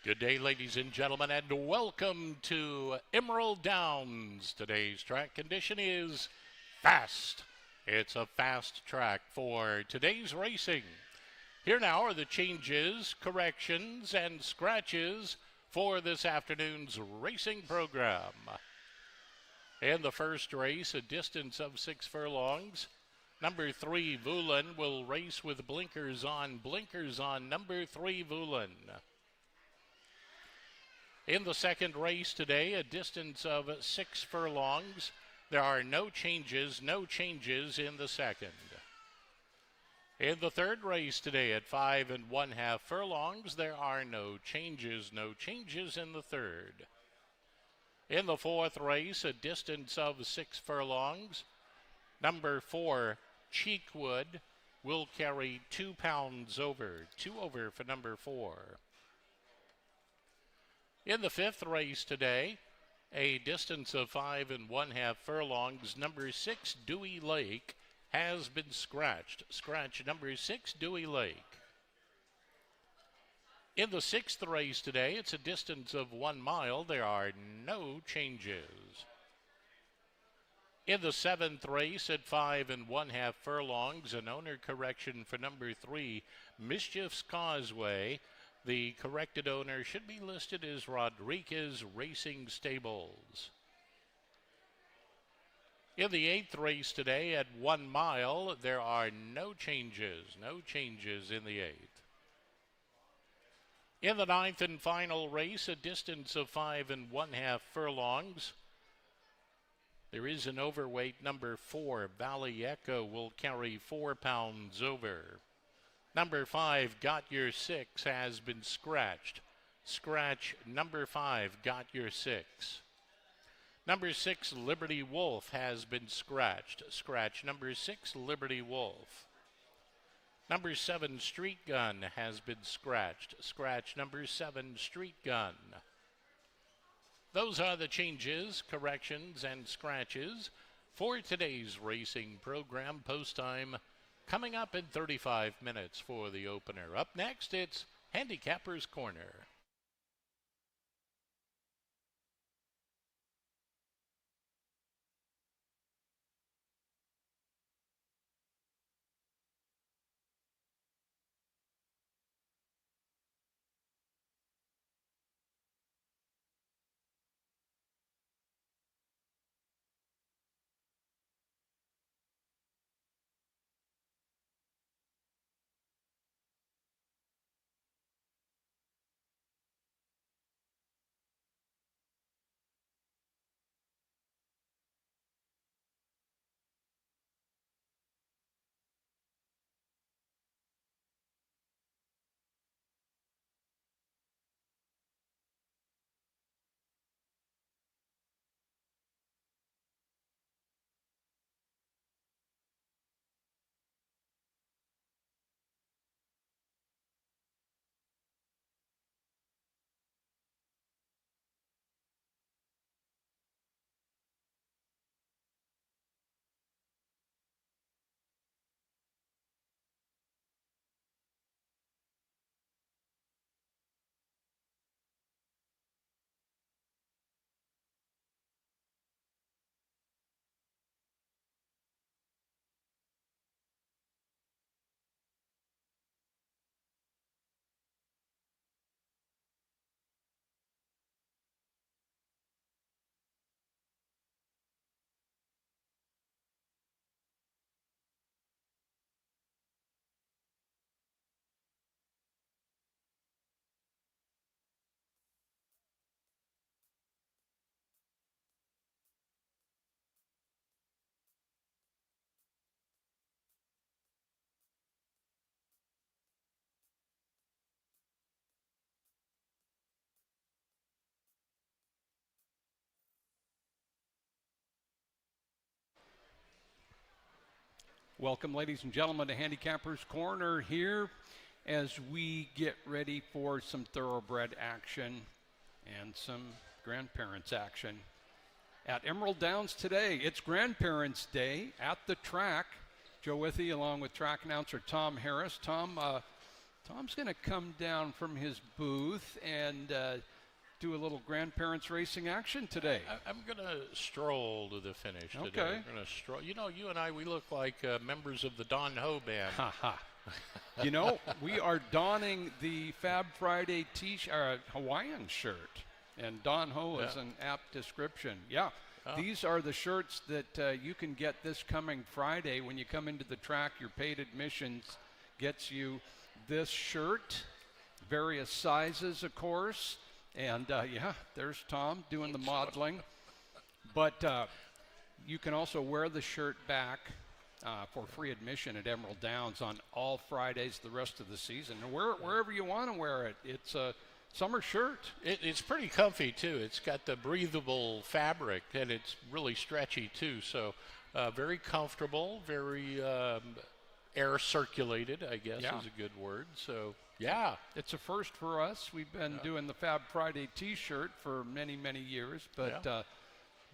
Good day, ladies and gentlemen, and welcome to Emerald Downs. Today's track condition is fast. It's a fast track for today's racing. Here now are the changes, corrections, and scratches for this afternoon's racing program. In the first race, a distance of 6 furlongs. Number 3, Voulin, will race with blinkers on. Blinkers on, number 3, Voulin. In the second race today, a distance of 6 furlongs. There are no changes in the second. In the third race today at 5 1/2 furlongs, there are no changes in the third. In the fourth race, a distance of 6 furlongs. Number 4, Cheekwood, will carry 2 pounds over. 2 over for number 4. In the fifth race today, a distance of 5 1/2 furlongs, number 6, Dewey Lake, has been scratched. Scratch number 6, Dewey Lake. In the sixth race today, it's a distance of 1 mile. There are no changes. In the seventh race at 5 1/2 furlongs, an owner correction for number 3, Mischief's Causeway. The corrected owner should be listed as Rodriguez Racing Stables. In the eighth race today at 1 mile, there are no changes in the eighth. In the ninth and final race, a distance of 5 1/2 furlongs, there is an overweight. Number 4, Valley Echo, will carry 4 pounds over. Number 5, Got Your 6, has been scratched. Scratch number 5, Got Your 6. Number 6, Liberty Wolf, has been scratched. Scratch number 6, Liberty Wolf. Number 7, Street Gun, has been scratched. Scratch number 7, Street Gun. Those are the changes, corrections, and scratches for today's racing program. Post time coming up in 35 minutes for the opener. Up next, it's Handicapper's Corner. Welcome, ladies and gentlemen, to Handicapper's Corner here as we get ready for some thoroughbred action and some grandparents action at Emerald Downs today. It's Grandparents' Day at the track. Joe Withey along with track announcer Tom Harris. Tom, Tom's going to come down from his booth and do a little grandparents racing action today. I'm going to stroll to the finish today. Okay. I'm going to stroll. You know, you and I, we look like members of the Don Ho band. Ha ha. You know, we are donning the Fab Friday Hawaiian shirt, and Don Ho is an apt description. Yeah, these are the shirts that you can get this coming Friday when you come into the track. Your paid admissions gets you this shirt, various sizes, of course. And yeah, there's Tom doing the modeling. But you can also wear the shirt back for free admission at Emerald Downs on all Fridays the rest of the season. And wear it wherever you want to wear it. It's a summer shirt. It's pretty comfy, too. It's got the breathable fabric, and it's really stretchy, too. So very comfortable, very air circulated, I guess is a good word. So, yeah. It's a first for us. We've been doing the Fab Friday T-shirt for many, many years. But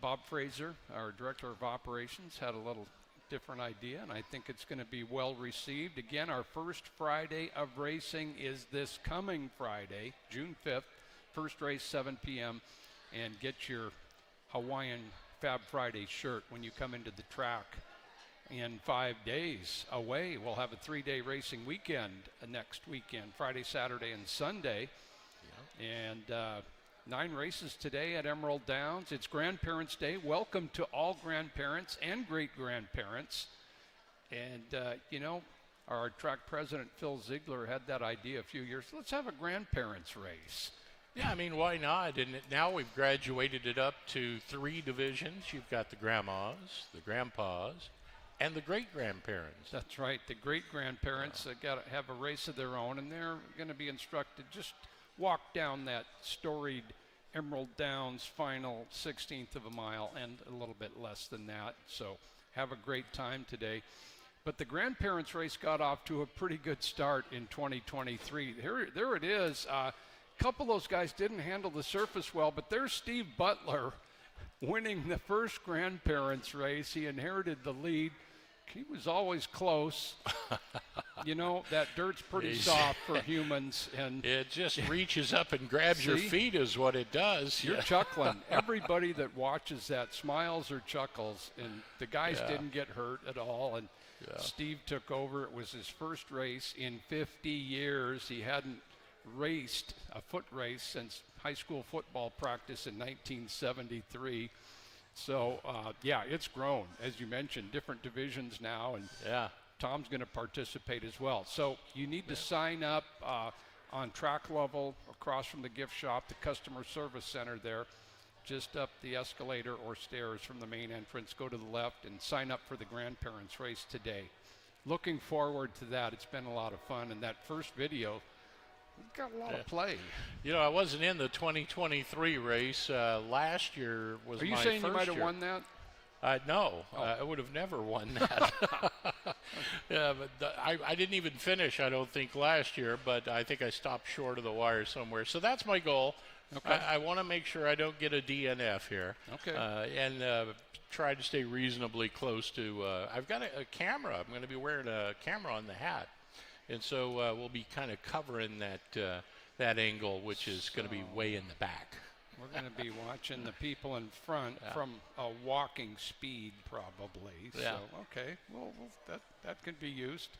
Bob Fraser, our Director of Operations, had a little different idea, and I think it's going to be well received. Again, our first Friday of racing is this coming Friday, June 5th. First race, 7 p.m. And get your Hawaiian Fab Friday shirt when you come into the track. In 5 days away, we'll have a 3-day racing weekend next weekend, Friday, Saturday, and Sunday. And 9 races today at Emerald Downs. It's Grandparents' Day. Welcome to all grandparents and great-grandparents. And, you know, our track president, Phil Ziegler, had that idea a few years. Let's have a grandparents' race. Yeah, I mean, why not? And now we've graduated it up to 3 divisions. You've got the grandmas, the grandpas, and the great-grandparents. That's right. The great-grandparents got to have a race of their own, and they're going to be instructed just walk down that storied Emerald Downs final 16th of a mile and a little bit less than that. So have a great time today. But the grandparents race got off to a pretty good start in 2023. There it is. A couple of those guys didn't handle the surface well, but there's Steve Butler winning the first grandparents race. He inherited the lead. He was always close. You know, that dirt's pretty soft for humans. And it just reaches up and grabs your feet is what it does. You're chuckling. Everybody that watches that smiles or chuckles. And the guys didn't get hurt at all. And Steve took over. It was his first race in 50 years. He hadn't raced a foot race since high school football practice in 1973. So, yeah, it's grown, as you mentioned, different divisions now, and Tom's going to participate as well. So you need to sign up on track level across from the gift shop, the customer service center there, just up the escalator or stairs from the main entrance. Go to the left and sign up for the grandparents race today. Looking forward to that. It's been a lot of fun, and that first video got a lot of play. You know, I wasn't in the 2023 race. Last year was my first year. Are you saying you might have won that? No, I would have never won that. But I didn't even finish, I don't think, last year, but I think I stopped short of the wire somewhere. So that's my goal. Okay. I want to make sure I don't get a DNF here. Okay. And try to stay reasonably close to, I've got a camera. I'm going to be wearing a camera on the hat. And so we'll be kind of covering that angle, which is going to be way in the back. We're going to be watching the people in front from a walking speed, probably. Yeah. So, okay, well that could be used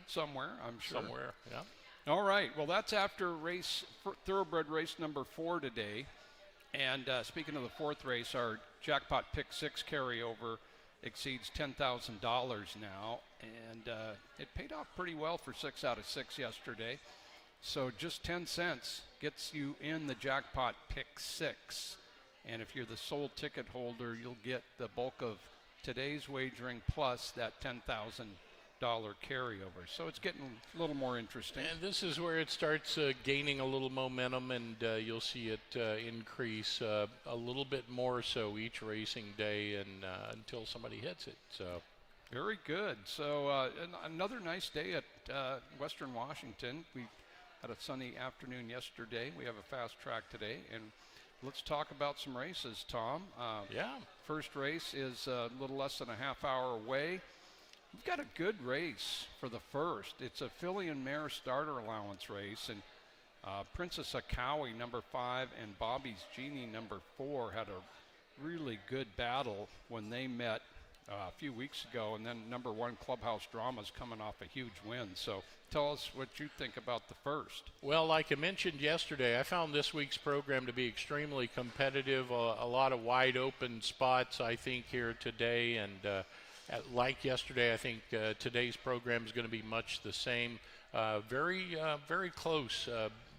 somewhere, I'm sure. Somewhere, yeah. All right, well, that's after thoroughbred race number 4 today. And speaking of the 4th race, our jackpot pick 6 carryover exceeds $10,000 now, and it paid off pretty well for 6 out of 6 yesterday. So just 10 cents gets you in the jackpot pick 6. And if you're the sole ticket holder, you'll get the bulk of today's wagering plus that $10,000 carryover. So it's getting a little more interesting. And this is where it starts gaining a little momentum, and you'll see it increase a little bit more so each racing day and until somebody hits it. So very good. So another nice day at Western Washington. We had a sunny afternoon yesterday. We have a fast track today, and let's talk about some races, Tom. Yeah. First race is a little less than a half hour away. We've got a good race for the first. It's a filly and mare starter allowance race, and Princess Akawi, number 5, and Bobby's Genie, number 4, had a really good battle when they met a few weeks ago, and then number 1 Clubhouse Drama's coming off a huge win. So tell us what you think about the first. Well, like I mentioned yesterday, I found this week's program to be extremely competitive, a lot of wide open spots, I think, here today. And like yesterday, I think today's program is going to be much the same. Very close,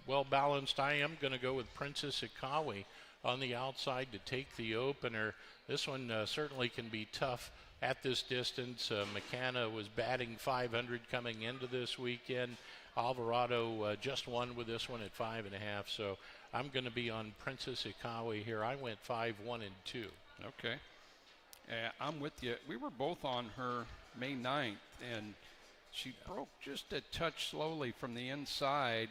well balanced. I am going to go with Princess Akawi on the outside to take the opener. This one certainly can be tough at this distance. McCanna was batting 500 coming into this weekend. Alvarado just won with this one at 5.5. So I'm going to be on Princess Akawi here. I went 5, 1, and 2. Okay. I'm with you. We were both on her May 9th, and she broke just a touch slowly from the inside,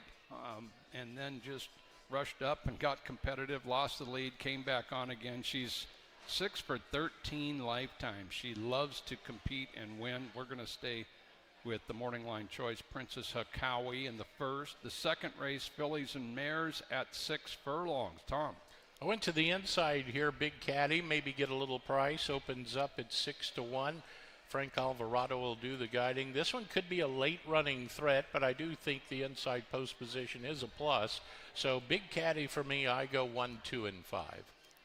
and then just rushed up and got competitive, lost the lead, came back on again. She's 6 for 13 lifetime. She loves to compete and win. We're going to stay with the morning line choice, Princess Akawi in the first. The second race, fillies and mares at 6 furlongs. Tom? I went to the inside here. Big Caddy, maybe get a little price. Opens up at 6-1. Frank Alvarado will do the guiding. This one could be a late running threat, but I do think the inside post position is a plus. So Big Caddy for me, I go 1, 2, and 5.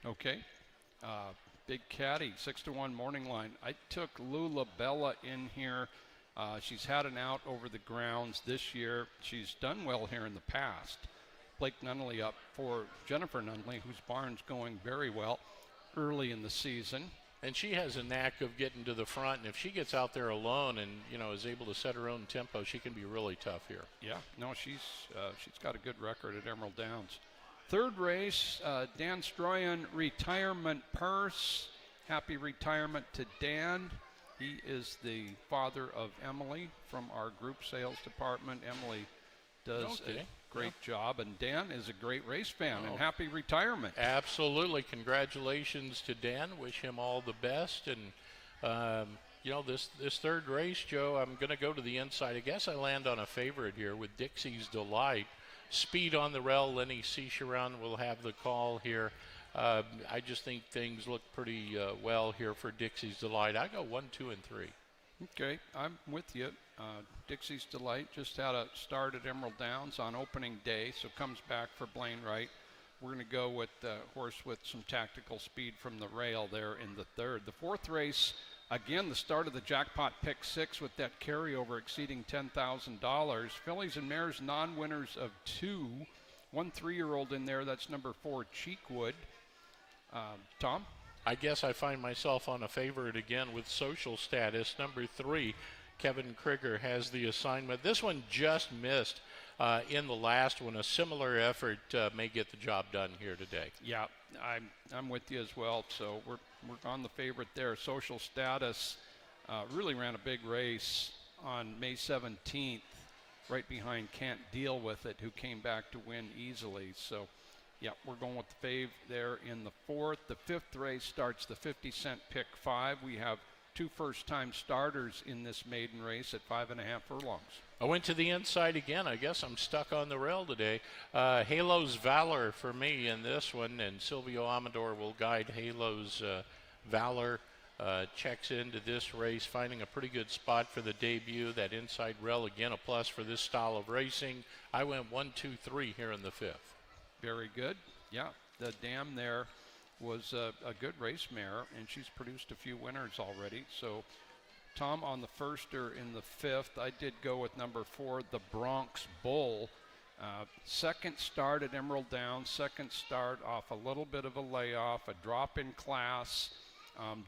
Okay. Big Caddy, 6-1 morning line. I took Lula Bella in here. She's had an out over the grounds this year. She's done well here in the past. Blake Nunnally up for Jennifer Nunnally, whose barn's going very well early in the season. And she has a knack of getting to the front, and if she gets out there alone and, is able to set her own tempo, she can be really tough here. Yeah, no, she's got a good record at Emerald Downs. Third race, Dan Stroyan Retirement Purse. Happy retirement to Dan. He is the father of Emily from our group sales department. Emily does a great job, and Dan is a great race fan, and happy retirement. Absolutely. Congratulations to Dan. Wish him all the best. And, this third race, Joe, I'm going to go to the inside. I guess I land on a favorite here with Dixie's Delight. Speed on the rail. Lenny Cicheron will have the call here. I just think things look pretty well here for Dixie's Delight. I go 1, 2, and 3. Okay, I'm with you. Dixie's Delight just had a start at Emerald Downs on opening day, so comes back for Blaine Wright. We're going to go with the horse with some tactical speed from the rail there in the third. The fourth race, again, the start of the jackpot pick 6 with that carryover exceeding $10,000. Fillies and mares non-winners of 2. 1 3-year-old in there, that's number 4, Cheekwood. Tom? I guess I find myself on a favorite again with Social Status. Number 3, Kevin Krieger has the assignment. This one just missed in the last one. A similar effort may get the job done here today. Yeah, I'm with you as well. So we're on the favorite there. Social Status really ran a big race on May 17th, right behind Can't Deal With It, who came back to win easily. So, yeah, we're going with the fave there in the fourth. The fifth race starts the 50-cent pick 5. We have 2 first-time starters in this maiden race at 5.5 furlongs. I went to the inside again. I guess I'm stuck on the rail today. Halo's Valor for me in this one, and Silvio Amador will guide Halo's Valor. Checks into this race, finding a pretty good spot for the debut. That inside rail, again, a plus for this style of racing. I went 1, 2, 3 here in the fifth. Very good. Yeah, the dam there was a good race mare, and she's produced a few winners already. So, Tom, on the first or in the fifth, I did go with number 4, the Bronx Bull. Second start at Emerald Downs, second start off a little bit of a layoff, a drop in class.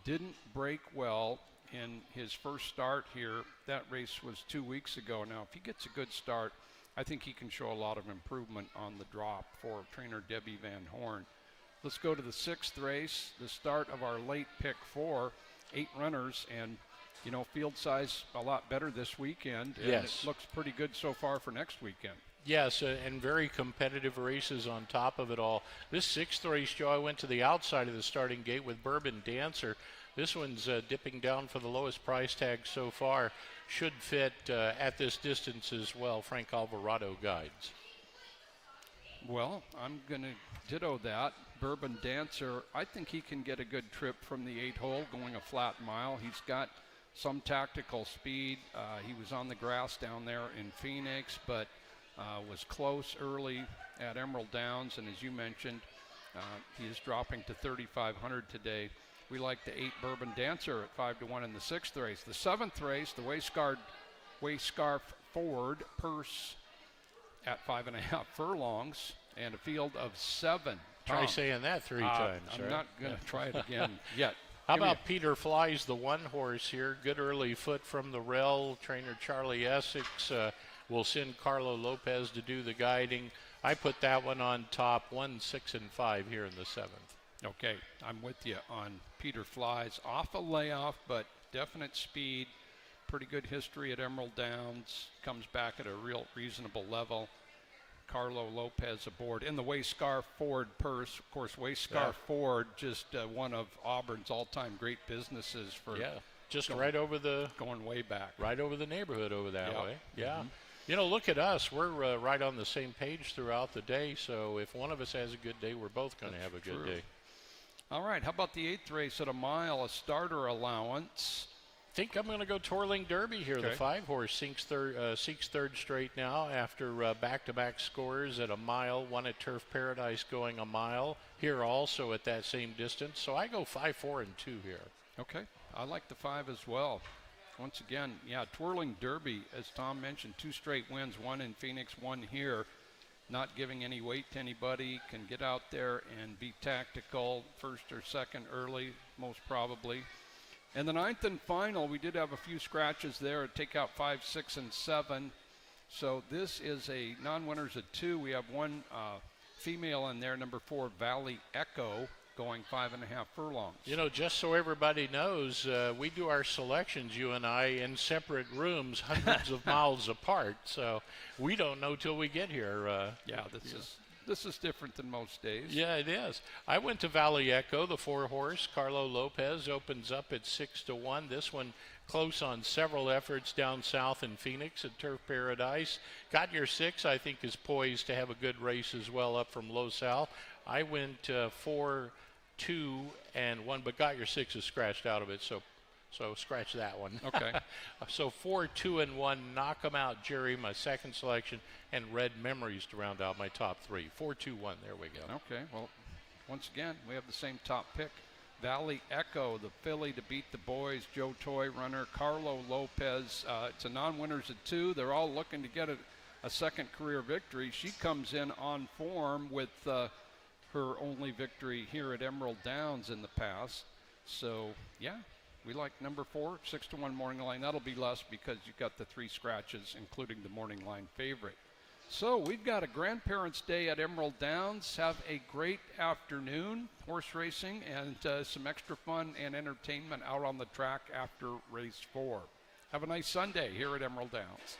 Didn't break well in his first start here. That race was 2 weeks ago. Now, if he gets a good start, I think he can show a lot of improvement on the drop for trainer Debbie Van Horn. Let's go to the sixth race, the start of our late pick 4, 8 runners, and field size a lot better this weekend. And yes, it looks pretty good so far for next weekend. Yes, and very competitive races on top of it all. This sixth race, Joe, I went to the outside of the starting gate with Bourbon Dancer. This one's dipping down for the lowest price tag so far. Should fit at this distance as well. Frank Alvarado guides. Well, I'm going to ditto that. Bourbon Dancer, I think he can get a good trip from the 8-hole going a flat mile. He's got some tactical speed. He was on the grass down there in Phoenix, but was close early at Emerald Downs. And as you mentioned, he is dropping to 3,500 today. We like the 8 Bourbon Dancer at 5-1 in the 6th race. The 7th race, the Wayscarf Ford Purse at 5.5 furlongs and a field of 7. Try saying that 3 times. I'm right? not going to try it again yet. How about Peter Flies, the 1 horse here? Good early foot from the rail. Trainer Charlie Essex will send Carlo Lopez to do the guiding. I put that one on top, 1, 6, and 5 here in the 7th. Okay, I'm with you on Peter Flies. Off a layoff, but definite speed. Pretty good history at Emerald Downs. Comes back at a real reasonable level. Carlo Lopez aboard in the Wayscarf Ford Purse. Of course, Wayscarf Ford, just one of Auburn's all-time great businesses for just going, right over the going way back, right over the neighborhood over that way. Yeah, Mm-hmm. You know, look at us. We're right on the same page throughout the day. So if one of us has a good day, we're both going to have a good day. All right. How about the 8th race at a mile, a starter allowance? Think I'm going to go Twirling Derby here. Okay. The 5 horse seeks third straight now after back-to-back scores at a mile. One at Turf Paradise going a mile. Here also at that same distance. So I go 5, 4, and 2 here. Okay. I like the 5 as well. Once again, Twirling Derby, as Tom mentioned, 2 straight wins, 1 in Phoenix, 1 here. Not giving any weight to anybody, can get out there and be tactical, first or second early, most probably. And the 9th and final, we did have a few scratches there. Take out 5, 6, and 7. So this is a non-winners at 2. We have one female in there, number 4, Valley Echo, going 5.5 furlongs. You know, just so everybody knows, we do our selections, you and I, in separate rooms, hundreds of miles apart. So we don't know till we get here. This is different than most days. Yeah, it is. I went to Valley Echo, the 4 horse. Carlo Lopez opens up at 6-1. This one close on several efforts down south in Phoenix at Turf Paradise. Got Your 6, I think, is poised to have a good race as well up from Los Al. I went 4, 2, and 1, but Got Your 6 is scratched out of it, so scratch that one. Okay. So 4, 2, and 1, Knock 'em Out, Jerry, my second selection, and Red Memories to round out my top 3. 4, 2, 1, there we go. Okay, well, once again, we have the same top pick. Valley Echo, the filly to beat the boys, Joe Toy runner, Carlo Lopez. It's a non-winners at 2. They're all looking to get a second career victory. She comes in on form with her only victory here at Emerald Downs in the past. So, we like number 4, 6-1 morning line. That'll be less because you've got the 3 scratches, including the morning line favorite. So we've got a Grandparents' Day at Emerald Downs. Have a great afternoon, horse racing, and some extra fun and entertainment out on the track after race 4. Have a nice Sunday here at Emerald Downs.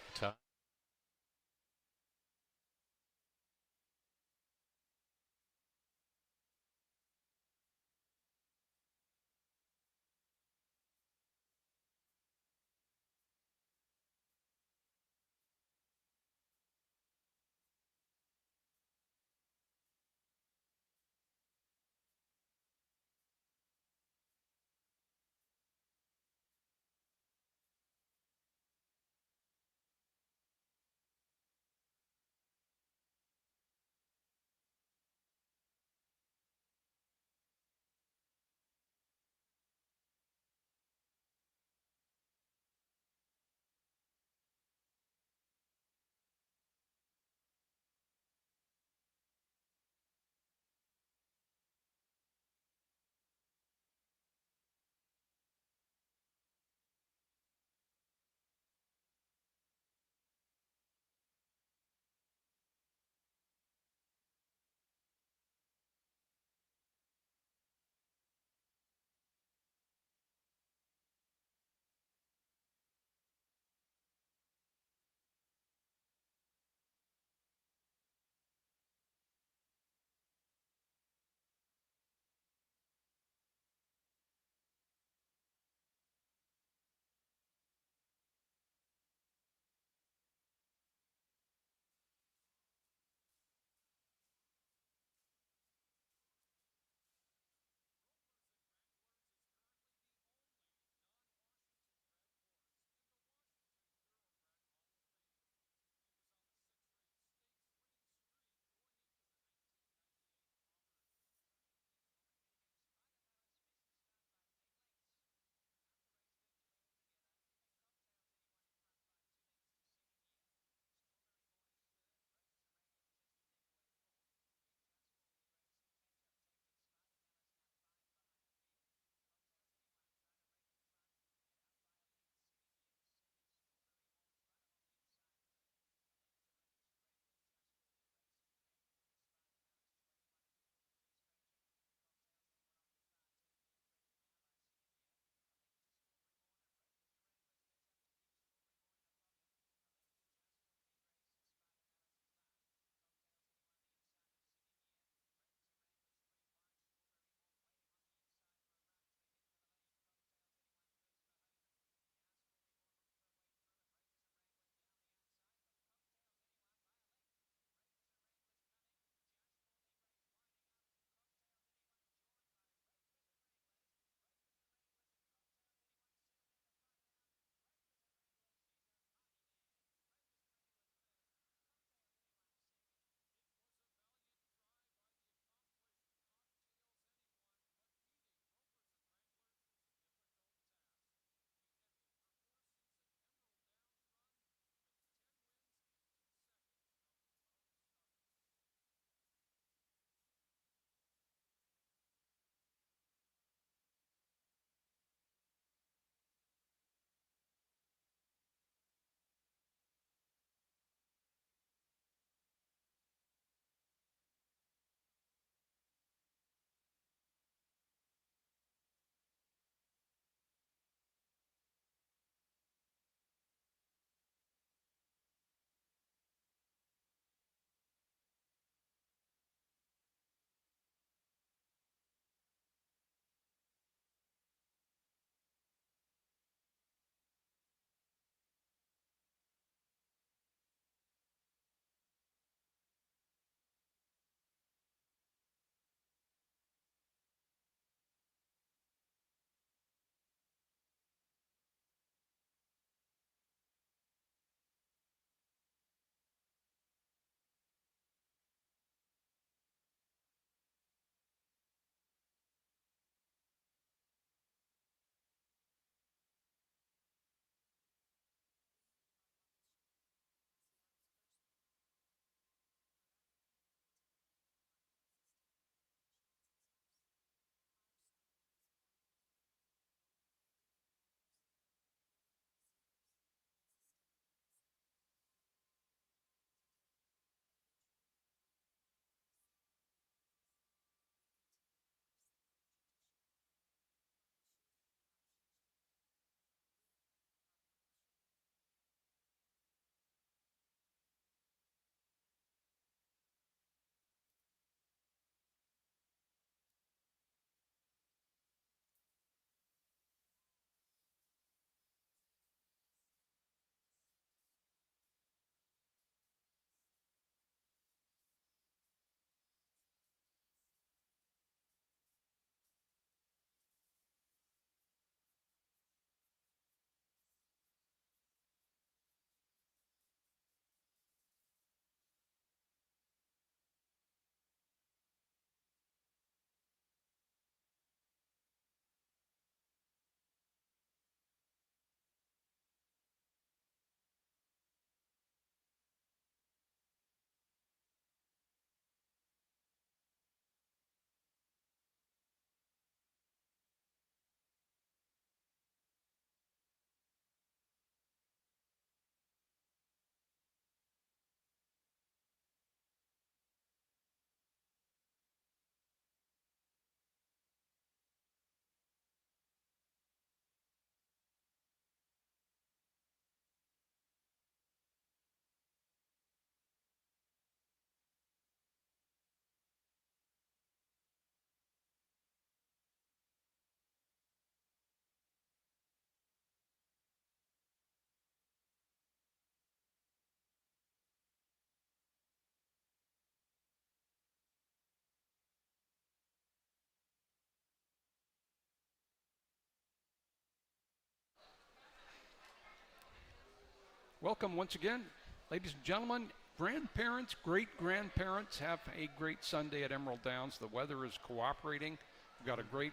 Welcome once again, ladies and gentlemen, grandparents, great-grandparents. Have a great Sunday at Emerald Downs. The weather is cooperating. We've got a great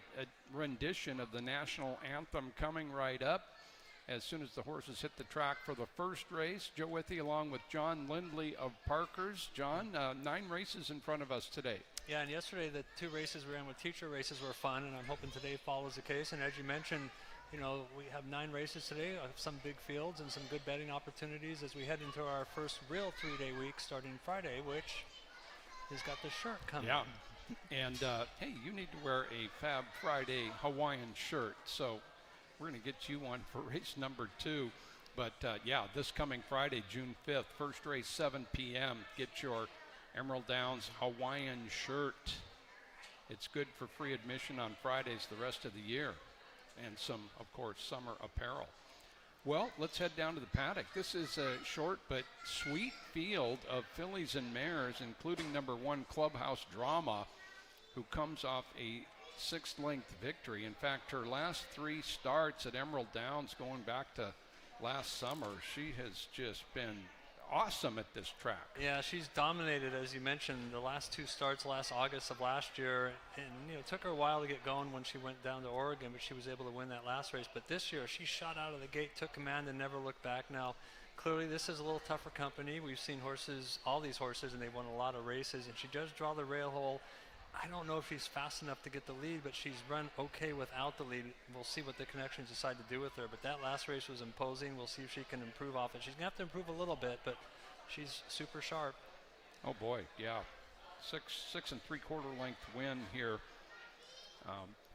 rendition of the national anthem coming right up. As soon as the horses hit the track for the first race, Joe Withey along with John Lindley of Parkers. John, 9 races in front of us today. Yeah, and yesterday the 2 races we ran with teacher races were fun, and I'm hoping today follows the case. And as you mentioned, you know, we have 9 races today, some big fields and some good betting opportunities as we head into our first real 3-day week starting Friday, which has got the shirt coming. Yeah, and hey, you need to wear a Fab Friday Hawaiian shirt, so we're going to get you one for race number 2. But yeah, this coming Friday, June 5th, first race 7 p.m. Get your Emerald Downs Hawaiian shirt. It's good for free admission on Fridays the rest of the year, and some, of course, summer apparel. Well, let's head down to the paddock. This is a short but sweet field of fillies and mares, including number 1 Clubhouse Drama, who comes off a 6th length victory. In fact, her last 3 starts at Emerald Downs going back to last summer, she has just been awesome at this track. Yeah, she's dominated, as you mentioned, the last 2 starts last August of last year, and you know, it took her a while to get going when she went down to Oregon, but she was able to win that last race. But this year, she shot out of the gate, took command, and never looked back. Now, clearly, this is a little tougher company. We've seen horses, all these horses, and they won a lot of races, and she does draw the rail hole. I don't know if she's fast enough to get the lead, but she's run okay without the lead. We'll see what the connections decide to do with her. But that last race was imposing. We'll see if she can improve off it. She's going to have to improve a little bit, but she's super sharp. Oh boy, yeah. 6 3/4 length win here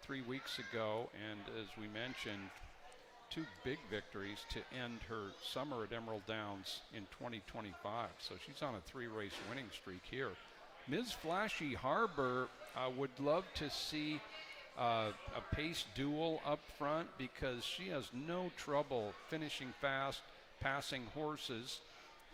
3 weeks ago. And as we mentioned, 2 big victories to end her summer at Emerald Downs in 2025. So she's on a 3-race winning streak here. Ms. Flashy Harbor would love to see a pace duel up front because she has no trouble finishing fast, passing horses.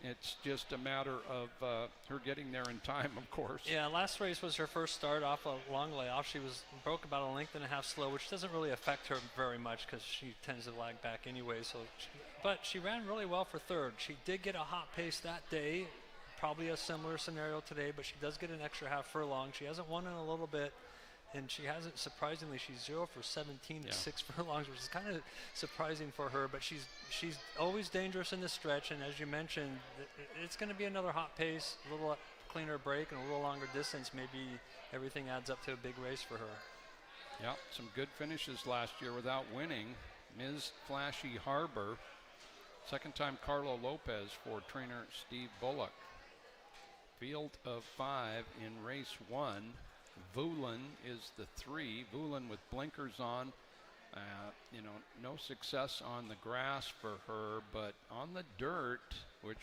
It's just a matter of her getting there in time, of course. Yeah, last race was her first start off a long layoff. She broke about a length and a half slow, which doesn't really affect her very much because she tends to lag back anyway. But she ran really well for 3rd. She did get a hot pace that day. Probably a similar scenario today, but she does get an extra half furlong. She hasn't won in a little bit, and she hasn't, surprisingly, she's 0 for 17 at 6 furlongs, which is kind of surprising for her, but she's always dangerous in the stretch, and as you mentioned, it's going to be another hot pace, a little cleaner break, and a little longer distance. Maybe everything adds up to a big race for her. Yeah, some good finishes last year without winning. Ms. Flashy Harbor, second time Carlo Lopez for trainer Steve Bullock. Field of 5 in race 1. Voulin is the 3. Voulin with blinkers on. No success on the grass for her, but on the dirt,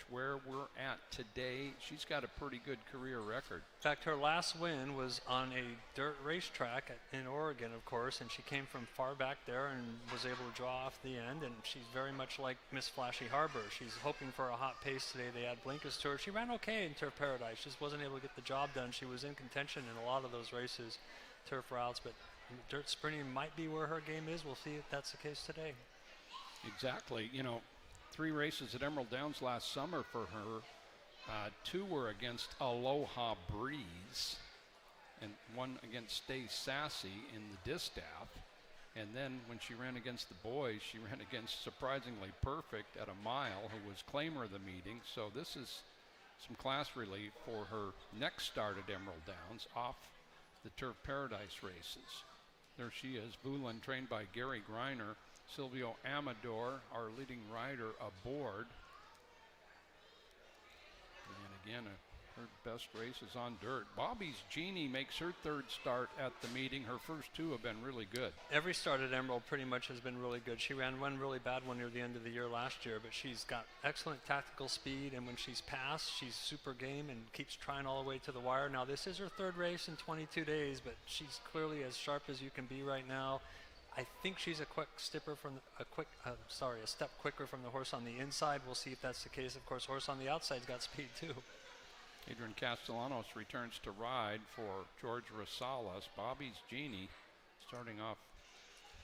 where we're at today, she's got a pretty good career record. In fact, her last win was on a dirt racetrack in Oregon, of course, and she came from far back there and was able to draw off the end, and she's very much like Miss Flashy Harbor. She's hoping for a hot pace today. They had blinkers to her. She ran okay in Turf Paradise, just wasn't able to get the job done. She was in contention in a lot of those races, turf routes, but dirt sprinting might be where her game is. We'll see if that's the case today. Exactly. 3 races at Emerald Downs last summer for her. 2 were against Aloha Breeze, and 1 against Stay Sassy in the distaff. And then when she ran against the boys, she ran against Surprisingly Perfect at a mile, who was claimer of the meeting. So this is some class relief for her next start at Emerald Downs off the Turf Paradise races. There she is, Voulin, trained by Gary Greiner. Silvio Amador, our leading rider, aboard. And again, her best race is on dirt. Bobby's Genie makes her 3rd start at the meeting. Her first 2 have been really good. Every start at Emerald pretty much has been really good. She ran one really bad one near the end of the year last year, but she's got excellent tactical speed, and when she's passed, she's super game and keeps trying all the way to the wire. Now, this is her 3rd race in 22 days, but she's clearly as sharp as you can be right now. I think she's a step quicker from the horse on the inside. We'll see if that's the case. Of course, horse on the outside's got speed too. Adrian Castellanos returns to ride for George Rosales. Bobby's Genie starting off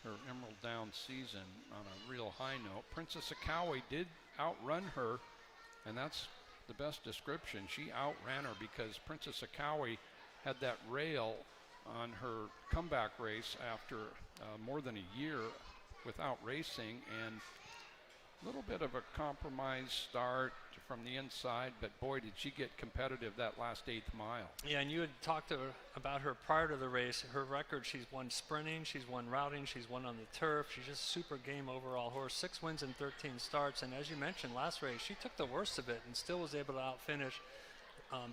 her Emerald Downs season on a real high note. Princess Akawi did outrun her, and that's the best description. She outran her because Princess Akawi had that rail on her comeback race after more than a year without racing, and a little bit of a compromise start from the inside, but boy, did she get competitive that last 8th mile. Yeah, and you had talked about her prior to the race. Her record, she's won sprinting, she's won routing, she's won on the turf. She's just super game overall horse. 6 wins in 13 starts, and as you mentioned, last race, she took the worst of it and still was able to outfinish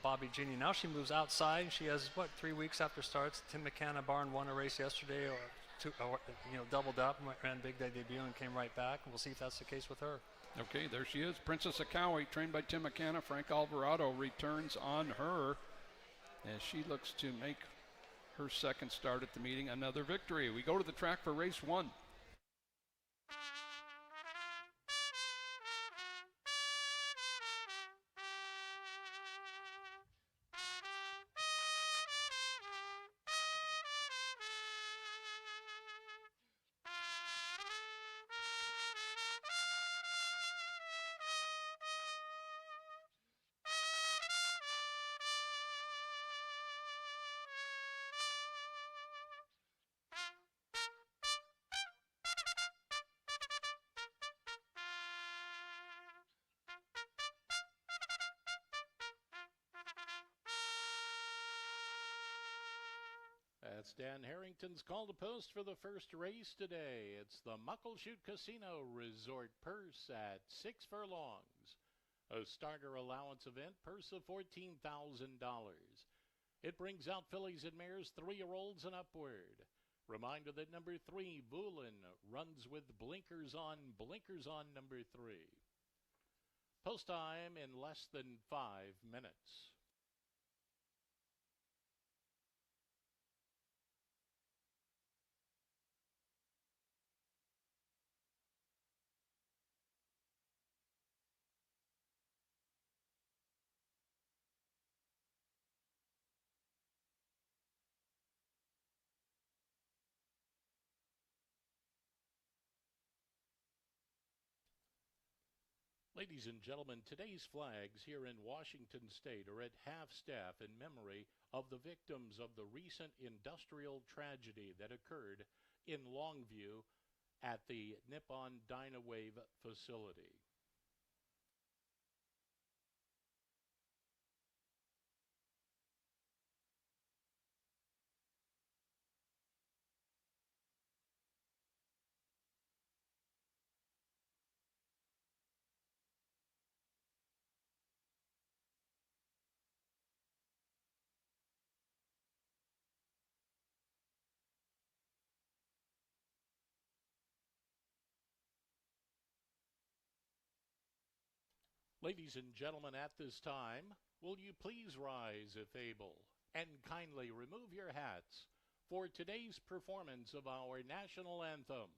Bobby Genie. Now she moves outside. She has, 3 weeks after starts. Tim McCann Barn won a race yesterday, doubled up, ran big day debut and came right back. And we'll see if that's the case with her. Okay, there she is. Princess Akawi, trained by Tim McCann. Frank Alvarado returns on her as she looks to make her second start at the meeting another victory. We go to the track for race 1. That's Dan Harrington's call to post for the first race today. It's the Muckleshoot Casino Resort Purse at 6 furlongs. A starter allowance event, purse of $14,000. It brings out fillies and mares 3-year-olds and upward. Reminder that number 3, Voulin, runs with blinkers on number 3. Post time in less than 5 minutes. Ladies and gentlemen, today's flags here in Washington State are at half-staff in memory of the victims of the recent industrial tragedy that occurred in Longview at the Nippon Dynawave facility. Ladies and gentlemen, at this time, will you please rise if able and kindly remove your hats for today's performance of our national anthem.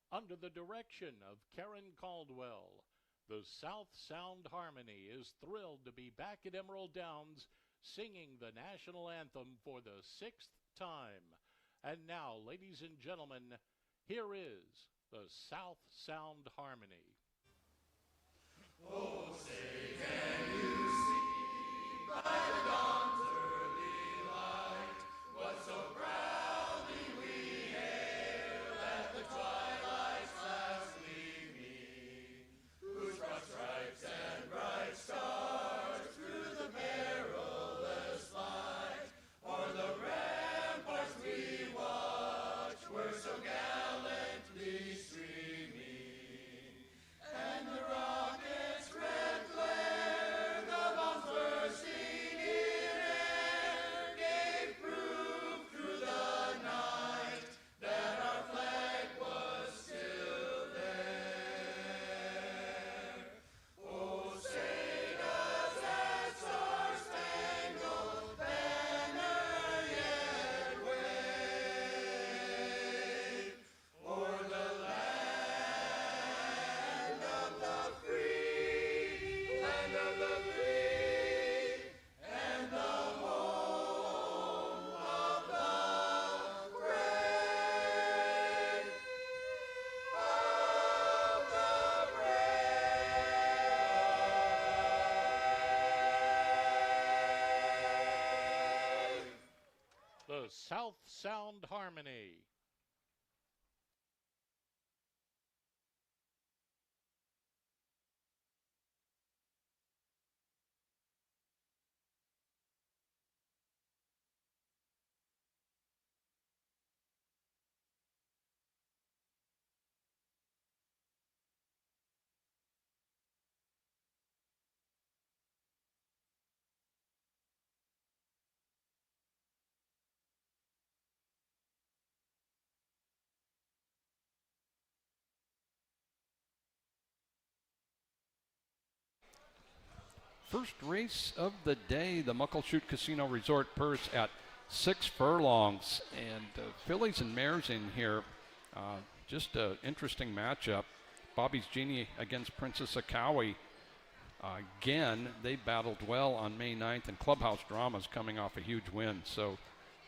Under the direction of Karen Caldwell, the South Sound Harmony is thrilled to be back at Emerald Downs singing the national anthem for the 6th time. And now, ladies and gentlemen, here is the South Sound Harmony. Oh, say, can you see by the dawn's early light what so proudly we hailed at the twilight's last gleaming, whose broad stripes and bright stars through the perilous fight o'er the ramparts we watched were so gallantly streaming, and the rockets' red glare, the bombs bursting the South Sound Harmony. First race of the day, the Muckleshoot Casino Resort Purse at 6 furlongs. And fillies and mares in here. Just an interesting matchup. Bobby's Genie against Princess Akawi. Again, they battled well on May 9th, and Clubhouse Drama's coming off a huge win. So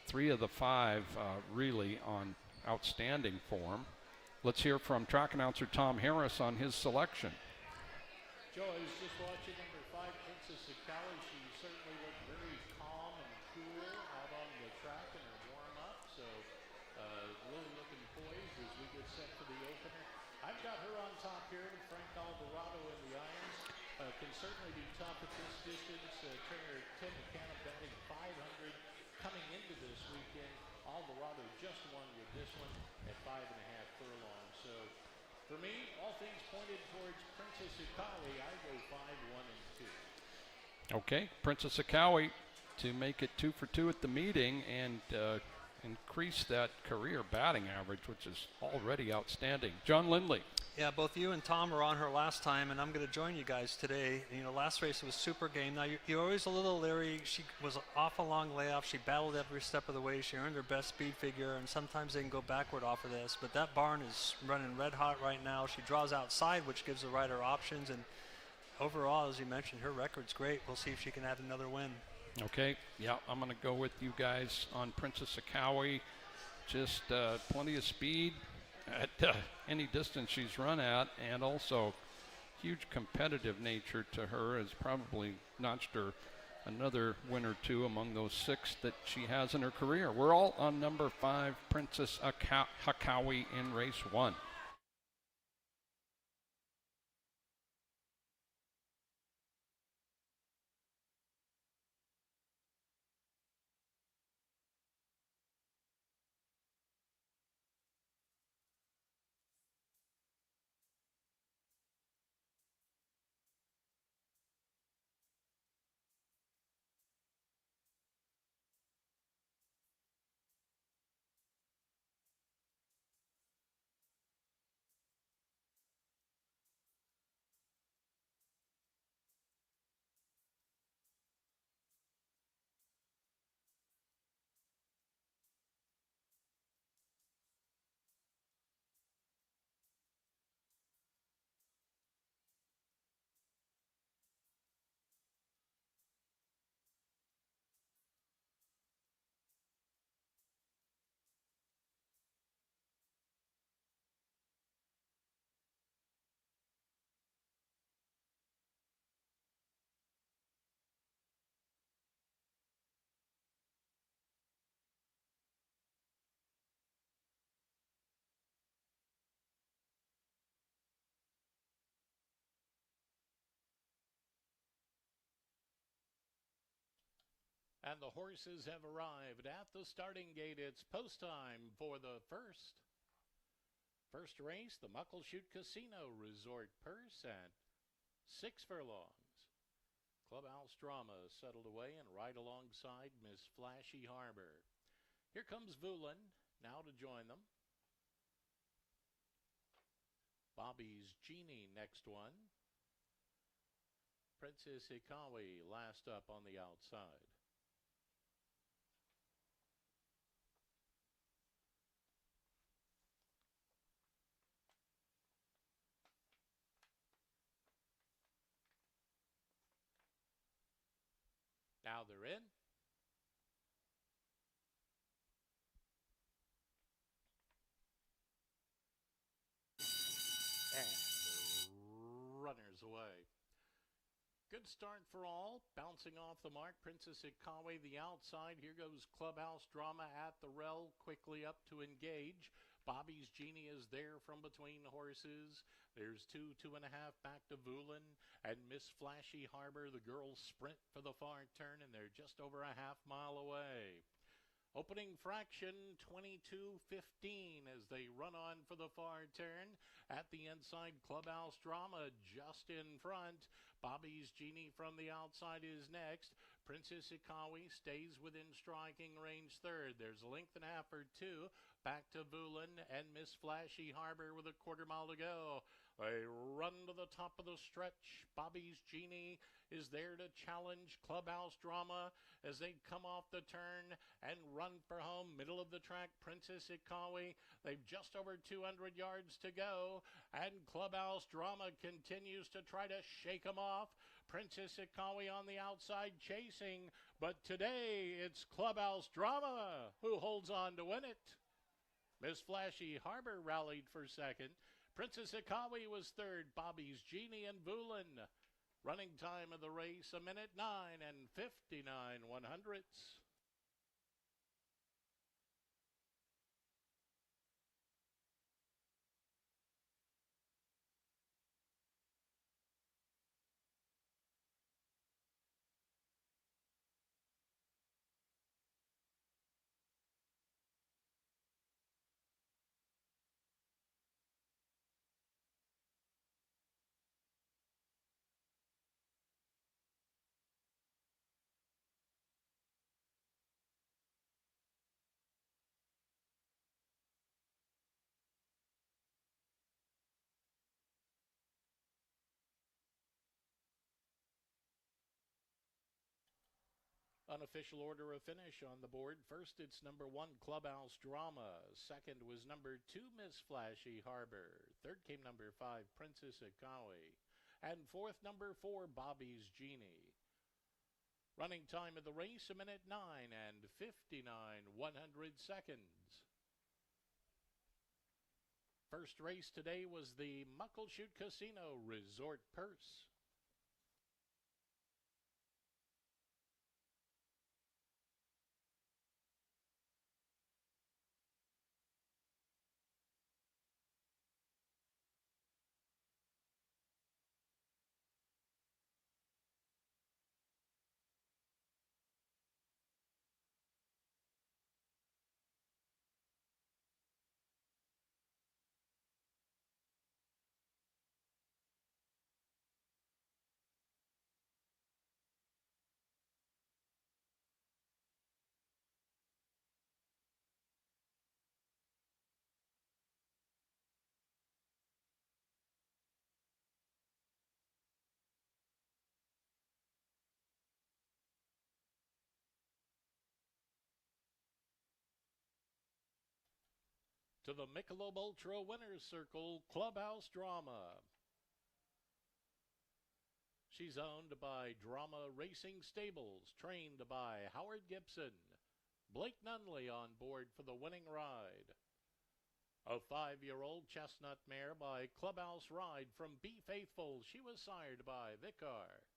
3 of the 5 really on outstanding form. Let's hear from track announcer Tom Harris on his selection. Joe, I was just watching number 5, Princess Akawi. She certainly looked very calm and cool out on the track in her warm-up. So really looking poised as we get set for the opener. I've got her on top here, and Frank Alvarado in the irons. Can certainly be tough at this distance. Trainer Tim McCann batting 500 coming into this weekend. Alvarado just won with this one at 5.5 furlongs. So for me, all things pointed towards Princess Akawi. I go 5, 1, and 2. Okay, Princess Akawi to make it 2 for 2 at the meeting and increase that career batting average, which is already outstanding. John Lindley. Yeah, both you and Tom were on her last time, and I'm going to join you guys today. You know, last race was super game. Now, you're always a little leery. She was off a long layoff. She battled every step of the way. She earned her best speed figure, and sometimes they can go backward off of this. But that barn is running red hot right now. She draws outside, which gives the rider options. And overall, as you mentioned, her record's great. We'll see if she can add another win. Okay, yeah, I'm going to go with you guys on Princess Akawi. Just plenty of speed at any distance she's run at, and also huge competitive nature to her has probably notched her another win or two among those 6 that she has in her career. We're all on number 5, Princess Akawi in race 1. And the horses have arrived at the starting gate. It's post time for the first race, the Muckleshoot Casino Resort Purse at 6 furlongs. Clubhouse Drama settled away and right alongside Miss Flashy Harbor. Here comes Voolin now to join them. Bobby's Genie next one. Princess Akawi last up on the outside. Now they're in. And the runners away. Good start for all. Bouncing off the mark, Princess Ikawe the outside. Here goes Clubhouse Drama at the rail, quickly up to engage. Bobby's Genie is there from between horses. There's 2.5 back to Voolin and Miss Flashy Harbor. The girls sprint for the far turn, and they're just over a half mile away. Opening fraction 22:15 as they run on for the far turn. At the inside, Clubhouse Drama just in front. Bobby's Genie from the outside is next. Princess Ikawe stays within striking range third. There's a length and a half or two. Back to Voolin and Miss Flashy Harbor with a quarter mile to go. They run to the top of the stretch. Bobby's Genie is there to challenge Clubhouse Drama as they come off the turn and run for home. Middle of the track, Princess Ikawe. They've just over 200 yards to go, and Clubhouse Drama continues to try to shake them off. Princess Ikawe on the outside chasing, but today it's Clubhouse Drama who holds on to win it. Miss Flashy Harbor rallied for second. Princess Ikawe was third. Bobby's Genie and Voolin. Running time of the race, 1:09 and 59 100ths. Unofficial order of finish on the board. First, it's number 1, Clubhouse Drama. Second was number 2, Miss Flashy Harbor. Third came number 5, Princess Ikawe. And fourth, number 4, Bobby's Genie. Running time of the race, 1:09 and 59 100 First race today was the Muckleshoot Casino Resort Purse. To the Michelob Ultra Winners Circle, Clubhouse Drama. She's owned by Drama Racing Stables, trained by Howard Gibson. Blake Nunley on board for the winning ride. A 5-year-old chestnut mare by Clubhouse Ride from Be Faithful. She was sired by Vicar.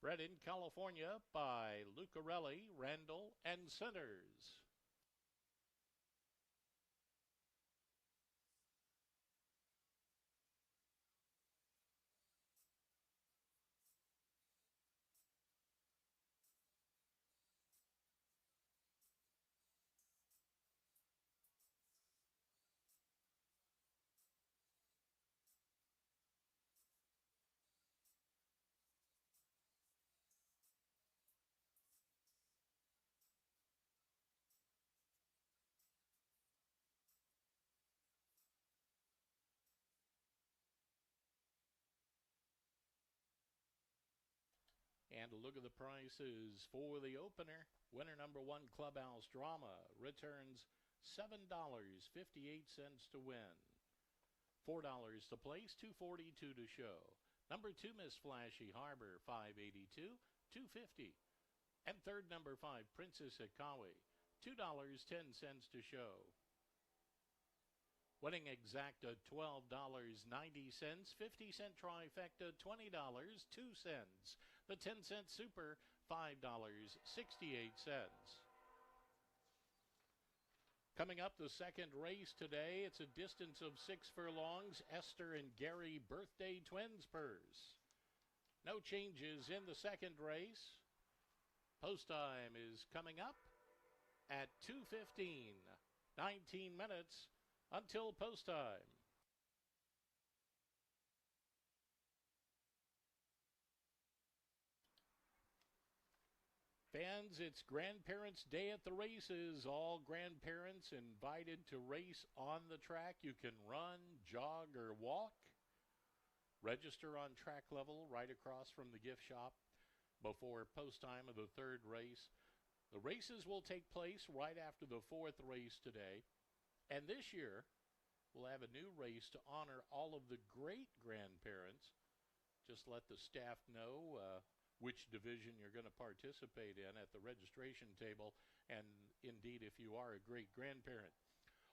Bred in California by Lucarelli, Randall, and Centers. And a look at the prices for the opener. Winner number 1, Clubhouse Drama, returns $7.58 to win. $4 to place, $2.42 to show. Number 2, Miss Flashy Harbor, $5.82, $2.50. And third, number 5, Princess Ikawe, $2.10 to show. Wedding Exacta $12.90, 50-cent trifecta $20.02. The 10-cent super $5.68. Coming up, the second race today, it's a distance of 6 furlongs. Esther and Gary Birthday Twins Purse. No changes in the second race. Post time is coming up at 2:15. 19 minutes until post time. Fans, it's Grandparents' Day at the races. All grandparents invited to race on the track. You can run, jog, or walk. Register on track level right across from the gift shop before post time of the third race. The races will take place right after the fourth race today. And this year, we'll have a new race to honor all of the great grandparents. Just let the staff know which division you're going to participate in at the registration table, and indeed if you are a great grandparent.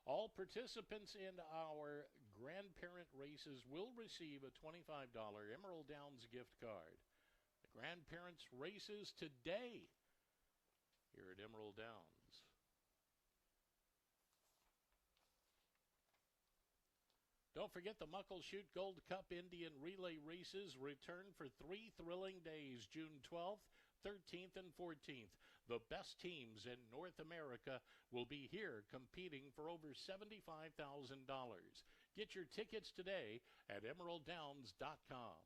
All participants in our grandparent races will receive a $25 Emerald Downs gift card. The grandparents races today here at Emerald Downs. Don't forget the Muckleshoot Gold Cup Indian Relay Races return for 3 thrilling days, June 12th, 13th, and 14th. The best teams in North America will be here competing for over $75,000. Get your tickets today at EmeraldDowns.com.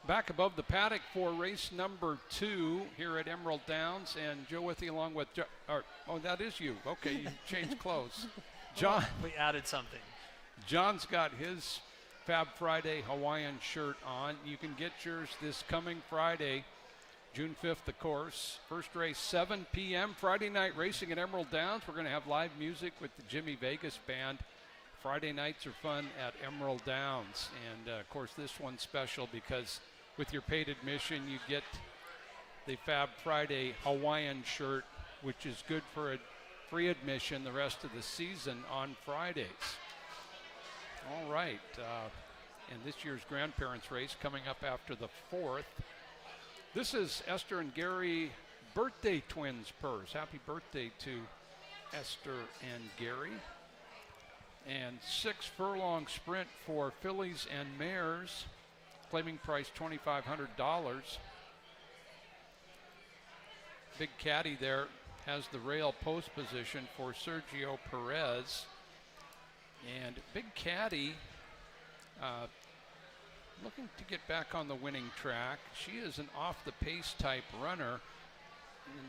Back above the paddock for race number 2 here at Emerald Downs, and Joe with you along with, oh, that is you. Okay, you changed clothes. John. We added something. John's got his Fab Friday Hawaiian shirt on. You can get yours this coming Friday, June 5th, of course. First race, 7 p.m. Friday night racing at Emerald Downs. We're going to have live music with the Jimmy Vegas Band. Friday nights are fun at Emerald Downs. And, of course, this one's special because with your paid admission, you get the Fab Friday Hawaiian shirt, which is good for a free admission the rest of the season on Fridays. All right, and this year's grandparents race coming up after the 4th. This is Esther and Gary birthday twins purse. Happy birthday to Esther and Gary. And 6 furlong sprint for fillies and mares. Claiming price $2,500. Big Caddy there has the rail post position for Sergio Perez. And Big Caddy looking to get back on the winning track. She is an off-the-pace type runner.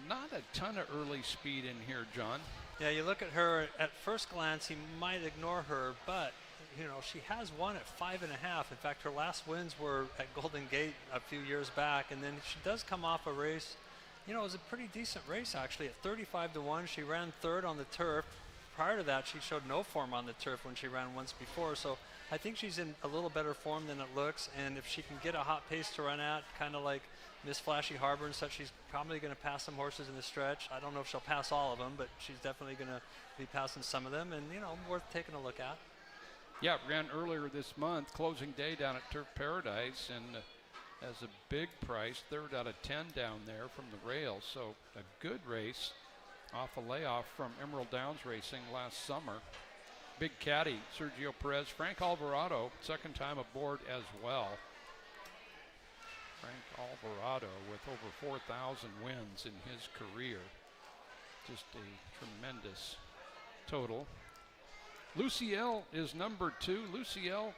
Not a ton of early speed in here, John. Yeah, you look at her, at first glance, you might ignore her, but you know, she has won at 5.5. In fact, her last wins were at Golden Gate a few years back, and then she does come off a race. You know, it was a pretty decent race, actually. At 35-1, she ran third on the turf. Prior to that, she showed no form on the turf when she ran once before, so I think she's in a little better form than it looks, and if she can get a hot pace to run at, kind of like Miss Flashy Harbor and such, she's probably going to pass some horses in the stretch. I don't know if she'll pass all of them, but she's definitely going to be passing some of them, and, you know, worth taking a look at. Yeah, ran earlier this month, closing day down at Turf Paradise, and as a big price, 3rd out of 10 down there from the rail. So a good race off a layoff from Emerald Downs Racing last summer. Big Caddy, Sergio Perez, Frank Alvarado, 2nd time aboard as well. Frank Alvarado with over 4,000 wins in his career. Just a tremendous total. Lucielle is number 2. Lucielle,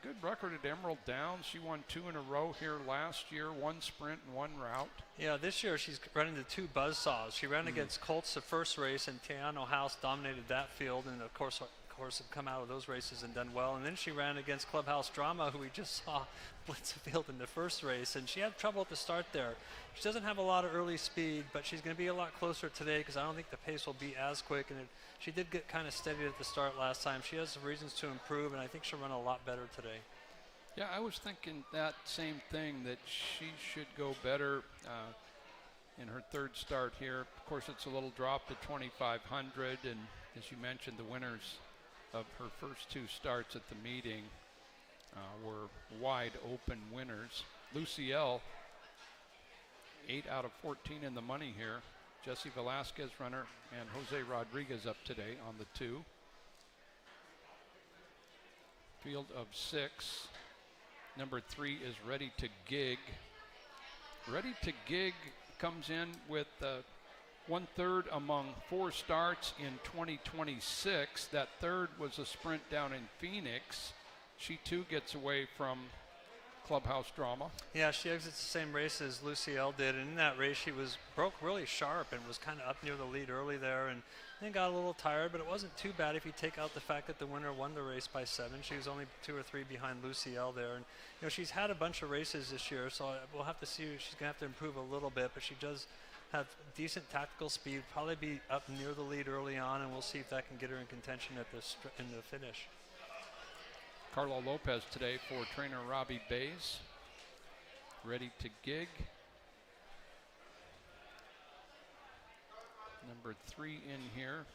good record at Emerald Downs. She won 2 in a row here last year, 1 sprint and 1 route. Yeah, this year she's running the 2 buzzsaws. She ran against Colts the first race, and Teano House dominated that field, and of course have come out of those races and done well. And then she ran against Clubhouse Drama, who we just saw blitz the field in the first race, and she had trouble at the start there. She doesn't have a lot of early speed, but she's going to be a lot closer today because I don't think the pace will be as quick. And she did get kind of steady at the start last time. She has reasons to improve, and I think she'll run a lot better today. Yeah, I was thinking that same thing, that she should go better in her 3rd start here. Of course, it's a little drop to 2,500, and as you mentioned, the winners of her first 2 starts at the meeting were wide open winners. Lucielle, 8 out of 14 in the money here. Jesse Velasquez runner and Jose Rodriguez up today on the 2. Field of 6. Number 3 is Ready to Gig. Ready to Gig comes in with 1/3 among 4 starts in 2026. That 3rd was a sprint down in Phoenix. She too gets away from Clubhouse Drama. Yeah, she exits the same race as Lucielle did, and in that race she broke really sharp and was kind of up near the lead early there, and then got a little tired, but it wasn't too bad if you take out the fact that the winner won the race by 7. She was only 2 or 3 behind Lucielle there, and you know, she's had a bunch of races this year, so we'll have to see. She's gonna have to improve a little bit, but she does have decent tactical speed, probably be up near the lead early on, and we'll see if that can get her in contention at in the finish. Carlo Lopez today for trainer Robbie Bays. Ready to Gig. Number 3 in here,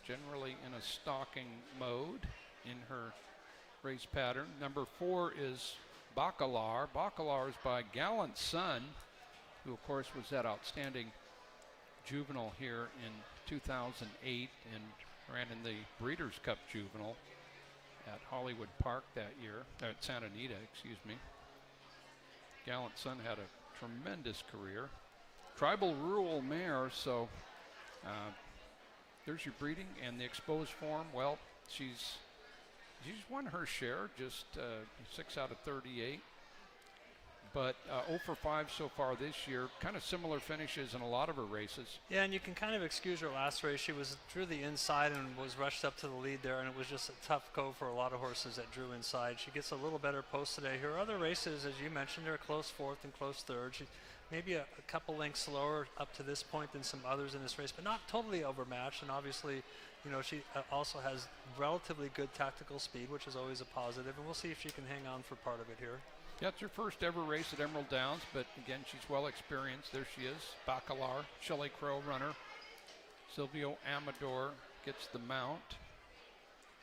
generally in a stalking mode in her race pattern. Number 4 is Bacalar. Bacalar is by Gallant Son, who of course was that outstanding juvenile here in 2008 and ran in the Breeders' Cup Juvenile at Hollywood Park that year, at Santa Anita, excuse me. Gallant Son had a tremendous career. Tribal rural mare, so there's your breeding and the exposed form. Well, she's won her share, just 6 out of 38. but 0 for 5 so far this year. Kind of similar finishes in a lot of her races. Yeah, and you can kind of excuse her last race. She drew the inside and was rushed up to the lead there, and it was just a tough go for a lot of horses that drew inside. She gets a little better post today. Her other races, as you mentioned, are close fourth and close third. She maybe a couple lengths slower up to this point than some others in this race, but not totally overmatched. And obviously, you know, she also has relatively good tactical speed, which is always a positive. And we'll see if she can hang on for part of it here. Yeah, it's her first ever race at Emerald Downs, but again, she's well experienced. There she is, Bacalar, Shelley Crow runner. Silvio Amador gets the mount.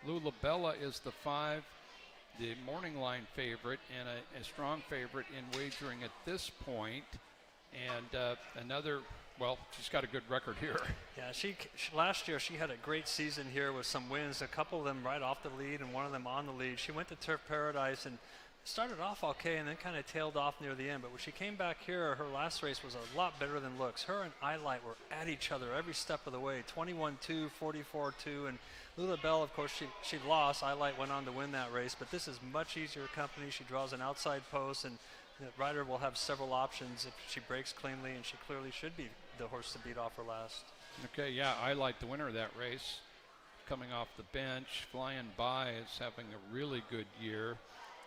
Lula Bella is the 5, the morning line favorite, and a strong favorite in wagering at this point. And another, well, she's got a good record here. Yeah, she last year she had a great season here with some wins, a couple of them right off the lead and one of them on the lead. She went to Turf Paradise and started off okay and then kind of tailed off near the end. But when she came back here, her last race was a lot better than looks. Her and Eyelight were at each other every step of the way, 21-2, 44-2. And Lula Bell, of course, she lost. Eyelight went on to win that race. But this is much easier company. She draws an outside post, and the rider will have several options if she breaks cleanly, and she clearly should be the horse to beat off her last. Okay, yeah, Eyelight, the winner of that race, coming off the bench, flying by, is having a really good year.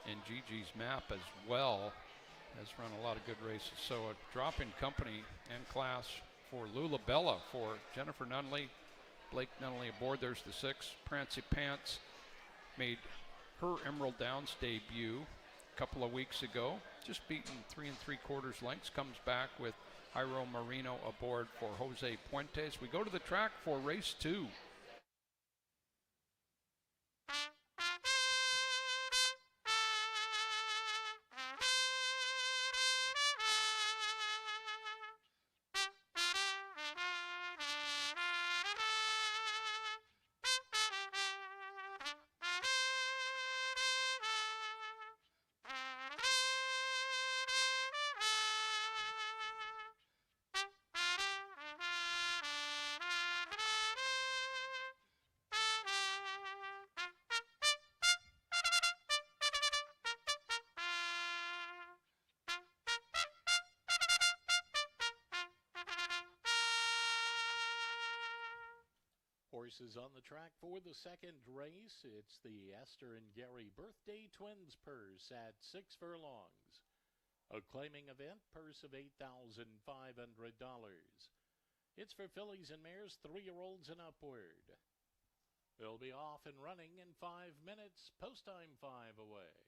And Gigi's Map as well has run a lot of good races. So a drop in company and class for Lula Bella, for Jennifer Nunley, Blake Nunley aboard. There's the 6. Prancy Pants made her Emerald Downs debut a couple of weeks ago. Just beaten 3 3/4 lengths. Comes back with Jairo Marino aboard for Jose Puentes. We go to the track for race 2. Horses on the track for the second race. It's the Esther and Gary Birthday Twins purse at 6 furlongs. A claiming event purse of $8,500. It's for fillies and mares, 3-year-olds and upward. They'll be off and running in 5 minutes. Post time 5 away.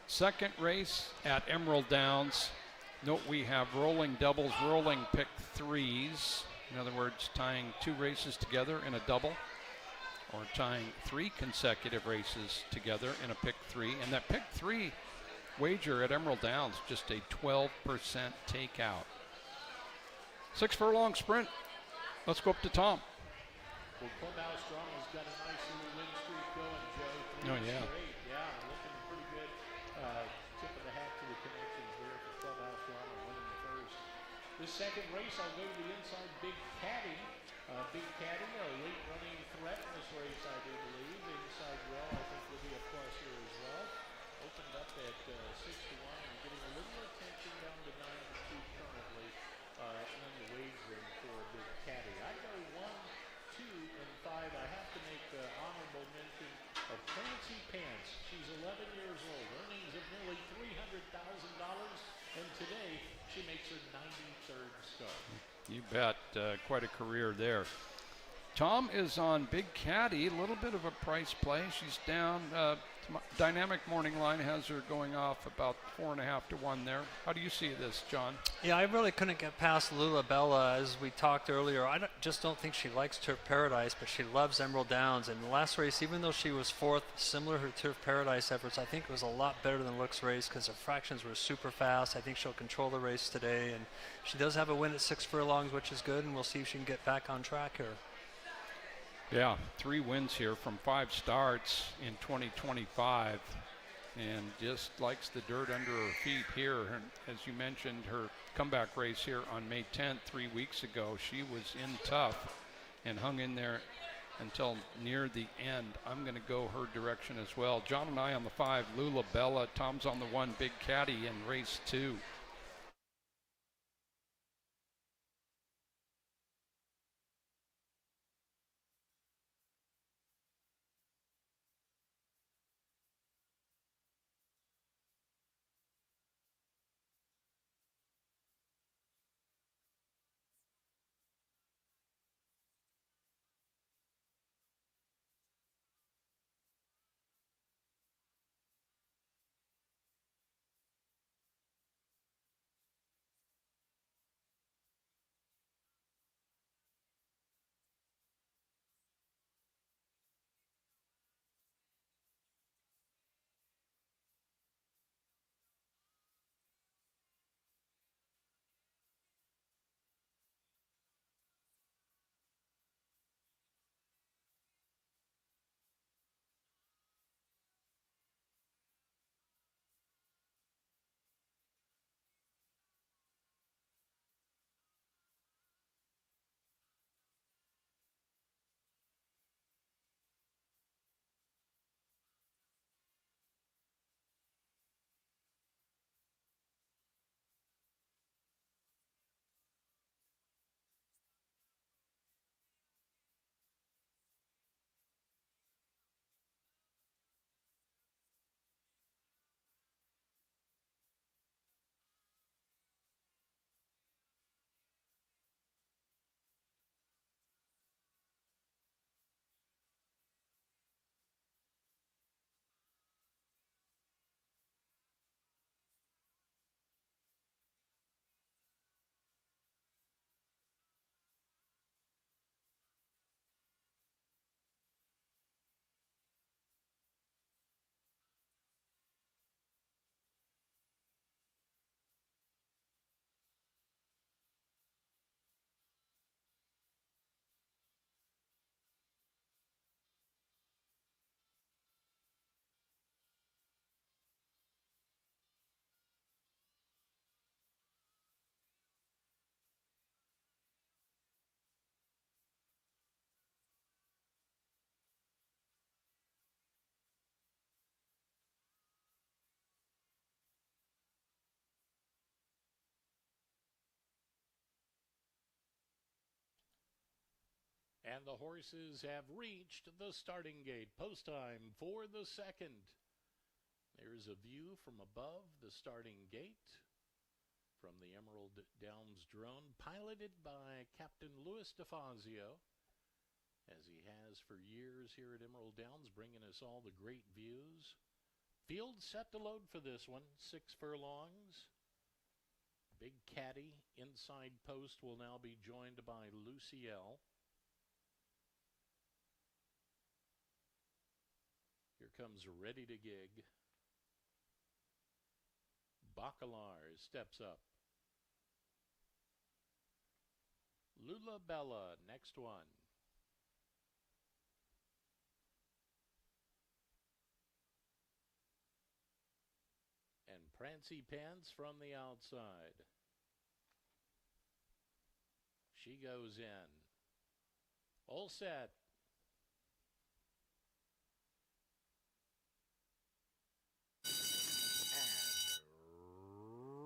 Second race at Emerald Downs. Note we have rolling doubles, rolling pick threes. In other words, tying 2 races together in a double, or tying 3 consecutive races together in a pick 3. And that pick 3 wager at Emerald Downs, just a 12% takeout. 6 furlong sprint. Let's go up to Tom. Well, Clubhouse Strong has got a nice little win streak going, Joe. Oh, yeah. Straight. Yeah, looking pretty good. Tip of the hat to the connections there for Clubhouse Strong and winning the first. This second race, I'll go to the inside Big Caddy. Big Caddy, a late running threat in this race, I do believe. Inside well, I think will be a plus here as well. Opened up at 6-1 and getting a little attention down to 9-2 currently in the wagering for Big Caddy. I go 1, 2, and 5. I have to make honorable mention of Clancy Pants. She's 11 years old, earnings of nearly $300,000, and today she makes her 93rd start. You bet. Quite a career there. Tom is on Big Caddy. A little bit of a price play. She's down. Dynamic Morning Line has her going off about 4.5 to 1 there. How do you see this, John? Yeah, I really couldn't get past Lula Bella, as we talked earlier. I just don't think she likes Turf Paradise, but she loves Emerald Downs. And the last race, even though she was 4th, similar to her Turf Paradise efforts, I think it was a lot better than Looks race because her fractions were super fast. I think she'll control the race today. And she does have a win at 6 furlongs, which is good, and we'll see if she can get back on track here. Yeah, 3 wins here from 5 starts in 2025, and just likes the dirt under her feet here. And as you mentioned, her comeback race here on May 10th, 3 weeks ago, she was in tough and hung in there until near the end. I'm going to go her direction as well. John and I on the 5, Lula Bella. Tom's on the 1, Big Caddy in race 2. And the horses have reached the starting gate. Post time for the second. There's a view from above the starting gate from the Emerald Downs drone, piloted by Captain Louis DeFazio, as he has for years here at Emerald Downs, bringing us all the great views Field set to load for this one. 6 furlongs. Big Caddy inside post will now be joined by Lucielle. Here comes Ready to Gig. Bacalar steps up. Lula Bella, next one. And Prancy Pants from the outside. She goes in. All set.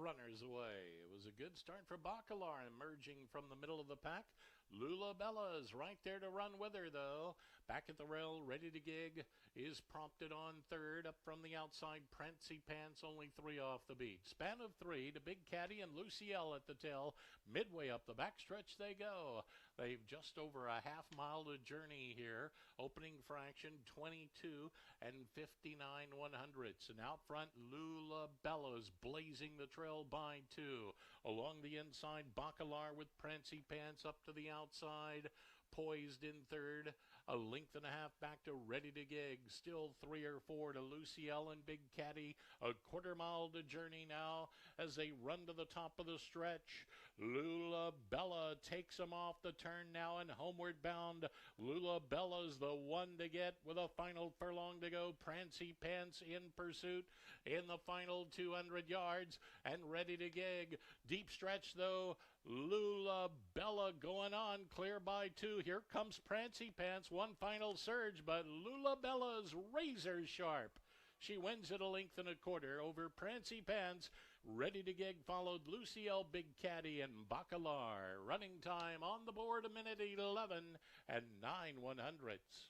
Runners away. It was a good start for Bacalar, emerging from the middle of the pack. Lula Bella's right there to run with her, though. Back at the rail, Ready to Gig is prompted on third. Up from the outside, Prancy Pants, only 3 off the beat. Span of 3 to Big Caddy and Lucielle at the tail. Midway up the backstretch they go. They've just over a half-mile to journey here. Opening fraction 22 and 59 100ths. And out front, Lula Bella's blazing the trail by 2. Along the inside, Bacalar with Prancy Pants up to the outside. Poised in third, a length and a half back to Ready to Gig. Still 3 or 4 to Lucielle and Big Caddy. A quarter mile to journey now as they run to the top of the stretch. Lula Bella takes them off the turn now and homeward bound. Lula Bella's the one to get with a final furlong to go. Prancy Pants in pursuit in the final 200 yards and Ready to Gig. Deep stretch though. Lula Bella going on, clear by 2. Here comes Prancy Pants, one final surge, but Lula Bella's razor sharp. She wins at a length and a quarter over Prancy Pants. Ready to Gig followed Lucielle, Big Caddy, and Bacalar. Running time on the board, 1:11 and 9 100ths.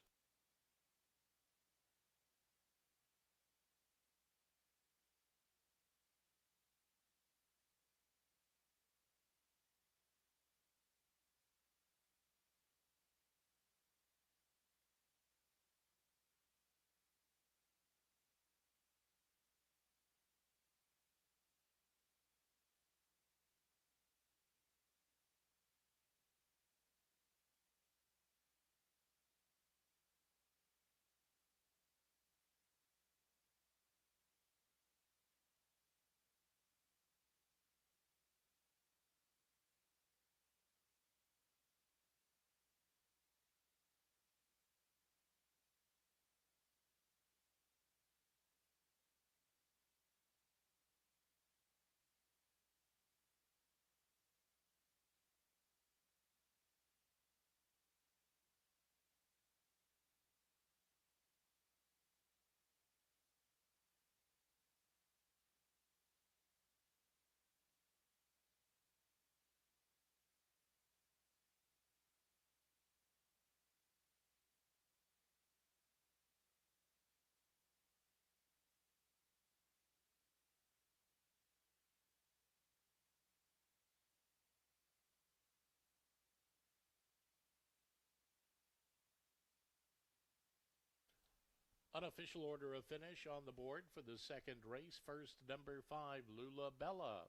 Unofficial order of finish on the board for the second race. First, number 5, Lula Bella.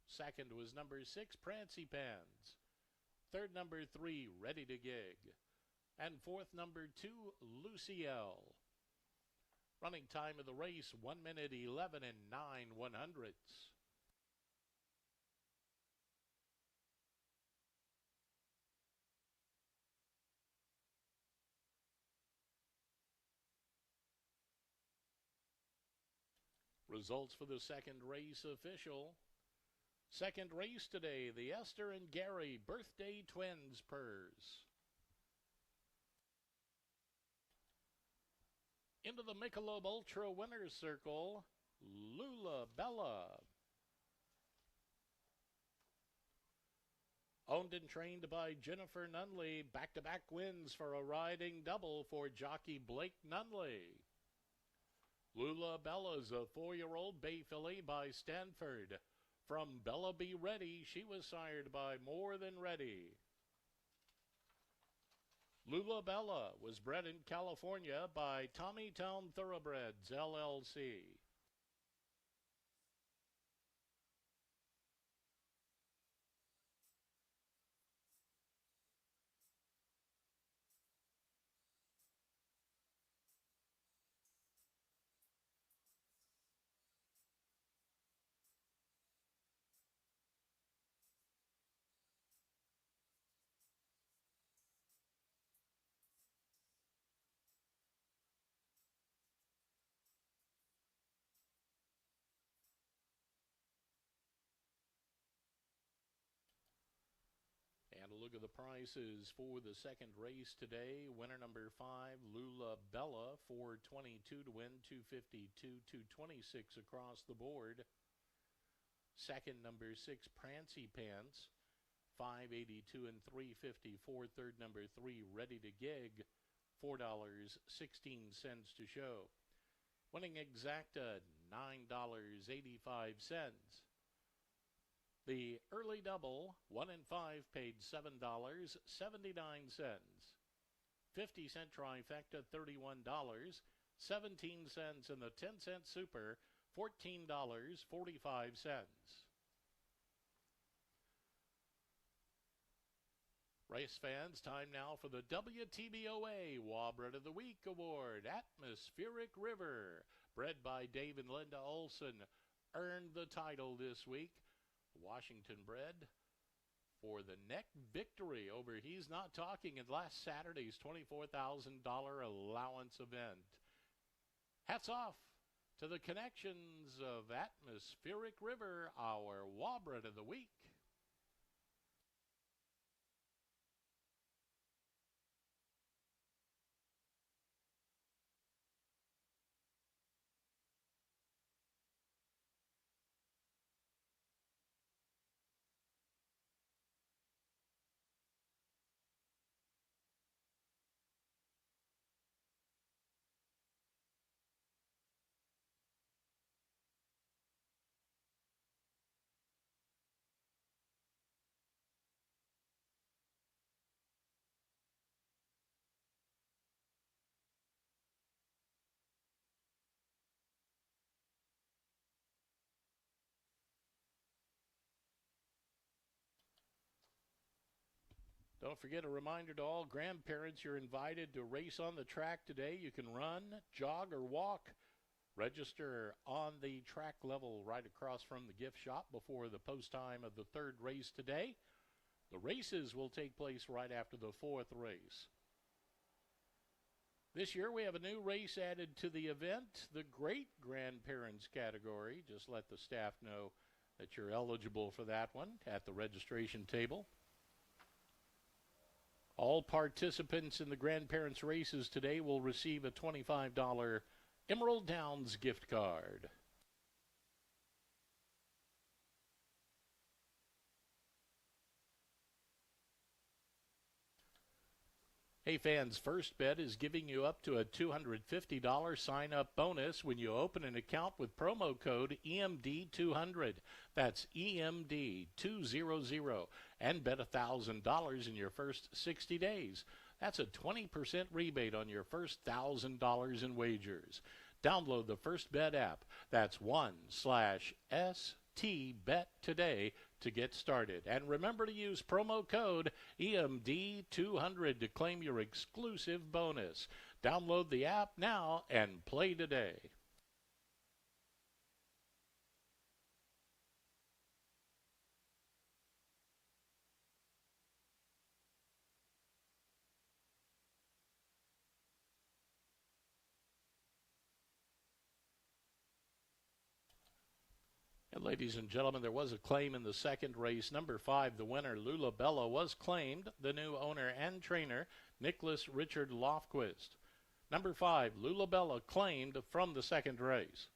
Second was number 6, Prancy Pants. Third, number 3, Ready to Gig. And fourth, number 2, Lucielle. Running time of the race, 1:11 and 9 100ths. Results for the second race official. Second race today, the Esther and Gary Birthday Twins Purse. Into the Michelob Ultra Winner's Circle, Lula Bella. Owned and trained by Jennifer Nunley, back-to-back wins for a riding double for jockey Blake Nunley. Lula Bella's a 4-year-old bay filly by Stanford. From Bella Be Ready, she was sired by More Than Ready. Lula Bella was bred in California by Tommytown Thoroughbreds, LLC. And a look at the prices for the second race today. Winner number 5, Lula Bella, 422 to win, 252, 226 across the board. Second, number 6, Prancy Pants, 582 and 354. Third, number 3, Ready to Gig, $4.16 to show. Winning Exacta, $9.85. The early double, 1 and 5, paid $7.79. 50-cent trifecta, $31, 17 cents, and the 10-cent super, $14.45. Race fans, time now for the WTBOA Wabred of the Week Award. Atmospheric River, bred by Dave and Linda Olson, earned the title this week. Washington bred for the neck victory over He's Not Talking in last Saturday's $24,000 allowance event. Hats off to the connections of Atmospheric River, our Wabred of the Week. Don't forget, a reminder to all grandparents, you're invited to race on the track today. You can run, jog, or walk. Register on the track level right across from the gift shop before the post time of the third race today. The races will take place right after the fourth race. This year we have a new race added to the event, the Great Grandparents category. Just let the staff know that you're eligible for that one at the registration table. All participants in the grandparents races today will receive a $25 Emerald Downs gift card. Hey fans, First Bet is giving you up to a $250 sign-up bonus when you open an account with promo code EMD200. That's EMD200, and bet $1,000 in your first 60 days. That's a 20% rebate on your first $1,000 in wagers. Download the First Bet app. That's 1/STBet today to get started. And remember to use promo code EMD200 to claim your exclusive bonus. Download the app now and play today. And ladies and gentlemen, there was a claim in the second race. Number 5, the winner, Lula Bella, was claimed. The new owner and trainer, Nicholas Richard Lofquist. Number 5, Lula Bella, claimed from the second race.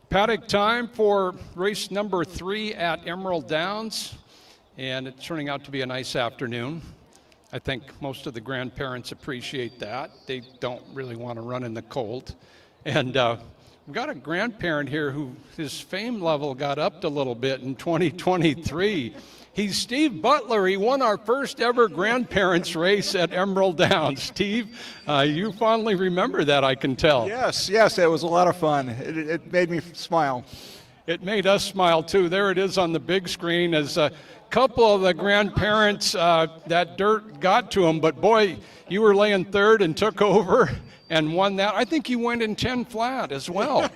Paddock time for race number 3 at Emerald Downs, and it's turning out to be a nice afternoon. I think most of the grandparents appreciate that. They don't really want to run in the cold. And we've got a grandparent here who his fame level got upped a little bit in 2023. He's Steve Butler. He won our first ever grandparents race at Emerald Downs. Steve, you fondly remember that, I can tell. Yes, it was a lot of fun. It made me smile. It made us smile too. There it is on the big screen as a couple of the grandparents, that dirt got to them, but boy, you were laying third and took over and won that. I think you went in 10 flat as well.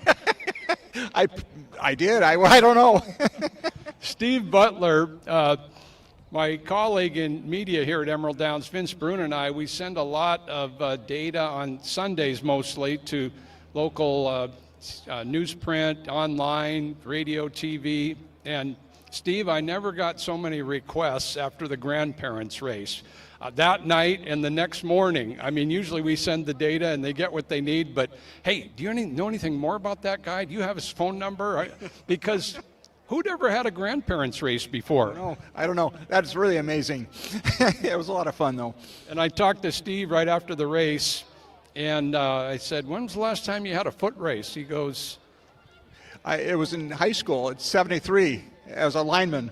I did. I don't know. Steve Butler, my colleague in media here at Emerald Downs, Vince Brun and I, we send a lot of data on Sundays mostly to local newsprint, online, radio, TV. And Steve, I never got so many requests after the grandparents race. That night and the next morning, I mean, usually we send the data and they get what they need, but hey, do you know anything more about that guy? Do you have his phone number? Because who'd ever had a grandparents race before? No, I don't know. That's really amazing. It was a lot of fun, though. And I talked to Steve right after the race, and I said, when was the last time you had a foot race? He goes, It was in high school. It's 73 as a lineman,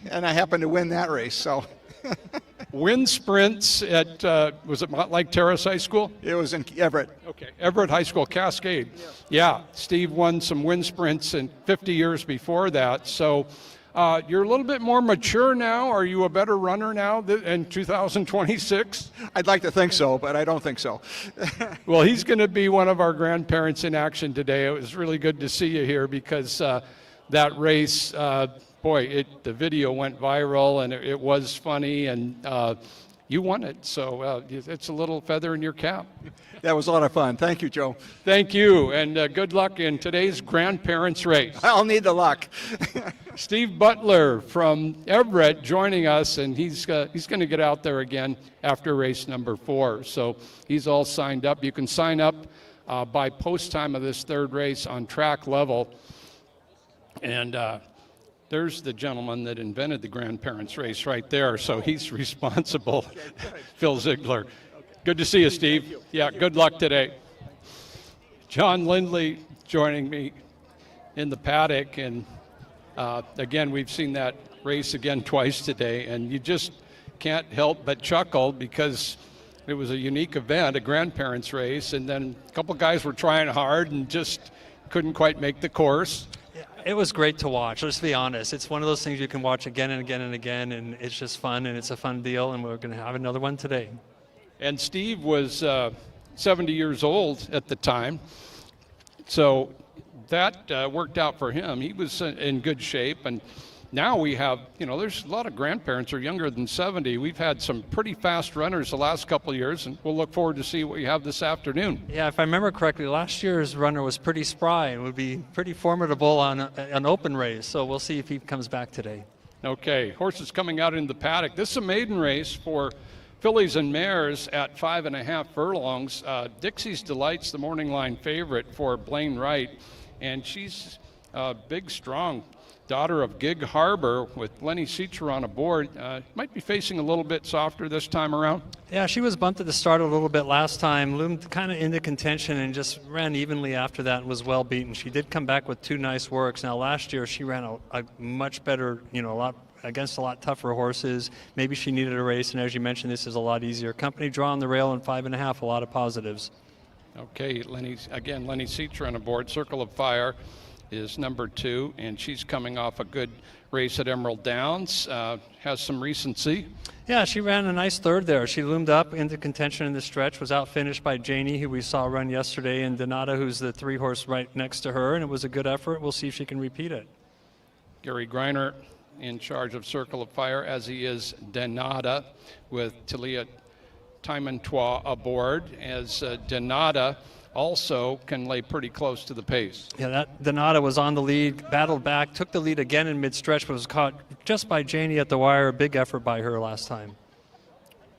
and I happened to win that race. So wind sprints at, was it Montlake Terrace High School? it was in Everett. Okay, Everett High School, Cascade. Yeah, Steve won some wind sprints in 50 years before that. So you're a little bit more mature now. Are you a better runner now in 2026? I'd like to think so, but I don't think so. Well, he's going to be one of our grandparents in action today. It was really good to see you here because that race, boy, the video went viral and it was funny, and you won it. So it's a little feather in your cap. That was a lot of fun. Thank you, Joe. Thank you, and good luck in today's grandparents race. I'll need the luck. Steve Butler from Everett joining us, and he's going to get out there again after race number 4. So he's all signed up. You can sign up by post time of this third race on Track Level. And there's the gentleman that invented the grandparents race right there. So he's responsible, Phil Ziegler. Good to see you, Steve. Yeah, good luck today. John Lindley joining me in the paddock, and again, we've seen that race again twice today, and you just can't help but chuckle because it was a unique event, a grandparents race, and then a couple guys were trying hard and just couldn't quite make the course. It was great to watch. Let's be honest. It's one of those things you can watch again and again and again, and it's just fun, and it's a fun deal, and we're going to have another one today. And Steve was 70 years old at the time, so that worked out for him. He was in good shape, and now we have, there's a lot of grandparents who are younger than 70. We've had some pretty fast runners the last couple of years, and we'll look forward to see what you have this afternoon. Yeah, if I remember correctly, last year's runner was pretty spry and would be pretty formidable on an open race, so we'll see if he comes back today. Okay, horses coming out in the paddock. This is a maiden race for fillies and mares at 5.5 furlongs. Dixie's Delight's the morning line favorite for Blaine Wright, and she's a big, strong daughter of Gig Harbor with Lenny Seacher on aboard. Might be facing a little bit softer this time around. Yeah, she was bumped at the start a little bit last time, loomed kind of into contention and just ran evenly after that and was well beaten. She did come back with 2 nice works. Now last year she ran a much better, against a lot tougher horses. Maybe she needed a race, and as you mentioned, this is a lot easier. Company draw on the rail in 5.5, a lot of positives. Okay, Lenny Seacher on aboard. Circle of Fire is number 2, and she's coming off a good race at Emerald Downs. Has some recency. Yeah, she ran a nice third there. She loomed up into contention in the stretch, was outfinished by Janie, who we saw run yesterday, and Donata, who's the 3-horse right next to her, and it was a good effort. We'll see if she can repeat it. Gary Greiner in charge of Circle of Fire, as he is Donata, with Talia Timontois aboard, as Donata also can lay pretty close to the pace. Yeah, that Donata was on the lead, battled back, took the lead again in mid-stretch, but was caught just by Janie at the wire. A big effort by her last time.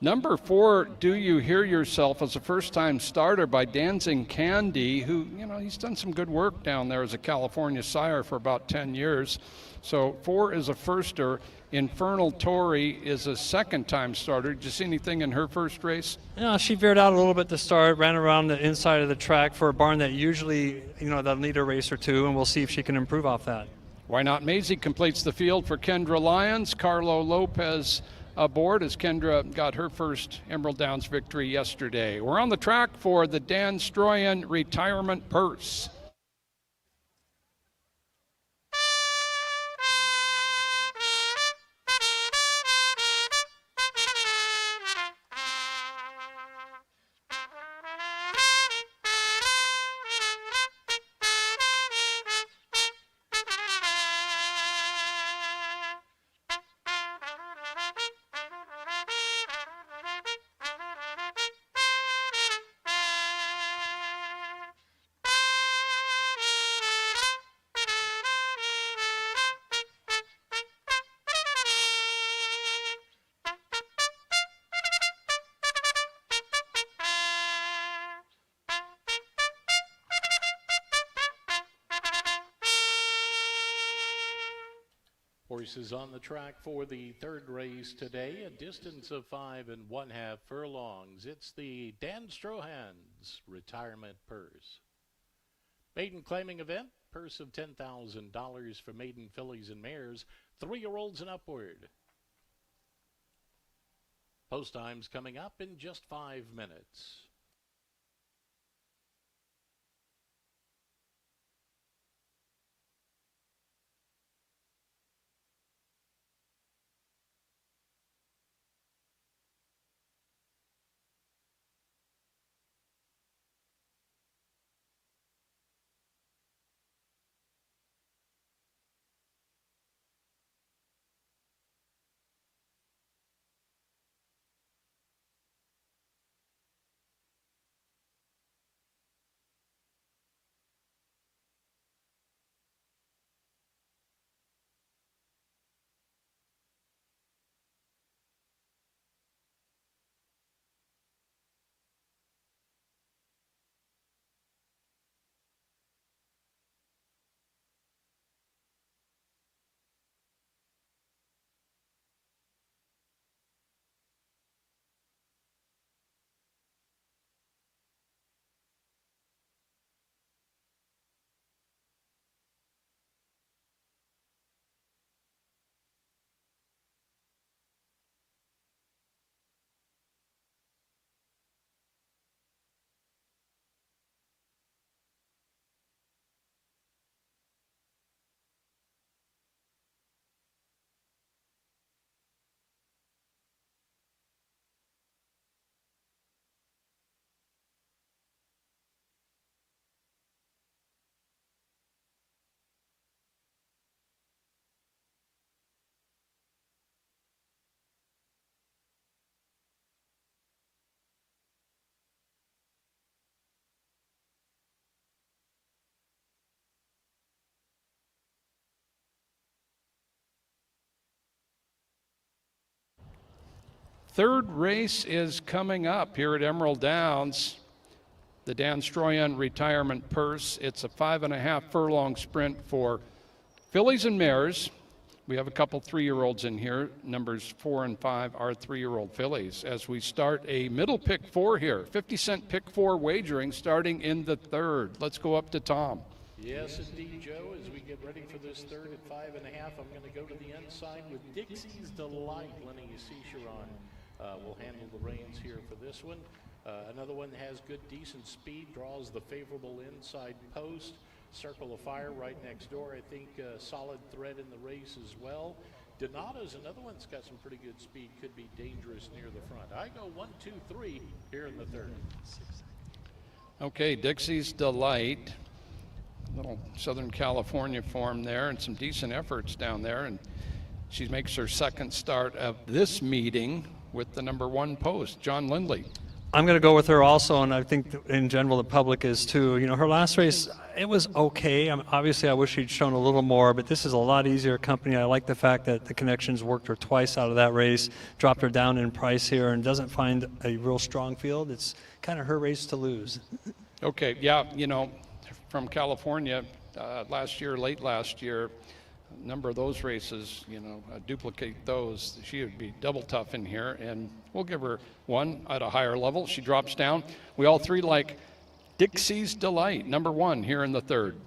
Number 4, Do You Hear Yourself, is a first-time starter by Dancing Candy, who, he's done some good work down there as a California sire for about 10 years. So 4 is a firster. Infernal Tory is a second-time starter. Did you see anything in her first race? Yeah, she veered out a little bit to start, ran around the inside of the track for a barn that usually, they'll need a race or two, and we'll see if she can improve off that. Why Not Maisie completes the field for Kendra Lyons. Carlo Lopez aboard as Kendra got her first Emerald Downs victory yesterday. We're on the track for the Dan Stroyan Retirement Purse. Horses on the track for the third race today, a distance of 5 1/2 furlongs. It's the Dan Strohan's Retirement Purse. Maiden claiming event, purse of $10,000 for maiden fillies and mares, 3-year-olds and upward. Post times coming up in just 5 minutes. Third race is coming up here at Emerald Downs. The Dan Stroyan Retirement Purse. It's a 5 1/2 furlong sprint for fillies and mares. We have a couple 3-year-olds in here. Numbers 4 and 5 are 3-year-old fillies. As we start a middle pick 4 here, 50-cent pick 4 wagering starting in the third. Let's go up to Tom. Yes, indeed, Joe. As we get ready for this third at 5 1/2, I'm going to go to the inside with Dixie's Delight. Lenny Cicheron will handle the reins here for this one. Another one has good, decent speed, draws the favorable inside post. Circle of Fire right next door. I think solid thread in the race as well. Donata's another one that's got some pretty good speed, could be dangerous near the front. I go 1, 2, 3 here in the third. Okay, Dixie's Delight. Little Southern California form there and some decent efforts down there. And she makes her second start of this meeting with the number 1 post, John Lindley. I'm going to go with her also, and I think in general the public is too. You know, her last race, it was okay. Obviously, I wish she'd shown a little more, but this is a lot easier company. I like the fact that the Connections worked her twice out of that race, dropped her down in price here, and doesn't find a real strong field. It's kind of her race to lose. Okay, yeah, you know, from California late last year, a number of those races, you know, duplicate those. She would be double tough in here, and we'll give her one at a higher level. She drops down. We all three like Dixie's Delight, number 1 here in the third.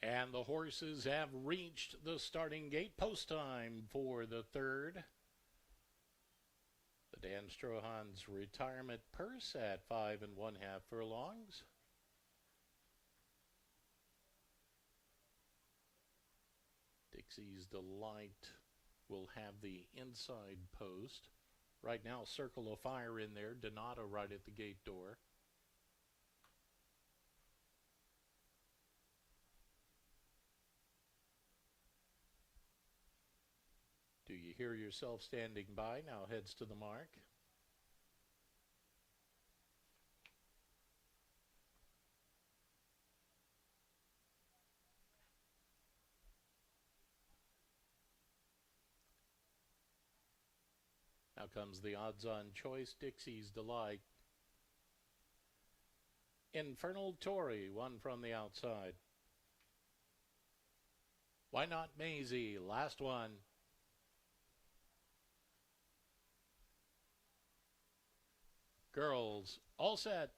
And the horses have reached the starting gate. Post time for the third. The Dan Strohan's retirement purse at 5 1/2 furlongs. Dixie's Delight will have the inside post. Right now, Circle of Fire in there. Donato right at the gate door. Do you hear yourself standing by? Now heads to the mark. Now comes the odds-on choice, Dixie's Delight. Infernal Tory, one from the outside. Why Not Maisie, last one. Girls, all set.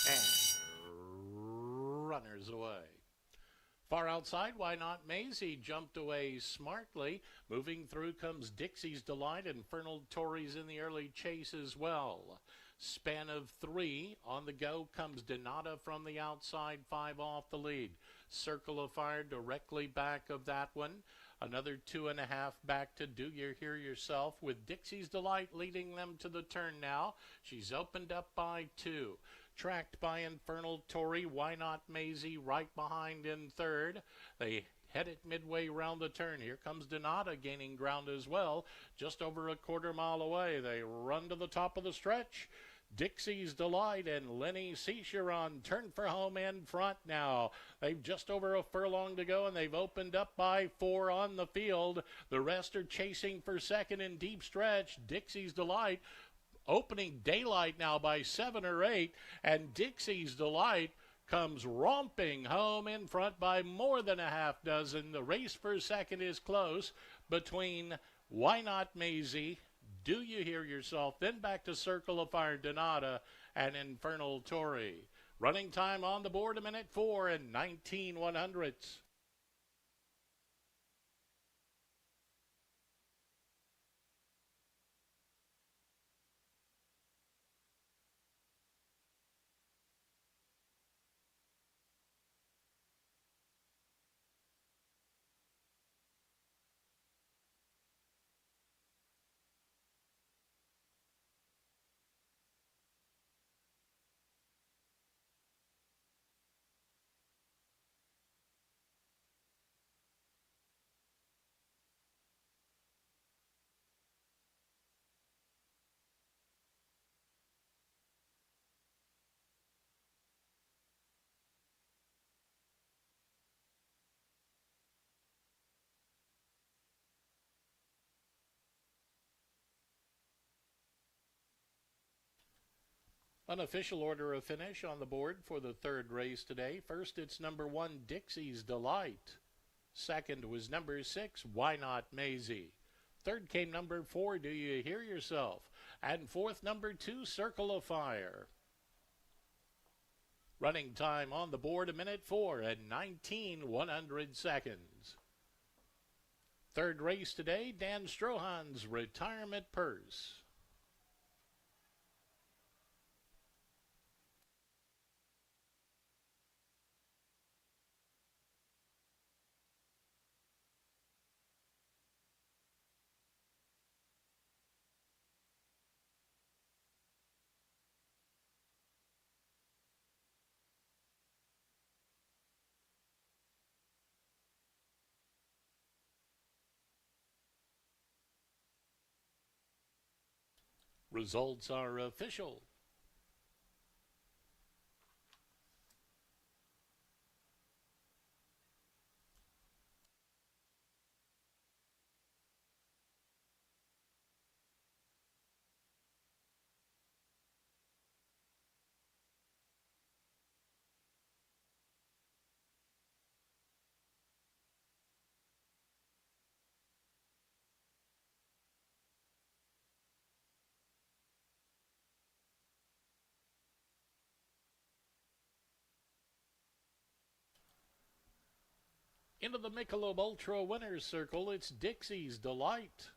And runners away. Far outside, Why Not Maisie jumped away smartly. Moving through comes Dixie's Delight. Infernal Tories in the early chase as well. Span of 3. On the go comes Donata from the outside, 5 off the lead. Circle of Fire directly back of that one. Another 2.5 back to Do You Hear Yourself, with Dixie's Delight leading them to the turn now. She's opened up by 2. Tracked by Infernal Tory, Why Not Maisie right behind in third. They head it midway round the turn. Here comes Donata gaining ground as well. Just over a quarter mile away. They run to the top of the stretch. Dixie's Delight and Lenny Cicheron turn for home in front now. They've just over a furlong to go, and they've opened up by 4 on the field. The rest are chasing for second in deep stretch. Dixie's Delight opening daylight now by 7 or 8, and Dixie's Delight comes romping home in front by more than a half dozen. The race for second is close between Why Not Maisie, Do You Hear Yourself, then back to Circle of Fire, Donata, and Infernal Tory. Running time on the board, 1:04 and 19/100ths. Unofficial order of finish on the board for the third race today. First, it's number 1, Dixie's Delight. Second was number 6, Why Not Maisie. Third came number 4, Do You Hear Yourself? And fourth, number 2, Circle of Fire. Running time on the board, 1:04 and 19/100. Third race today, Dan Strohan's Retirement Purse. Results are official. Into the Michelob Ultra Winners Circle, it's Dixie's Delight.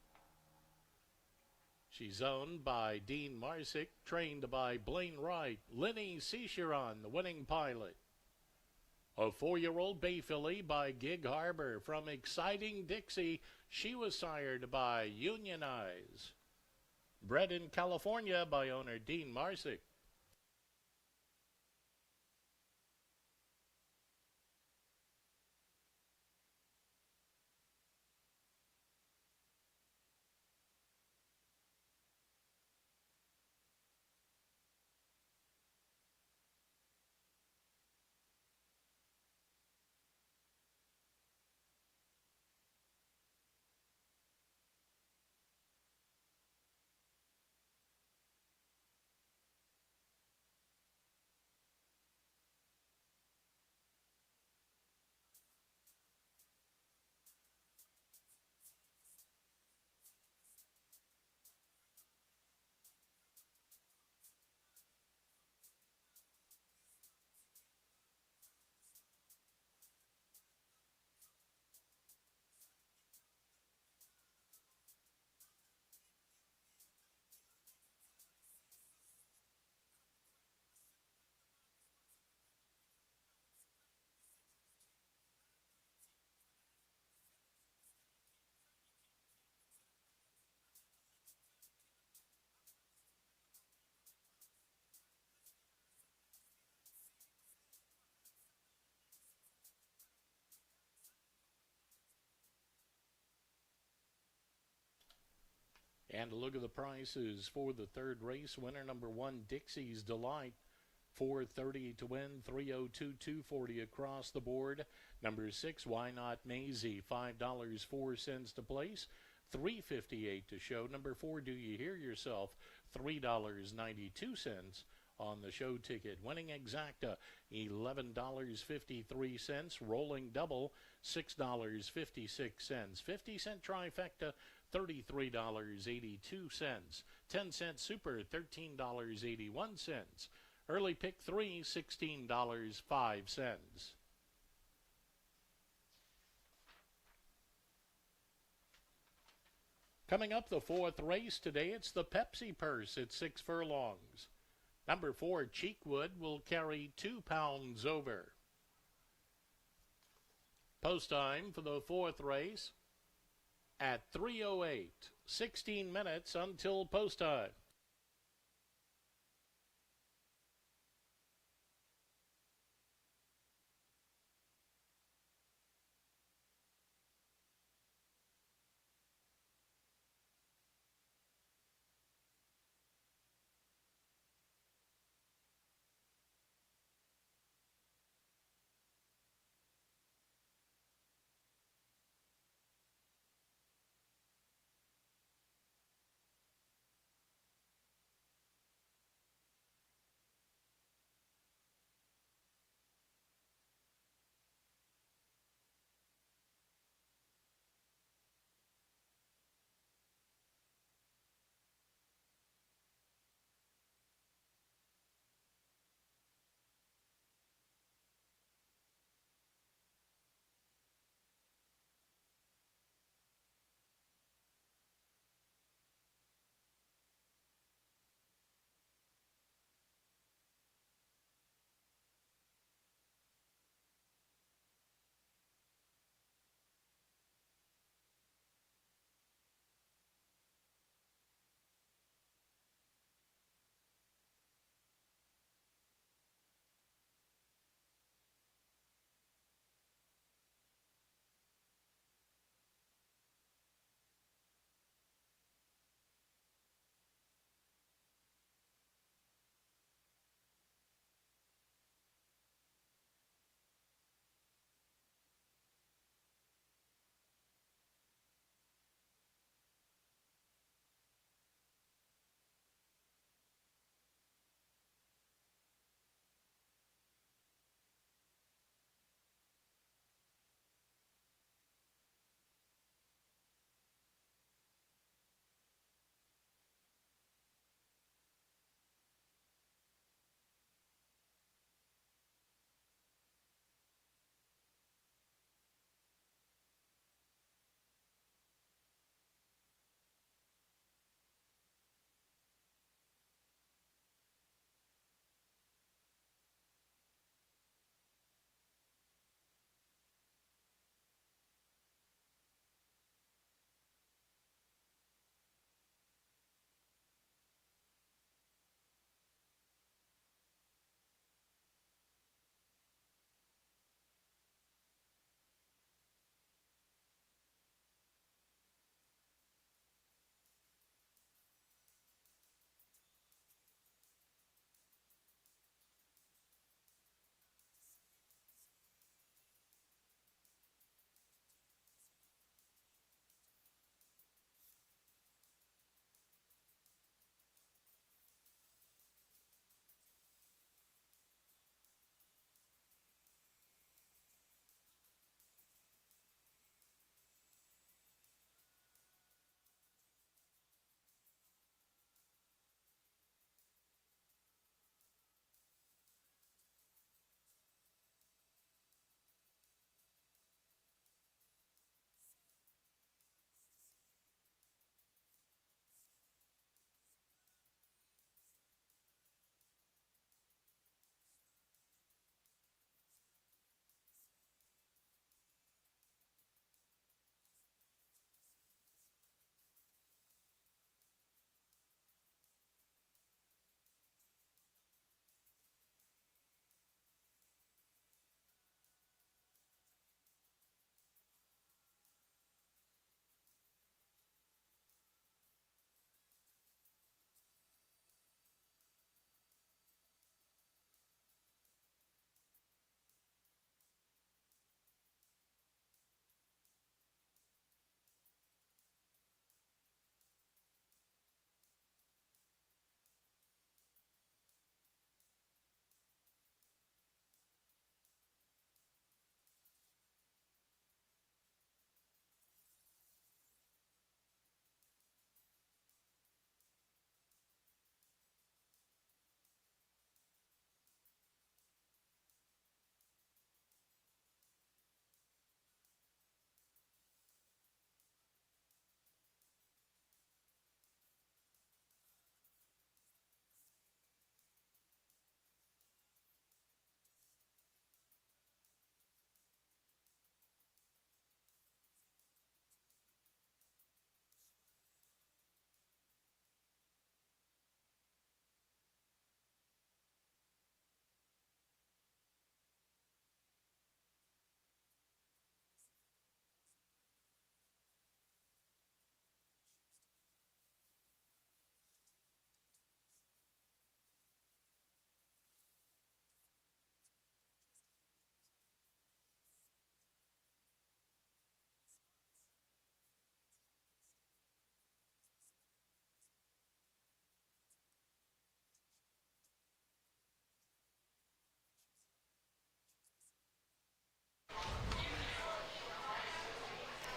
She's owned by Dean Marsick, trained by Blaine Wright. Lenny Cicheron, the winning pilot. A 4-year-old bay filly by Gig Harbor. From Exciting Dixie, she was sired by Union Eyes. Bred in California by owner Dean Marsick. And a look at the prices for the third race. Winner number 1, Dixie's Delight. 430 to win, 302, 240 across the board. Number 6, Why Not Maisie, $5.04 to place, 358 to show. Number 4, Do You Hear Yourself, $3.92 on the show ticket. Winning Exacta, $11.53. Rolling Double, $6.56. 50-cent trifecta, $33.82. 10-cent super, $13.81. Early pick 3, $16.05. Coming up, the fourth race today, it's the Pepsi Purse at 6 furlongs. Number 4, Cheekwood, will carry 2 pounds over. Post time for the fourth race at 3:08. 16 minutes until post time.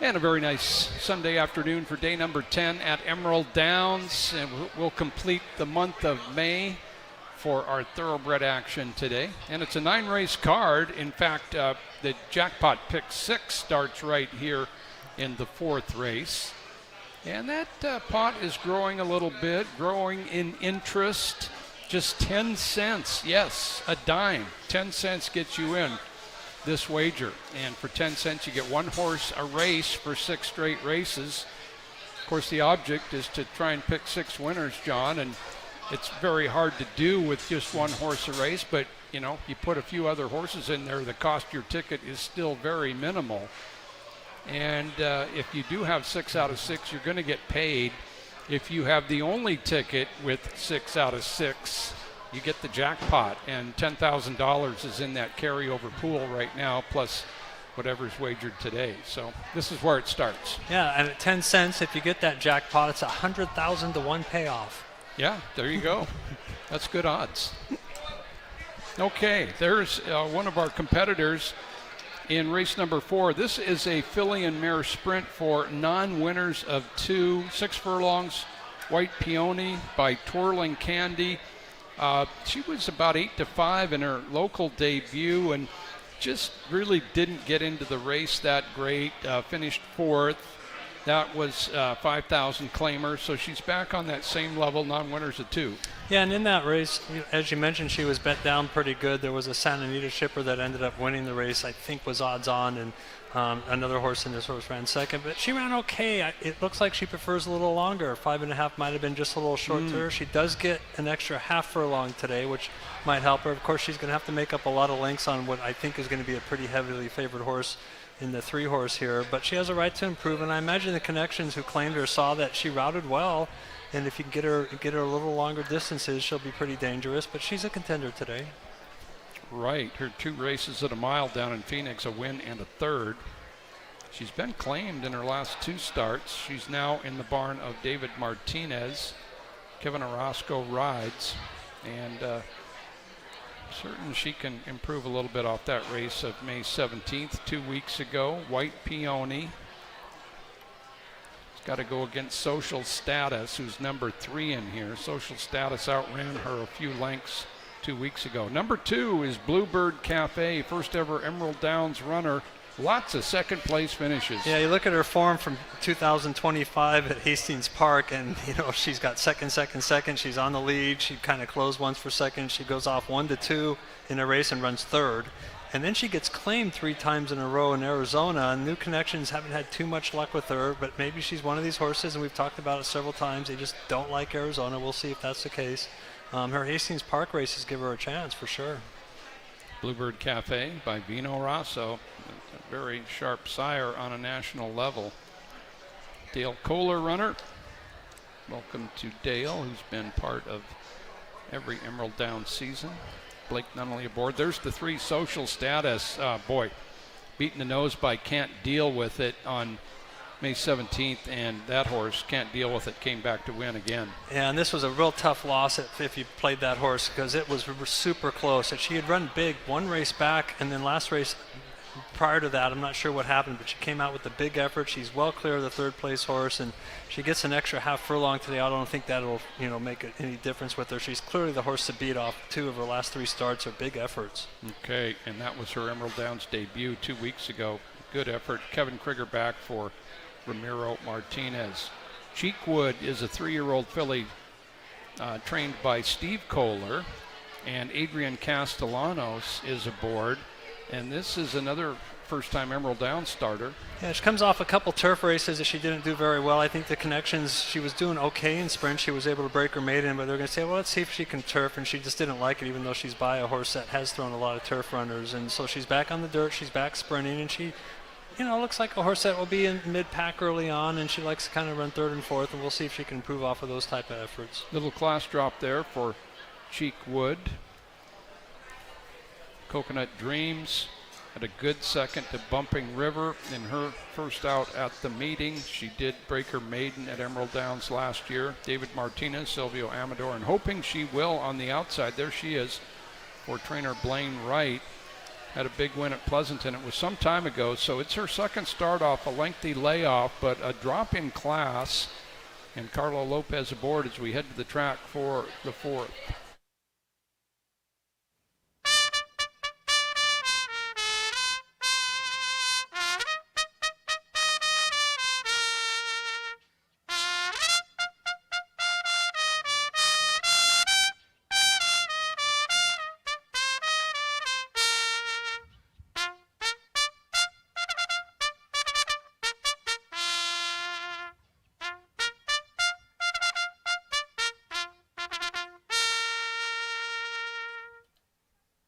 And a very nice Sunday afternoon for day number 10 at Emerald Downs. And we'll complete the month of May for our thoroughbred action today. And it's a 9-race card. In fact, the jackpot pick 6 starts right here in the 4th race. And that pot is growing a little bit, growing in interest. Just 10 cents, yes, a dime. 10 cents gets you in this wager. And for 10 cents, you get 1 horse a race for 6 straight races. Of course, the object is to try and pick 6 winners, John, and it's very hard to do with just 1 horse a race, but, you know, you put a few other horses in there, the cost of your ticket is still very minimal. And if you do have 6 out of 6, you're going to get paid. If you have the only ticket with 6 out of 6, you get the jackpot, and $10,000 is in that carryover pool right now, plus whatever's wagered today. So this is where it starts. Yeah, and at 10 cents, if you get that jackpot, it's 100,000 to 1 payoff. Yeah, there you go. That's good odds. Okay, there's one of our competitors in race number 4. This is a filly and mare sprint for non-winners of 2, 6 furlongs. White Peony by Twirling Candy. She was about 8-5 in her local debut and just really didn't get into the race that great. Finished 4th. That was 5,000 claimer, so she's back on that same level, non-winners of 2. Yeah, and in that race, as you mentioned, she was bet down pretty good. There was a Santa Anita shipper that ended up winning the race, I think was odds on, and another horse in this horse ran second. But she ran okay. It looks like she prefers a little longer. 5.5 might have been just a little short to her. She does get an extra half furlong today, which might help her. Of course, she's going to have to make up a lot of lengths on what I think is going to be a pretty heavily favored horse in the 3-horse here. But she has a right to improve, and I imagine the connections who claimed her saw that she routed well. And if you can get her a little longer distances, she'll be pretty dangerous. But she's a contender today. Right. Her 2 races at a mile down in Phoenix, a win and a 3rd. She's been claimed in her last 2 starts. She's now in the barn of David Martinez. Kevin Orozco rides. And certain she can improve a little bit off that race of May 17th, 2 weeks ago. White Peony. Got to go against Social Status, who's number 3 in here. Social Status outran her a few lengths 2 weeks ago. Number 2 is Bluebird Cafe, first ever Emerald Downs runner. Lots of second place finishes. Yeah, you look at her form from 2025 at Hastings Park, and you know she's got second. She's on the lead. She kind of closed once for second. She goes off 1-2 in a race and runs 3rd. And then she gets claimed 3 times in a row in Arizona. New Connections haven't had too much luck with her, but maybe she's one of these horses, and we've talked about it several times. They just don't like Arizona. We'll see if that's the case. Her Hastings Park races give her a chance for sure. Bluebird Cafe by Vino Rosso. A very sharp sire on a national level. Dale Kohler runner. Welcome to Dale, who's been part of every Emerald Downs season. Blake Nunnally aboard. There's the 3 Social Status. Boy, beaten the nose by Can't Deal With It on May 17th, and that horse, Can't Deal With It, came back to win again. Yeah, and this was a real tough loss if you played that horse, because it was super close. And she had run big 1 race back, and then last race prior to that, I'm not sure what happened, but she came out with a big effort. She's well clear of the 3rd place horse, and she gets an extra half furlong today. I don't think that'll make any difference with her. She's clearly the horse to beat off. 2 of her last 3 starts are big efforts. Okay, and that was her Emerald Downs debut 2 weeks ago. Good effort. Kevin Krieger back for Ramiro Martinez. Cheekwood is a 3-year-old filly trained by Steve Kohler, and Adrian Castellanos is aboard. And this is another first-time Emerald Downs starter. Yeah, she comes off a couple turf races that she didn't do very well. I think the Connections, she was doing okay in sprint. She was able to break her maiden, but they're going to say, well, let's see if she can turf, and she just didn't like it, even though she's by a horse that has thrown a lot of turf runners. And so she's back on the dirt, she's back sprinting, and she, looks like a horse that will be in mid-pack early on, and she likes to kind of run 3rd and 4th, and we'll see if she can improve off of those type of efforts. Little class drop there for Cheekwood. Coconut Dreams had a good second to Bumping River in her first out at the meeting. She did break her maiden at Emerald Downs last year. David Martinez, Silvio Amador, and hoping she will on the outside. There she is for trainer Blaine Wright. had a big win at Pleasanton. It was some time ago, so it's her second start off a lengthy layoff, but a drop in class. And Carla Lopez aboard as we head to the track for the 4th.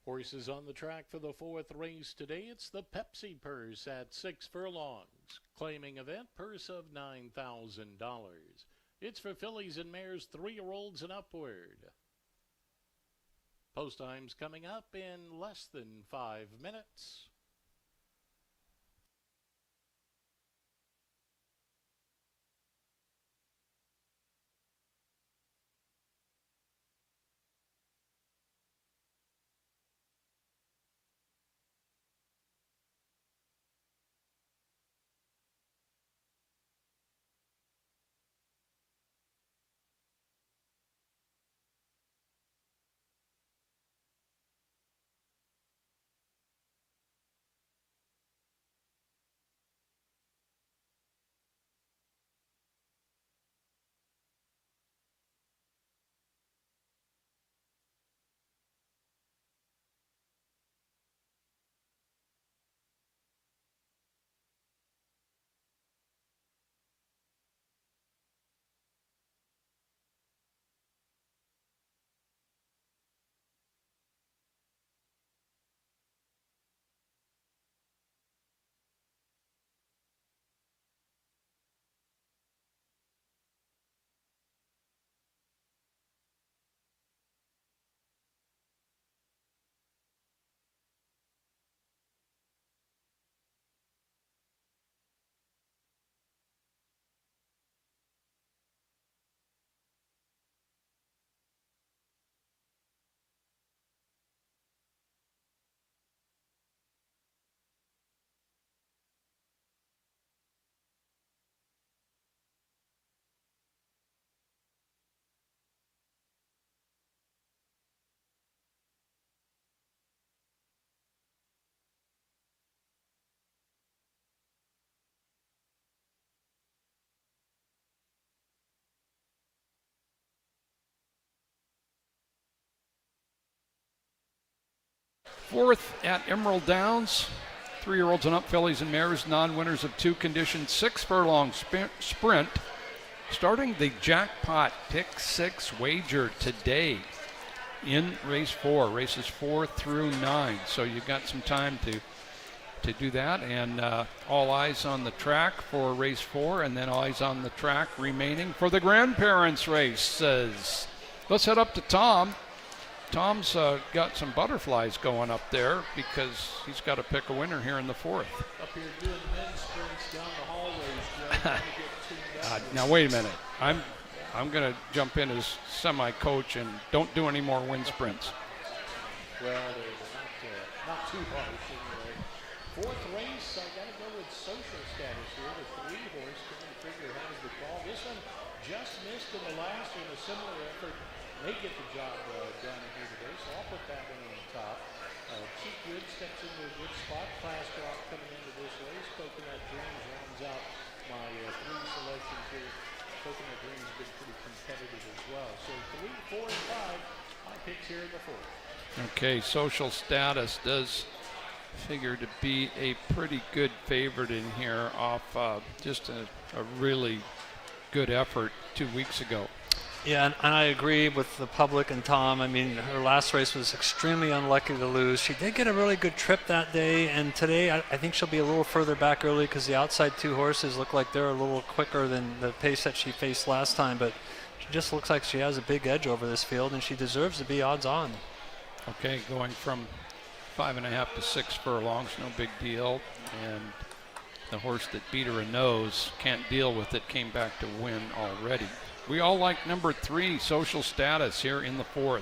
Horses on the track for the 4th race today. It's the Pepsi Purse at 6 furlongs. Claiming event purse of $9,000. It's for fillies and mares 3-year-olds and upward. Post time's coming up in less than 5 minutes. Fourth at Emerald Downs, 3-year-olds and up fillies and mares, non-winners of 2 conditions, 6 furlong sprint. Starting the jackpot pick 6 wager today in race 4, races 4 through 9. So you got some time to do that, and all eyes on the track for race 4, and then all eyes on the track remaining for the grandparents races. Let's head up to Tom. Tom's got some butterflies going up there because he's got to pick a winner here in the 4th. Up here doing men's sprints down the hallways, Joe. Now wait a minute. I'm going to jump in as semi-coach and don't do any more wind sprints. Well, they're not too harsh anyway. 4th race, I got to go with Social Status here. The 3-horse, Kevin Figure has the call. This one just missed in the last in a similar effort. They get the job done here today, so I'll put that one on the top. Cheap Wood steps into a good spot. Class drop coming into this race. Coconut Dreams rounds out my 3 selections here. Coconut Dreams has been pretty competitive as well. So 3, 4, and 5, my picks here in the 4th. Okay, Social Status does figure to be a pretty good favorite in here off just a really good effort 2 weeks ago. Yeah, and I agree with the public and Tom. I mean, her last race was extremely unlucky to lose. She did get a really good trip that day, and today I think she'll be a little further back early because the outside 2 horses look like they're a little quicker than the pace that she faced last time, but she just looks like she has a big edge over this field, and she deserves to be odds on. Okay, going from 5.5 to 6 furlongs, no big deal, and the horse that beat her a nose, can't deal with it, came back to win already. We all like number 3, Social Status, here in the 4th.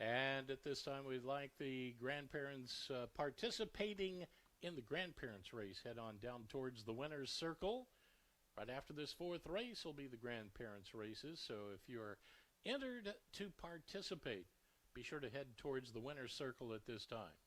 And at this time, we'd like the grandparents participating in the grandparents race head on down towards the winner's circle. Right after this fourth race will be the grandparents races. So if you're entered to participate, be sure to head towards the winner's circle at this time.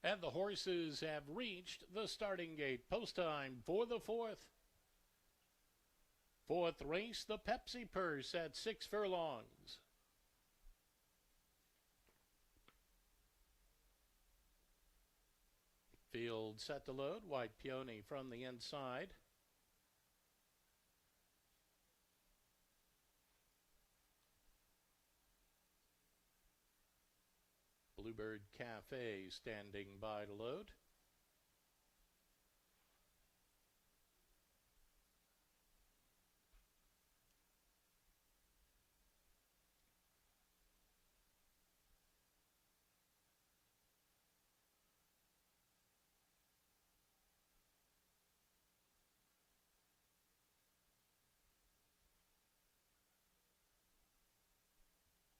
And the horses have reached the starting gate. Post time for the fourth. Fourth race, the Pepsi Purse at 6 furlongs. Field set to load. White Peony from the inside. Bluebird Cafe standing by to load.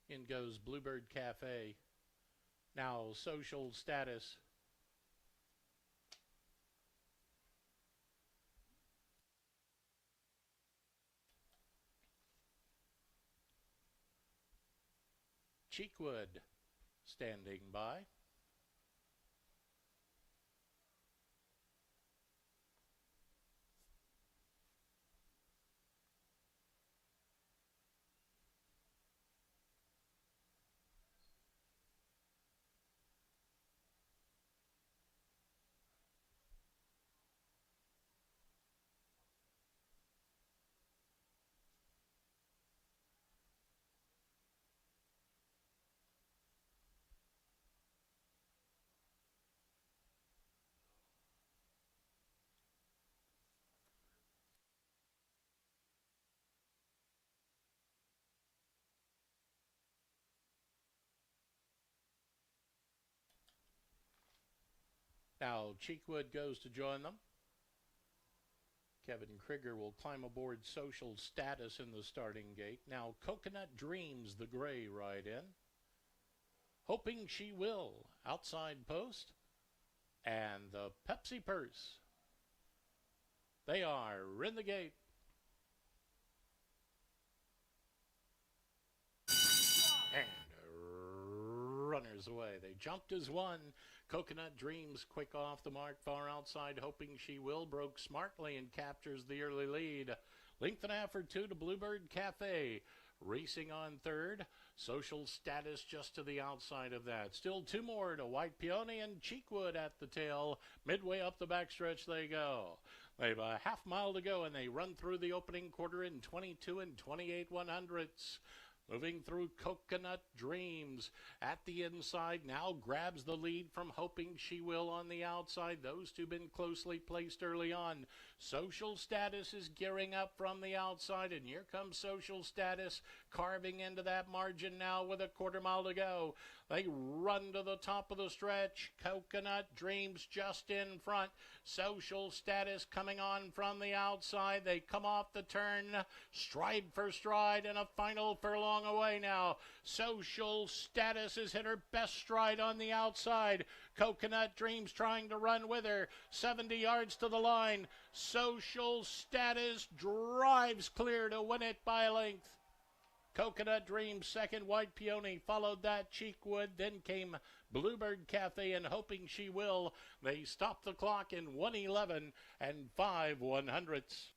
In goes Bluebird Cafe. Now Social Status. Cheekwood standing by. Now Cheekwood goes to join them. Kevin Krieger will climb aboard Social Status in the starting gate. Now Coconut Dreams, the gray, ride in. Hoping She Will, outside post. And the Pepsi Purse. They are in the gate. And runners away. They jumped as one. Coconut Dreams quick off the mark, far outside. Hoping She Will broke smartly and captures the early lead. Length and a half or two to Bluebird Cafe. Racing on third. Social Status just to the outside of that. Still two more to White Peony and Cheekwood at the tail. Midway up the backstretch they go. They've a half mile to go, and they run through the opening quarter in 22 and 28 100ths. Moving through Coconut Dreams at the inside, now grabs the lead from Hoping She Will on the outside. Those two been closely placed early on. Social Status is gearing up from the outside, and here comes Social Status carving into that margin now with a quarter mile to go. They run to the top of the stretch. Coconut Dreams just in front. Social Status coming on from the outside. They come off the turn, stride for stride, and a final furlong away now. Social Status has hit her best stride on the outside. Coconut Dreams trying to run with her. 70 yards to the line. Social Status drives clear to win it by a length. Coconut Dreams second, White Peony followed that, Cheekwood, then came Bluebird Cafe and Hoping She Will. They stopped the clock in 1:11 and 5 100ths.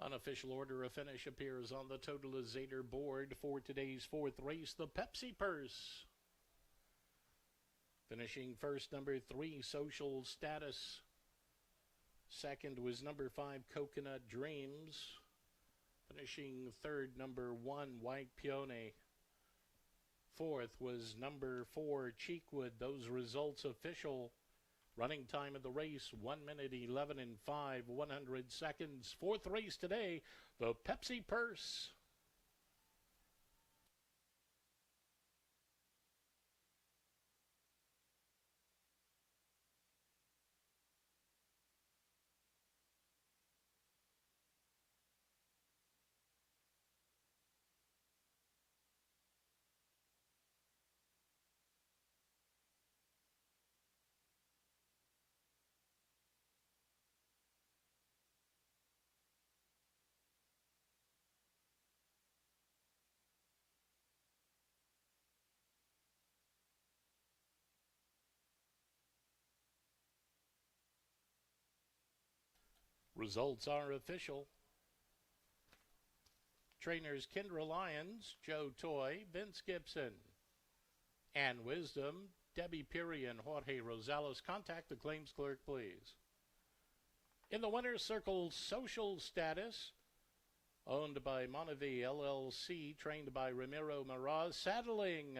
Unofficial order of finish appears on the totalizator board for today's fourth race, the Pepsi Purse. Finishing first, number 3, Social Status. Second was number 5, Coconut Dreams. Finishing third, number 1, White Peony. Fourth was number 4, Cheekwood. Those results official. Running time of the race, 1 minute 11 and 5/100 seconds. Fourth race today, the Pepsi Purse. Results are official. Trainers Kendra Lyons, Joe Toy, Vince Gibson. Ann Wisdom, Debbie Peary, and Jorge Rosales. Contact the claims clerk, please. In the winner's circle, Social Status, owned by Montevi LLC, trained by Ramiro Meraz, saddling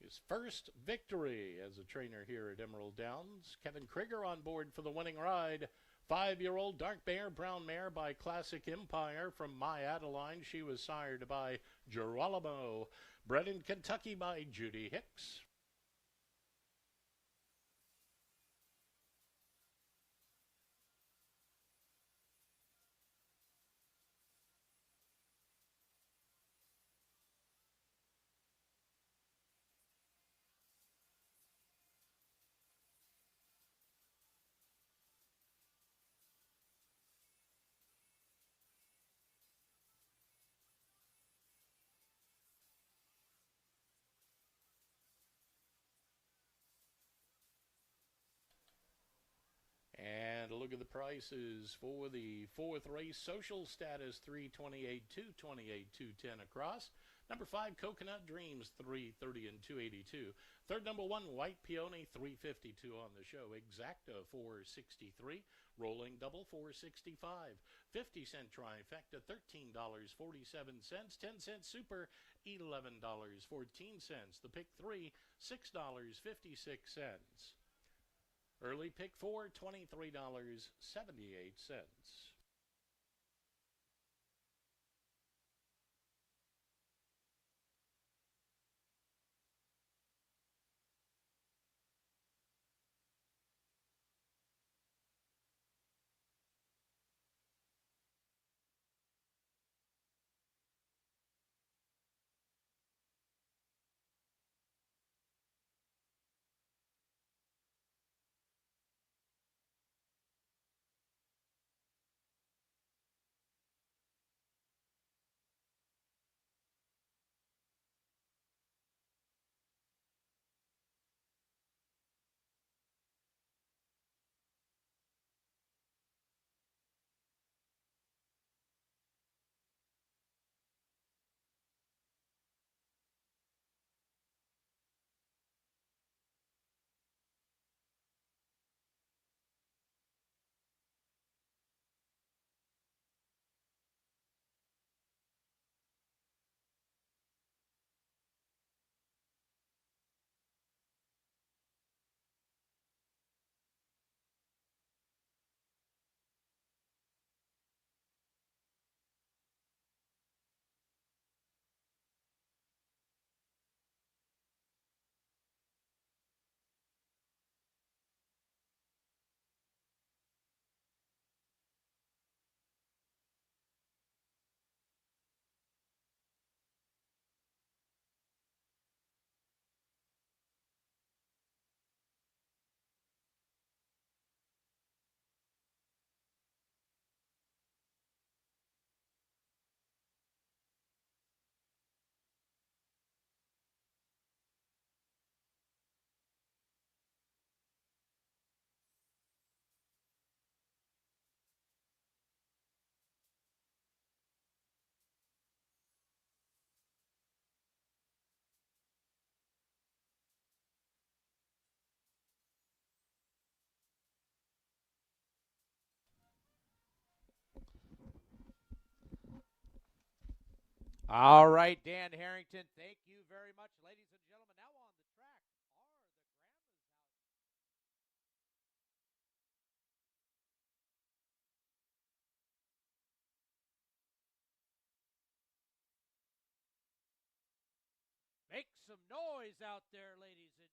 his first victory as a trainer here at Emerald Downs. Kevin Krieger on board for the winning ride. 5-year-old dark mare, brown mare by Classic Empire from My Adeline. She was sired by Girolamo. Bred in Kentucky by Judy Hicks. And a look at the prices for the fourth race. Social Status, $328, $228, $210 across. Number 5, Coconut Dreams, $330 and $282. Third, number 1, White Peony, $352 on the show. Exacta, $463. Rolling double, $465. 50-cent trifecta, $13.47. 10-cent super, $11.14. The pick 3, $6.56. Early pick 4, $23.78. All right, Dan Harrington, thank you very much, ladies and gentlemen. Now on the track are the Make some noise out there, ladies and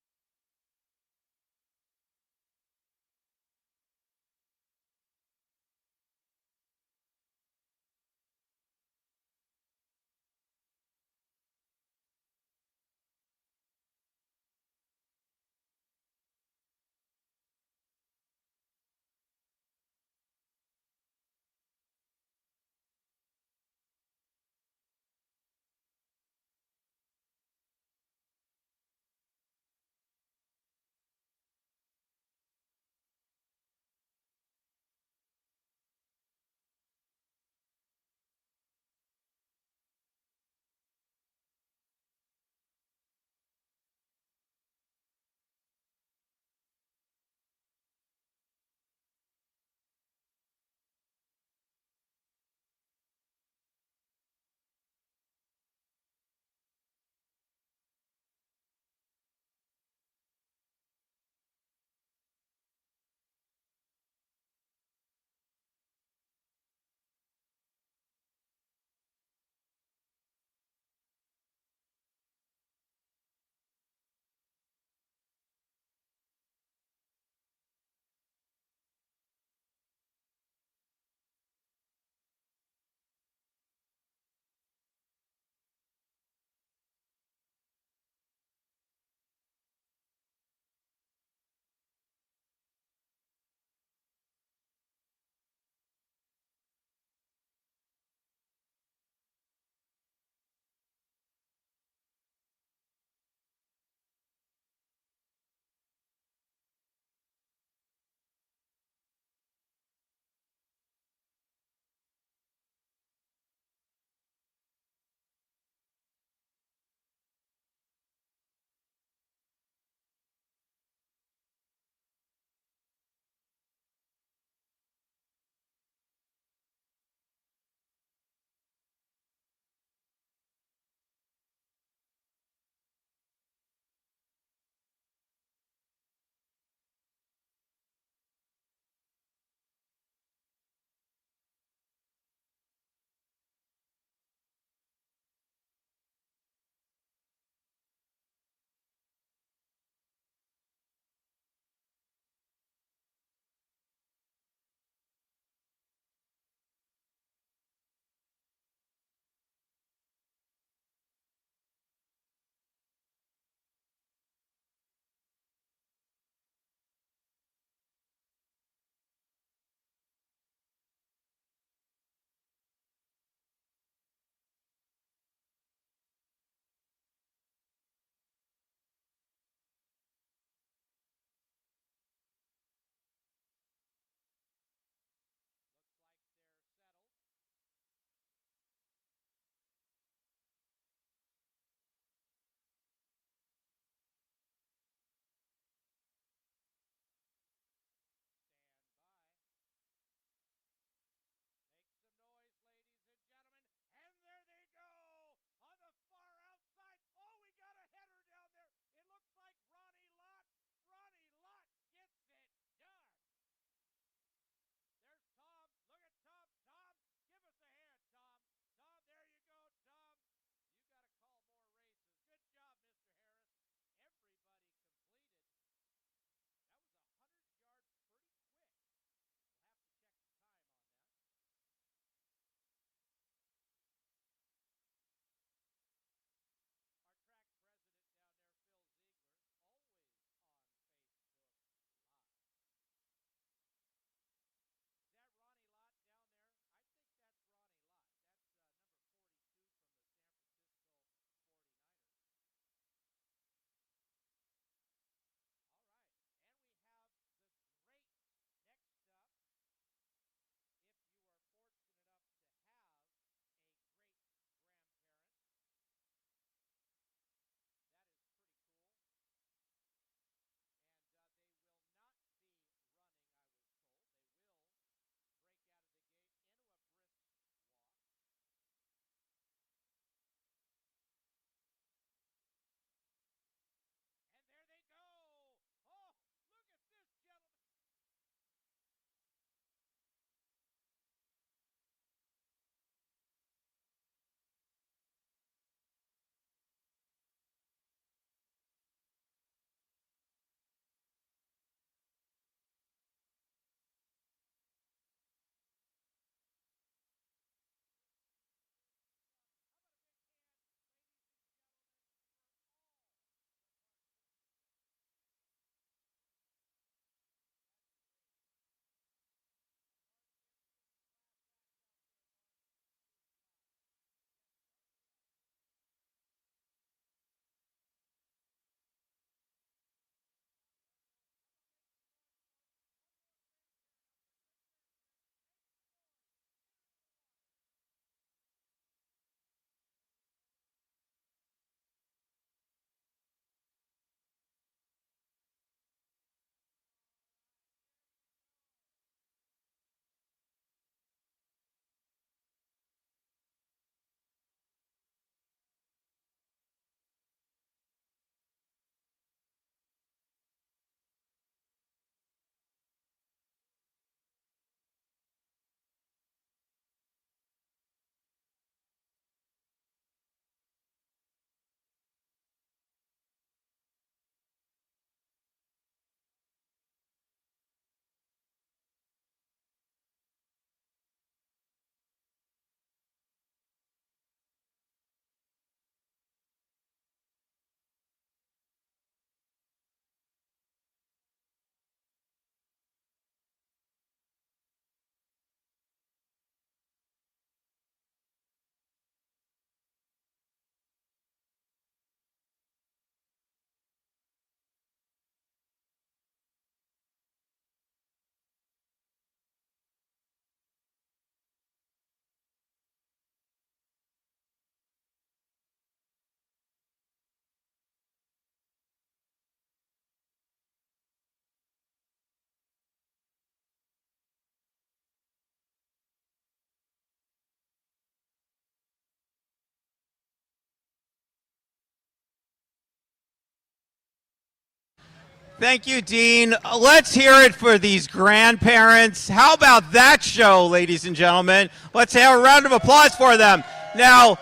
Thank you, Dean. Let's hear it for these grandparents. How about that show, ladies and gentlemen? Let's have a round of applause for them. Now,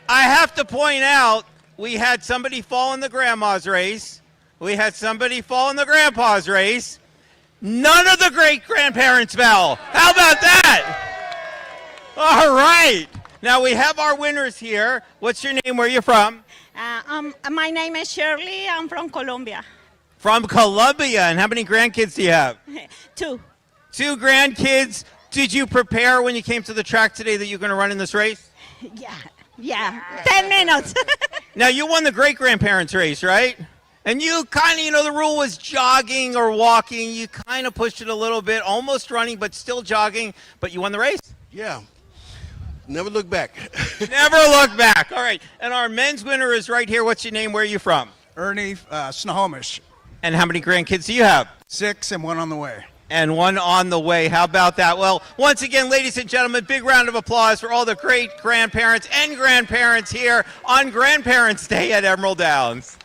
I have to point out, we had somebody fall in the grandma's race. We had somebody fall in the grandpa's race. None of the great-grandparents fell. How about that? All right. Now, we have our winners here. What's your name? Where are you from? My name is Shirley. I'm from Colombia. From Colombia. And how many grandkids do you have? 2. 2 grandkids. Did you prepare when you came to the track today that you're going to run in this race? Yeah. 10 minutes. Now, you won the great-grandparents race, right? And you kind of, the rule was jogging or walking. You kind of pushed it a little bit, almost running, but still jogging. But you won the race? Yeah. Never look back. Never look back. All right. And our men's winner is right here. What's your name? Where are you from? Ernie Snohomish. And how many grandkids do you have? 6 and 1 on the way. And 1 on the way. How about that? Well, once again, ladies and gentlemen, big round of applause for all the great grandparents and grandparents here on Grandparents' Day at Emerald Downs.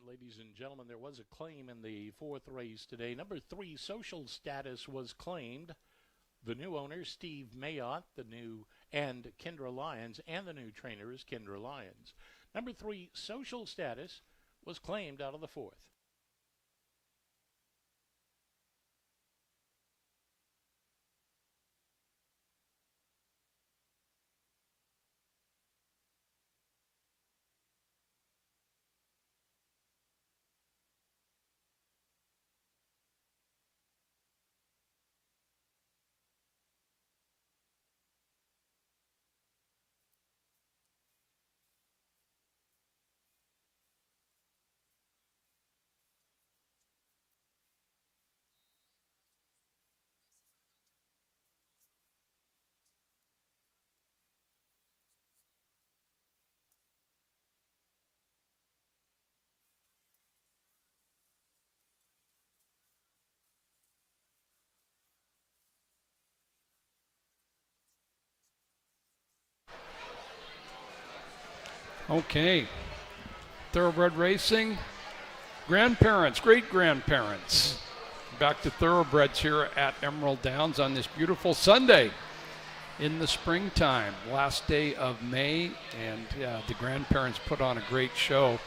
ladies and gentlemen, there was a claim in the 4th race today. Number 3, Social Status, was claimed. The new owner, Steve Mayotte, and Kendra Lyons, and the new trainer is Kendra Lyons. Number 3, Social Status, was claimed out of the 4th. Okay. Thoroughbred racing. Grandparents, great-grandparents. Back to thoroughbreds here at Emerald Downs on this beautiful Sunday in the springtime. Last day of May, and the grandparents put on a great show.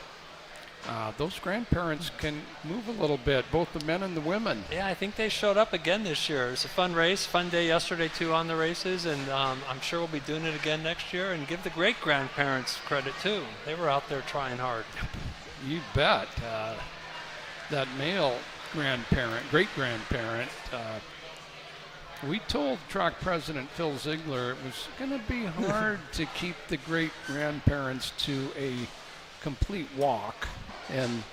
Those grandparents can move a little bit, both the men and the women. Yeah, I think they showed up again this year. It was a fun race, fun day yesterday too on the races, and I'm sure we'll be doing it again next year. And give the great-grandparents credit too. They were out there trying hard. You bet. That male grandparent, great-grandparent, we told track president Phil Ziegler it was going to be hard to keep the great-grandparents to a complete walk, and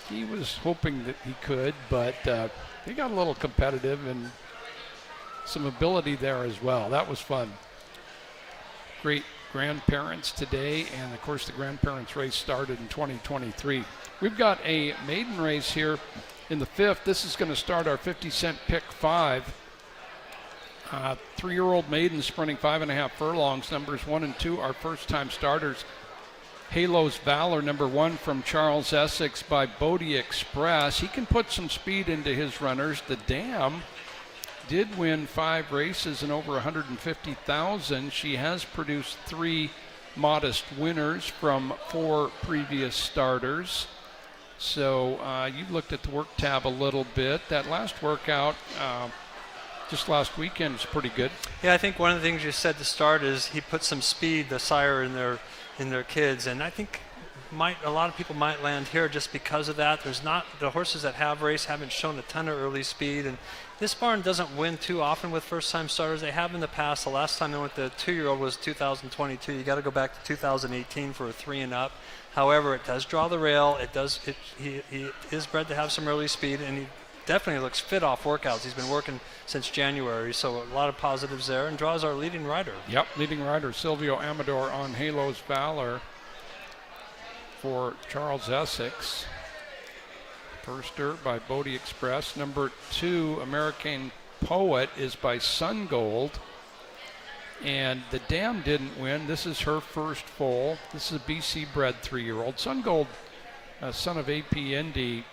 he was hoping that he could, but he got a little competitive and some ability there as well. That was fun. Great grandparents today, and of course the grandparents race started in 2023. We've got a maiden race here in the 5th. This is going to start our 50-cent pick 5. 3-year-old maiden sprinting 5.5 furlongs. Numbers 1 and 2 are first-time starters. Halo's Valor, number 1 from Charles Essex by Bodie Express. He can put some speed into his runners. The Dam did win 5 races and over 150,000. She has produced 3 modest winners from 4 previous starters. So you looked at the work tab a little bit. That last workout just last weekend was pretty good. Yeah, I think one of the things you said to start is he put some speed, the sire, in their kids, and I think a lot of people might land here just because of that. There's not, the horses that have raced haven't shown a ton of early speed, and this barn doesn't win too often with first-time starters. They have in the past. The last time they went the 2-year-old was 2022. You got to go back to 2018 for a 3 and up. However, it does draw the rail. He is bred to have some early speed, and he definitely looks fit off workouts. He's been working since January, so a lot of positives there, and draws our leading rider. Yep, leading rider Silvio Amador on Halo's Valor for Charles Essex. Firster by Bodie Express. Number 2, American Poet, is by Sun Gold. And the Dam didn't win. This is her first foal. This is a BC bred 3-year-old. Sun Gold, son of AP Indy,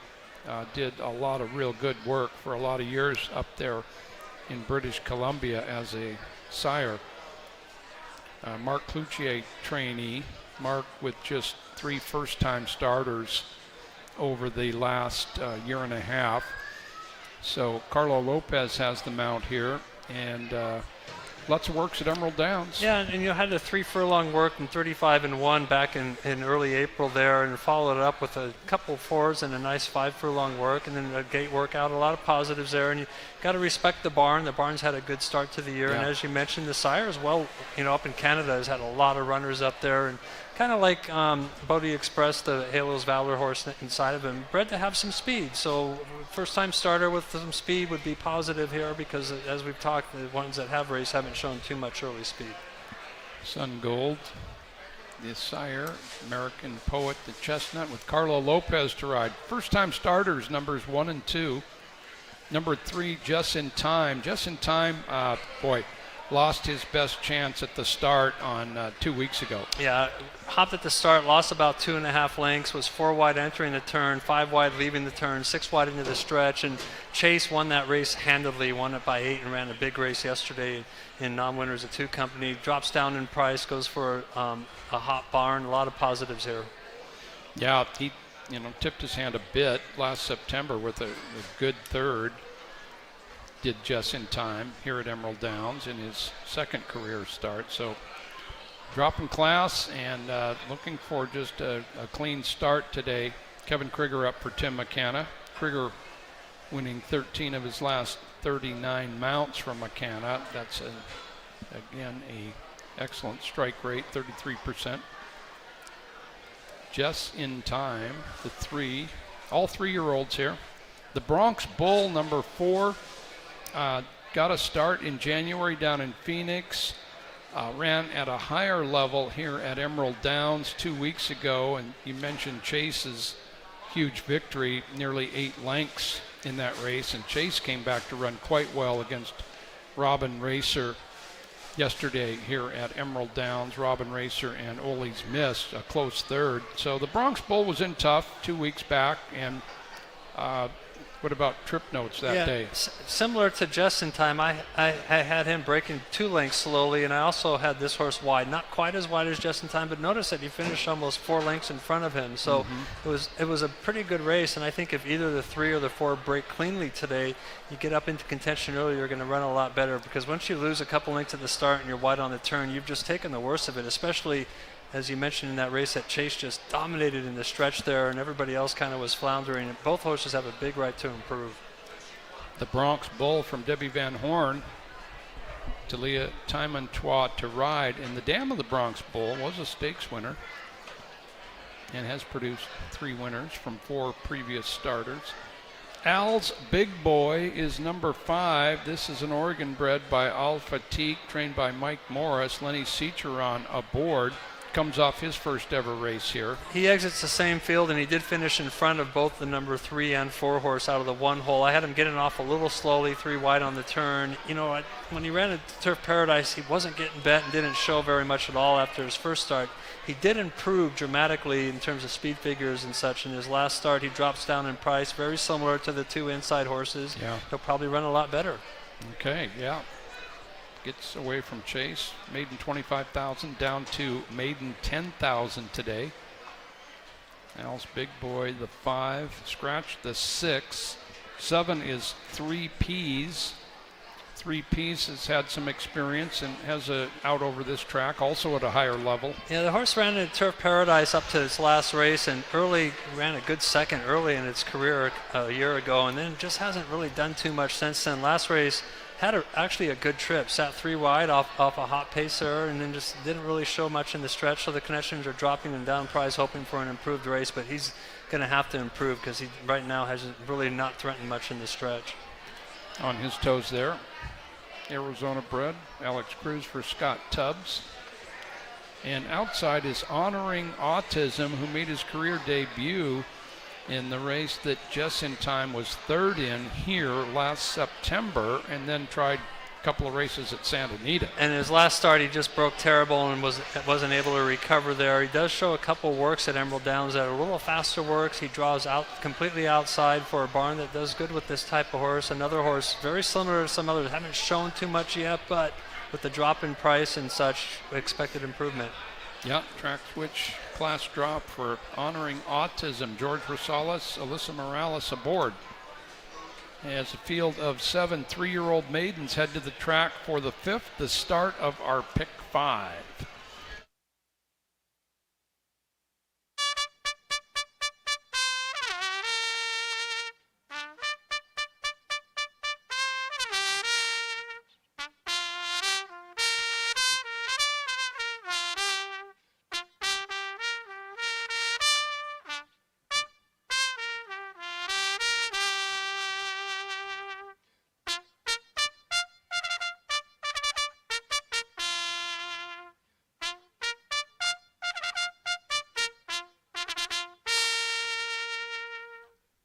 did a lot of real good work for a lot of years up there in British Columbia as a sire. Mark Cloutier trainee. Mark with just 3 first-time starters over the last year and a half. So Carlo Lopez has the mount here, and lots of works at Emerald Downs. Yeah, and you had a 3 furlong work and 35 and 1 back in early April there, and followed it up with a couple 4s and a nice 5 furlong work, and then a gate workout. A lot of positives there, and you got to respect the barn. The barn's had a good start to the year, and as you mentioned, the sire as well, up in Canada, has had a lot of runners up there, and kind of like Bodie Express, the Halo's Valor horse inside of him, bred to have some speed. So first-time starter with some speed would be positive here, because as we've talked, the ones that have raced haven't shown too much early speed. Sun Gold, the sire, American Poet, the Chestnut, with Carlo Lopez to ride. First-time starters, numbers 1 and 2. Number 3, Just in Time. Just in Time, boy, lost his best chance at the start on 2 weeks ago. Yeah, hopped at the start, lost about 2.5 lengths, was 4 wide entering the turn, 5 wide leaving the turn, 6 wide into the stretch, and Chase won that race handedly, won it by 8 and ran a big race yesterday in non-winners of 2 company. Drops down in price, goes for a hot barn, a lot of positives here. Yeah, he tipped his hand a bit last September with a good third. Did just in time here at Emerald Downs in his second career start. So dropping class and looking for just a clean start today. Kevin Krieger up for Tim McCanna. Krieger winning 13 of his last 39 mounts from McCanna. That's again a excellent strike rate, 33%. Just in time, all 3-year-olds here. The Bronx Bull, number 4, got a start in January down in Phoenix. Ran at a higher level here at Emerald Downs 2 weeks ago, and you mentioned Chase's huge victory, nearly 8 lengths in that race, and Chase came back to run quite well against Robin Racer yesterday here at Emerald Downs. Robin Racer and Ole's Mist, a close third. So the Bronx Bull was in tough 2 weeks back, and what about trip notes that day? Similar to Just in Time, I had him breaking 2 lengths slowly, and I also had this horse wide, not quite as wide as Just in Time, but notice that he finished almost 4 lengths in front of him. So it was a pretty good race, and I think if either the 3 or the 4 break cleanly today, you get up into contention early, you're going to run a lot better, because once you lose a couple lengths at the start and you're wide on the turn, you've just taken the worst of it, especially as you mentioned in that race that Chase just dominated in the stretch there, and everybody else kind of was floundering. And both horses have a big right to improve. The Bronx Bull from Debbie Van Horn to Leah Timontois to ride. And the dam of the Bronx Bull was a stakes winner and has produced 3 winners from 4 previous starters. Al's Big Boy is number 5. This is an Oregon bred by Al Fatik, trained by Mike Morris. Lenny Ciceron aboard. Comes off his first ever race here. He exits the same field, and he did finish in front of both the number 3 and 4 horse out of the 1 hole. I had him getting off a little slowly, 3 wide on the turn. When he ran at Turf Paradise, he wasn't getting bet and didn't show very much at all after his first start. He did improve dramatically in terms of speed figures and such. In his last start, he drops down in price, very similar to the 2 inside horses. Yeah. He'll probably run a lot better. Okay, yeah. Gets away from Chase. Maiden 25,000 down to maiden 10,000 today. Al's Big Boy, the 5. Scratch the 6. 7 is 3 Ps. 3 Ps has had some experience and has a out over this track, also at a higher level. Yeah, the horse ran at Turf Paradise up to its last race, and ran a good second early in its career a year ago, and then just hasn't really done too much since then. Last race had actually a good trip, sat 3 wide off a hot pacer, and then just didn't really show much in the stretch, so the connections are dropping him down price, hoping for an improved race, but he's going to have to improve because he right now hasn't really not threatened much in the stretch. On his toes there. Arizona bred, Alex Cruz for Scott Tubbs. And outside is Honoring Autism, who made his career debut in the race that Just in Time was 3rd in here last September, and then tried a couple of races at Santa Anita. And his last start, he just broke terrible and wasn't able to recover there. He does show a couple works at Emerald Downs that are a little faster works. He draws out completely outside for a barn that does good with this type of horse. Another horse very similar to some others, haven't shown too much yet, but with the drop in price and such, expected improvement. Yeah, track switch class drop for Honoring Autism. George Rosales, Alyssa Morales aboard. As a field of 7 3-year-old maidens head to the track for the 5th, the start of our pick 5.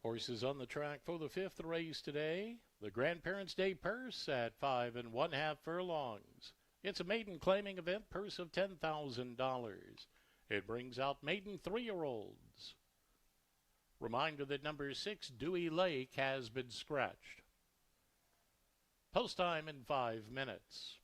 Horses on the track for the 5th race today. The Grandparents' Day Purse at 5 1/2 furlongs. It's a maiden claiming event, purse of $10,000. It brings out maiden 3-year-olds. Reminder that number 6, Dewey Lake, has been scratched. Post time in 5 minutes.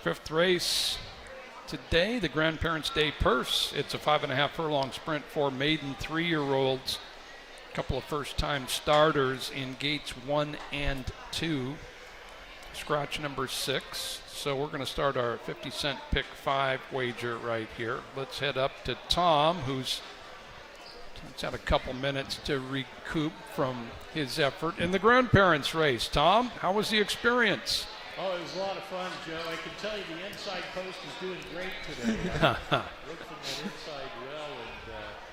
Fifth race today, the Grandparents' Day Purse. It's a 5.5 furlong sprint for maiden 3-year-olds. A couple of first-time starters in gates 1 and 2. Scratch number 6. So we're going to start our 50-cent pick 5 wager right here. Let's head up to Tom, who's had a couple minutes to recoup from his effort in the Grandparents' race. Tom, how was the experience? Oh, it was a lot of fun, Joe. I can tell you the inside post is doing great today. Worked from that inside well, and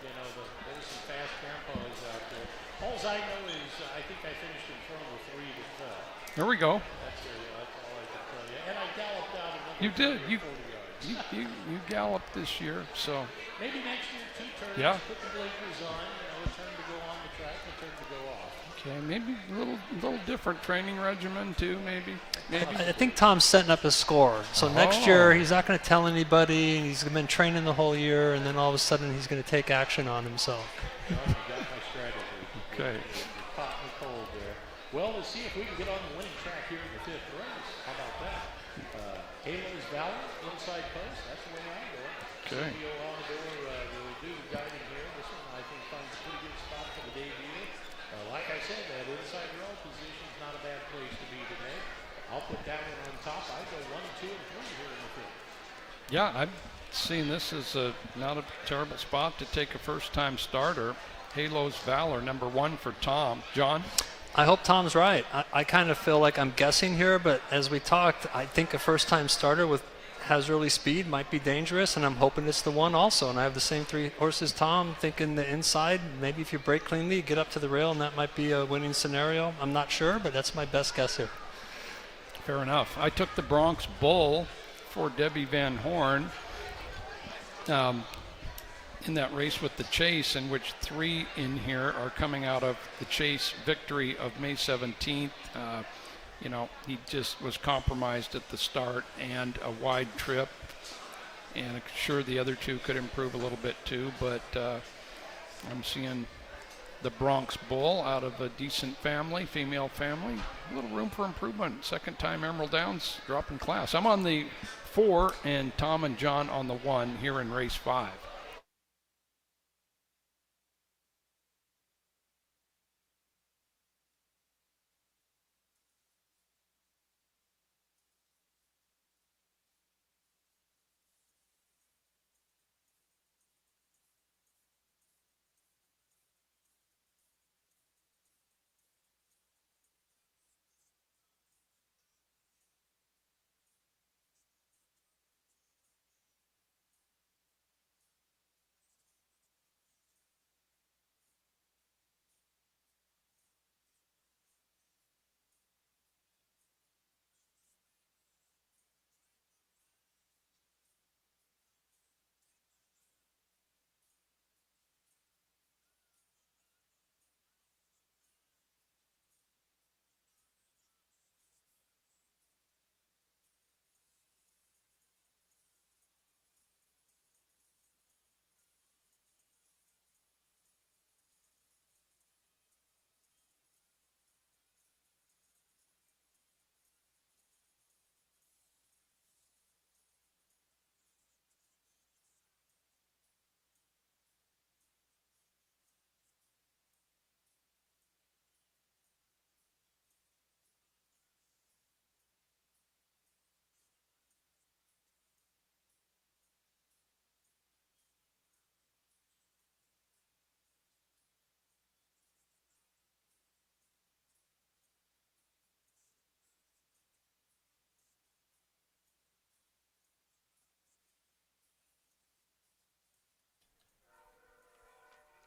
there's some fast grandpas out there. All I know is I think I finished in front of the 3 that fell. There we go. That's all I can tell you. And I galloped out another You did. 30 or 40 yards. You galloped this year, so. Maybe next year 2 turns, Yeah. put the blinkers on, a turn to go on the track, a turn to go off. Okay, maybe a little different training regimen too, maybe. I think Tom's setting up his score. So next year he's not going to tell anybody, and he's been training the whole year, and then all of a sudden he's going to take action on himself. Oh, you got my strategy. Okay. You're caught in the cold there. Well, we'll see if we can get on the winning track here in the 5th race. How about that? Halo's Valor, inside post. That's the way I'm going. Okay. Silvio Amador will do the guiding here. This one, I think, finds a pretty good spot for the debut. Like I said, that inside row position is not a bad place to be today. I'll put that one on top. I go 1, 2, and 3 here in the 5th. Yeah, I've seen this as not a terrible spot to take a first-time starter. Halo's Valor, number 1 for Tom. John? I hope Tom's right. I kind of feel like I'm guessing here, but as we talked, I think a first-time starter has early speed might be dangerous, and I'm hoping it's the one also. And I have the same 3 horses, Tom, thinking the inside. Maybe if you break cleanly, you get up to the rail, and that might be a winning scenario. I'm not sure, but that's my best guess here. Fair enough. I took the Bronx Bull for Debbie Van Horn in that race with the Chase, in which 3 in here are coming out of the Chase victory of May 17th. He just was compromised at the start and a wide trip, and sure the other 2 could improve a little bit too, but I'm seeing the Bronx Bull out of a decent family, female family. A little room for improvement. Second time Emerald Downs dropping class. I'm on the 4 and Tom and John on the 1 here in race 5.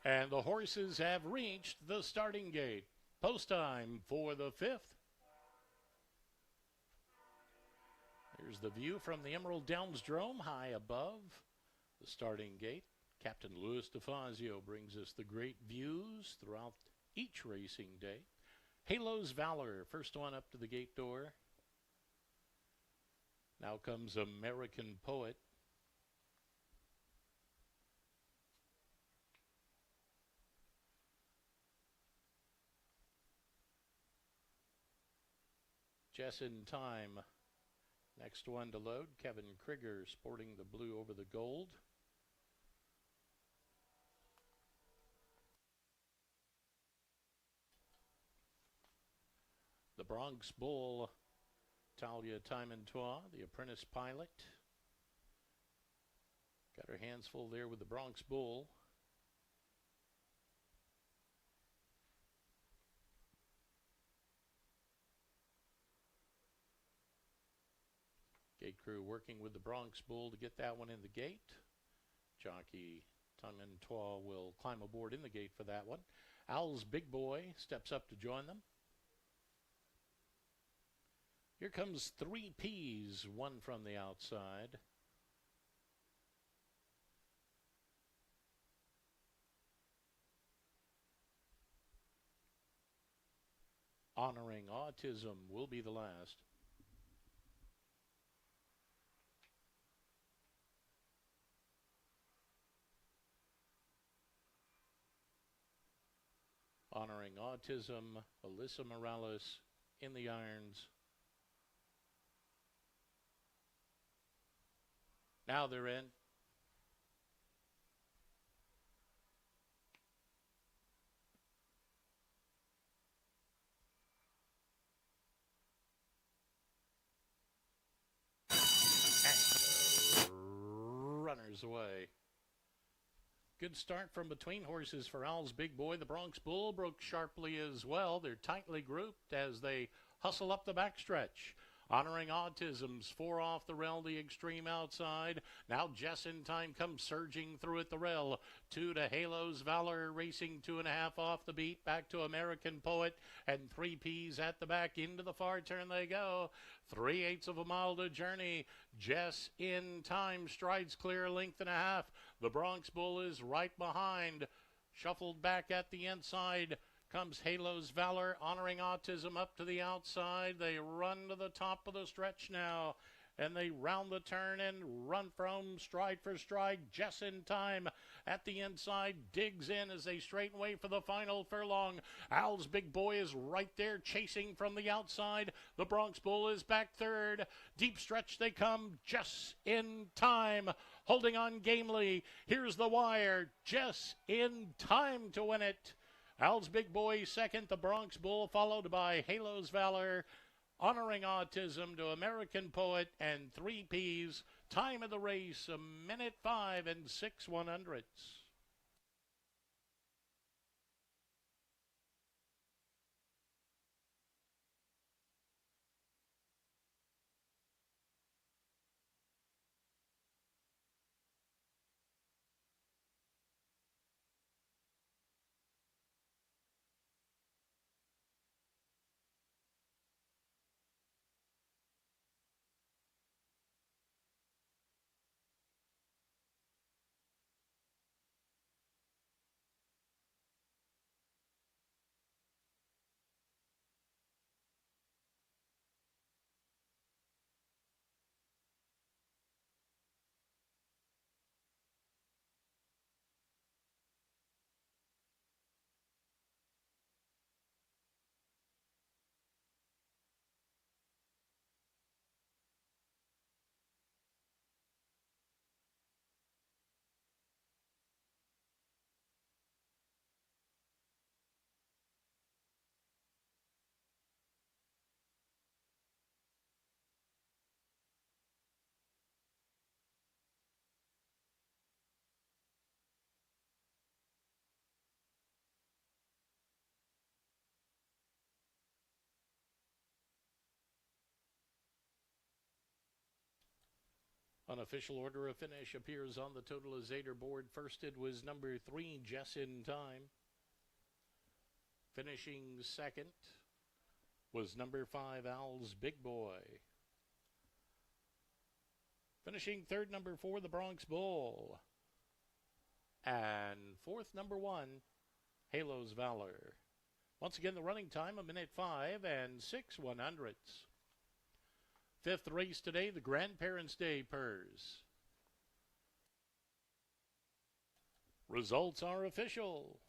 And the horses have reached the starting gate. Post time for the 5th. Here's the view from the Emerald Downs Drome high above the starting gate. Captain Louis DeFazio brings us the great views throughout each racing day. Halo's Valor, first one up to the gate door. Now comes American Poet. Jess in Time, next one to load. Kevin Krieger sporting the blue over the gold. The Bronx Bull, Talia Timontois, the apprentice pilot. Got her hands full there with the Bronx Bull. Gate crew working with the Bronx Bull to get that one in the gate. Jockey Timontois will climb aboard in the gate for that one. Al's Big Boy steps up to join them. Here comes 3 P's, one from the outside. Honoring Autism will be the last. Honoring Autism, Alyssa Morales in the irons. Now they're in. And runners away. Good start from between horses for Al's Big Boy. The Bronx Bull broke sharply as well. They're tightly grouped as they hustle up the backstretch. Honoring Autism's 4 off the rail, the extreme outside. Now Jess in Time comes surging through at the rail. 2 to Halo's Valor, racing 2.5 off the beat. Back to American Poet, and 3 P's at the back. Into the far turn they go. 3/8 of a mile to journey. Jess in Time strides clear, 1.5 lengths. The Bronx Bull is right behind. Shuffled back at the inside comes Halo's Valor, Honoring Autism up to the outside. They run to the top of the stretch now. and they round the turn and run from stride for stride. Just in time at the inside, digs in as they straighten away for the final furlong. Al's Big Boy is right there chasing from the outside. The Bronx Bull is back third. Deep stretch they come, just in time. Holding on gamely. Here's the wire, just in time to win it. Al's Big Boy second, the Bronx Bull, followed by Halo's Valor, Honoring Autism to American Poet, and 3 Ps. Time of the race, 1:05 and 6/100. Unofficial order of finish appears on the totalizator board. First it was number 3, Just in Time. Finishing second was number 5, Al's Big Boy. Finishing third, number 4, the Bronx Bull. And fourth, number 1, Halo's Valor. Once again, the running time, 1:05 and 6/100. Fifth race today, the Grandparents' Day Purse. Results are official.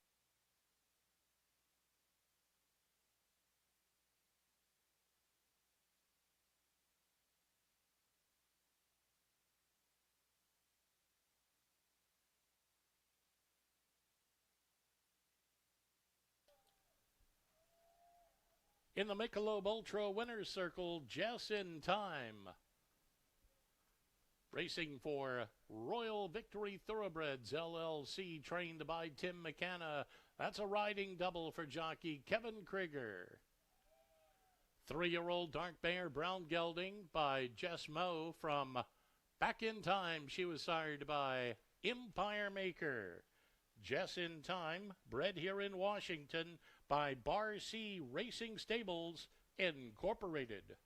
In the Michelob Ultra Winner's Circle, Just in Time. Racing for Royal Victory Thoroughbreds LLC, trained by Tim McKenna. That's a riding double for jockey Kevin Krieger. 3-year-old Dark Bear Brown Gelding by Jess Moe from Back in Time. She was sired by Empire Maker. Just in Time, bred here in Washington by Bar C Racing Stables Incorporated.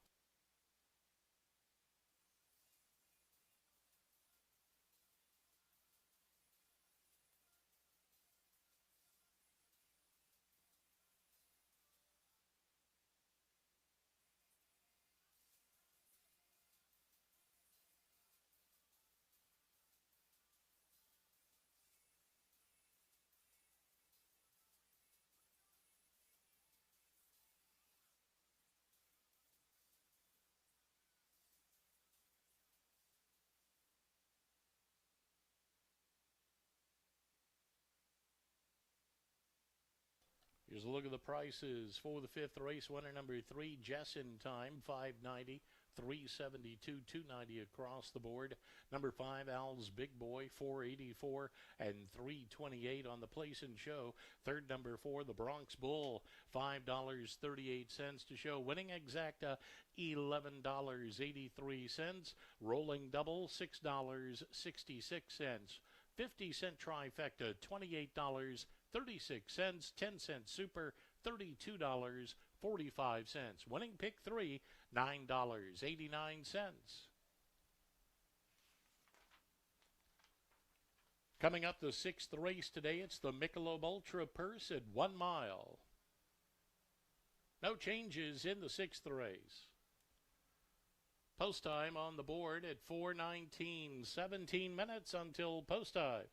Here's a look at the prices for the fifth race. Winner number 3, Just in Time, $5.90, $3.72, $2.90 across the board. Number 5, Al's Big Boy, $4.84 and $3.28 on the place and show. Third, number 4, the Bronx Bull, $5.38 to show. Winning exacta, $11.83. Rolling double, $6.66. 50-cent trifecta, $28.36. 10-cent super, $32.45. Winning pick 3, $9.89. Coming up the sixth race today, it's the Michelob Ultra Purse at 1 mile. No changes in the sixth race. Post time on the board at 4:19. 17 minutes until post time.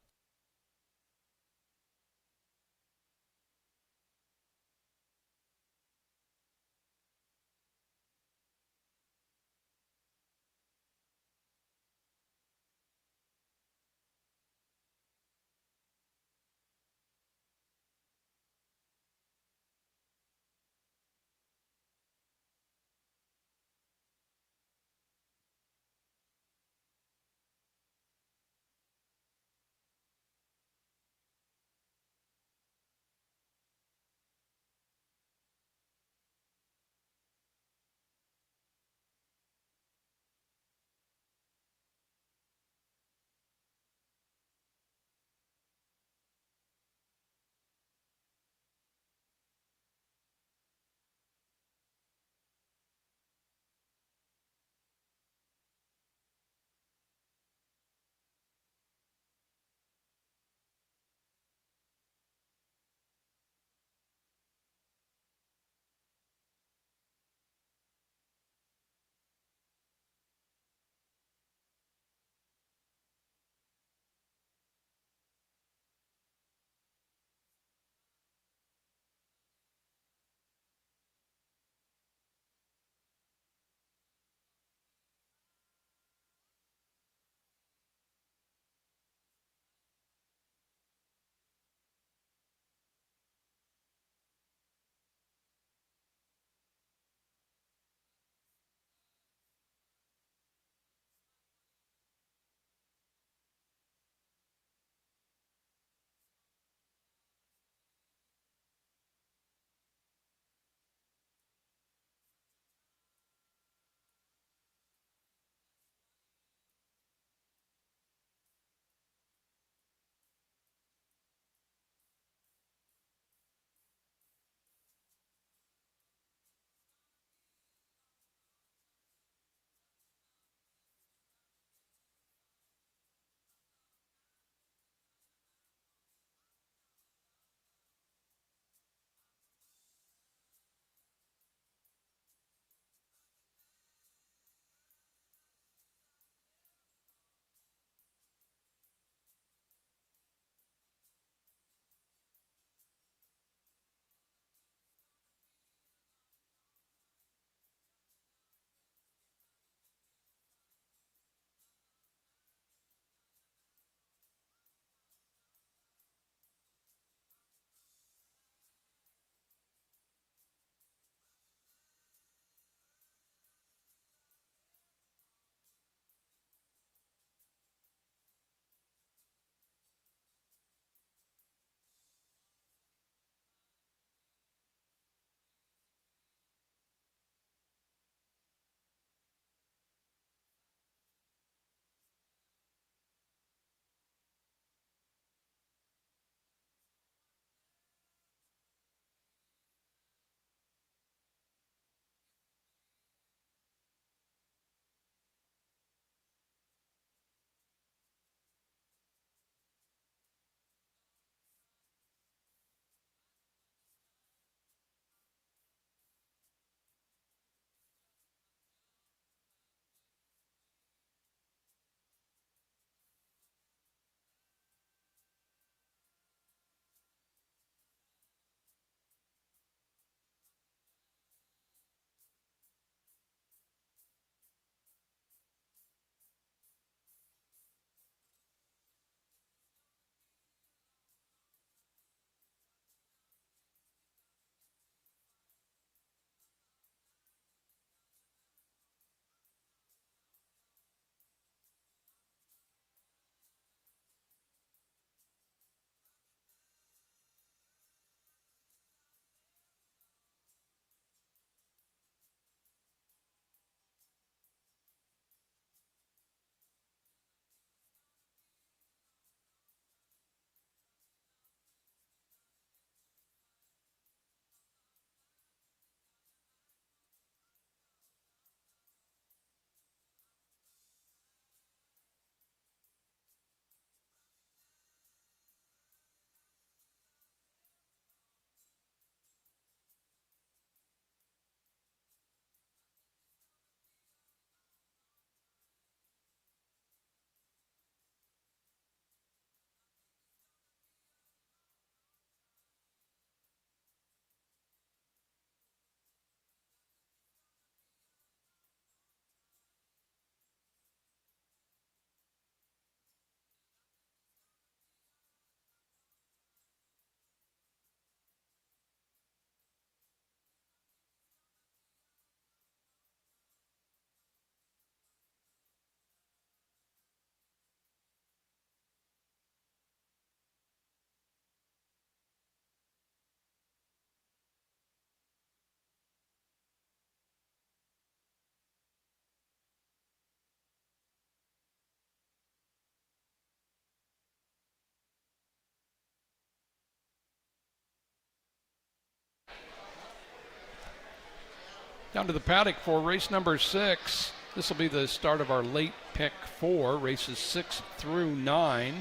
Down to the paddock for race number 6. This will be the start of our late pick 4, races 6 through 9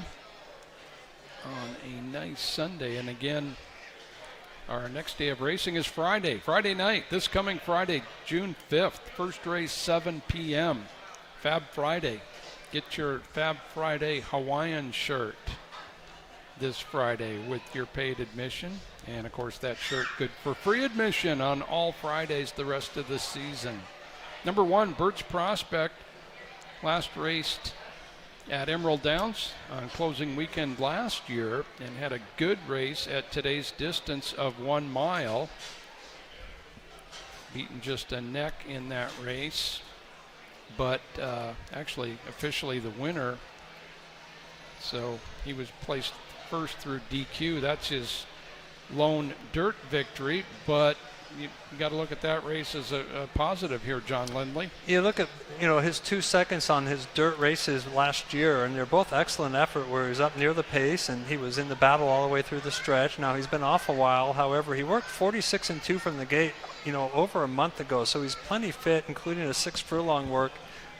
on a nice Sunday. And again, our next day of racing is Friday night, this coming Friday, June 5th. First race, 7 p.m. Fab Friday. Get your Fab Friday Hawaiian shirt this Friday with your paid admission. And of course, that shirt good for free admission on all Fridays the rest of the season. Number 1, Birch Prospect, last raced at Emerald Downs on closing weekend last year and had a good race at today's distance of 1 mile. Beaten just a neck in that race, but actually officially the winner. So he was placed first through DQ. That's his lone dirt victory, but you got to look at that race as a positive here, John Lindley. You look at his 2 seconds on his dirt races last year, and they're both excellent effort where he was up near the pace and he was in the battle all the way through the stretch. Now he's been off a while. However, he worked 46-2 from the gate, over a month ago, so he's plenty fit, including a 6 furlong work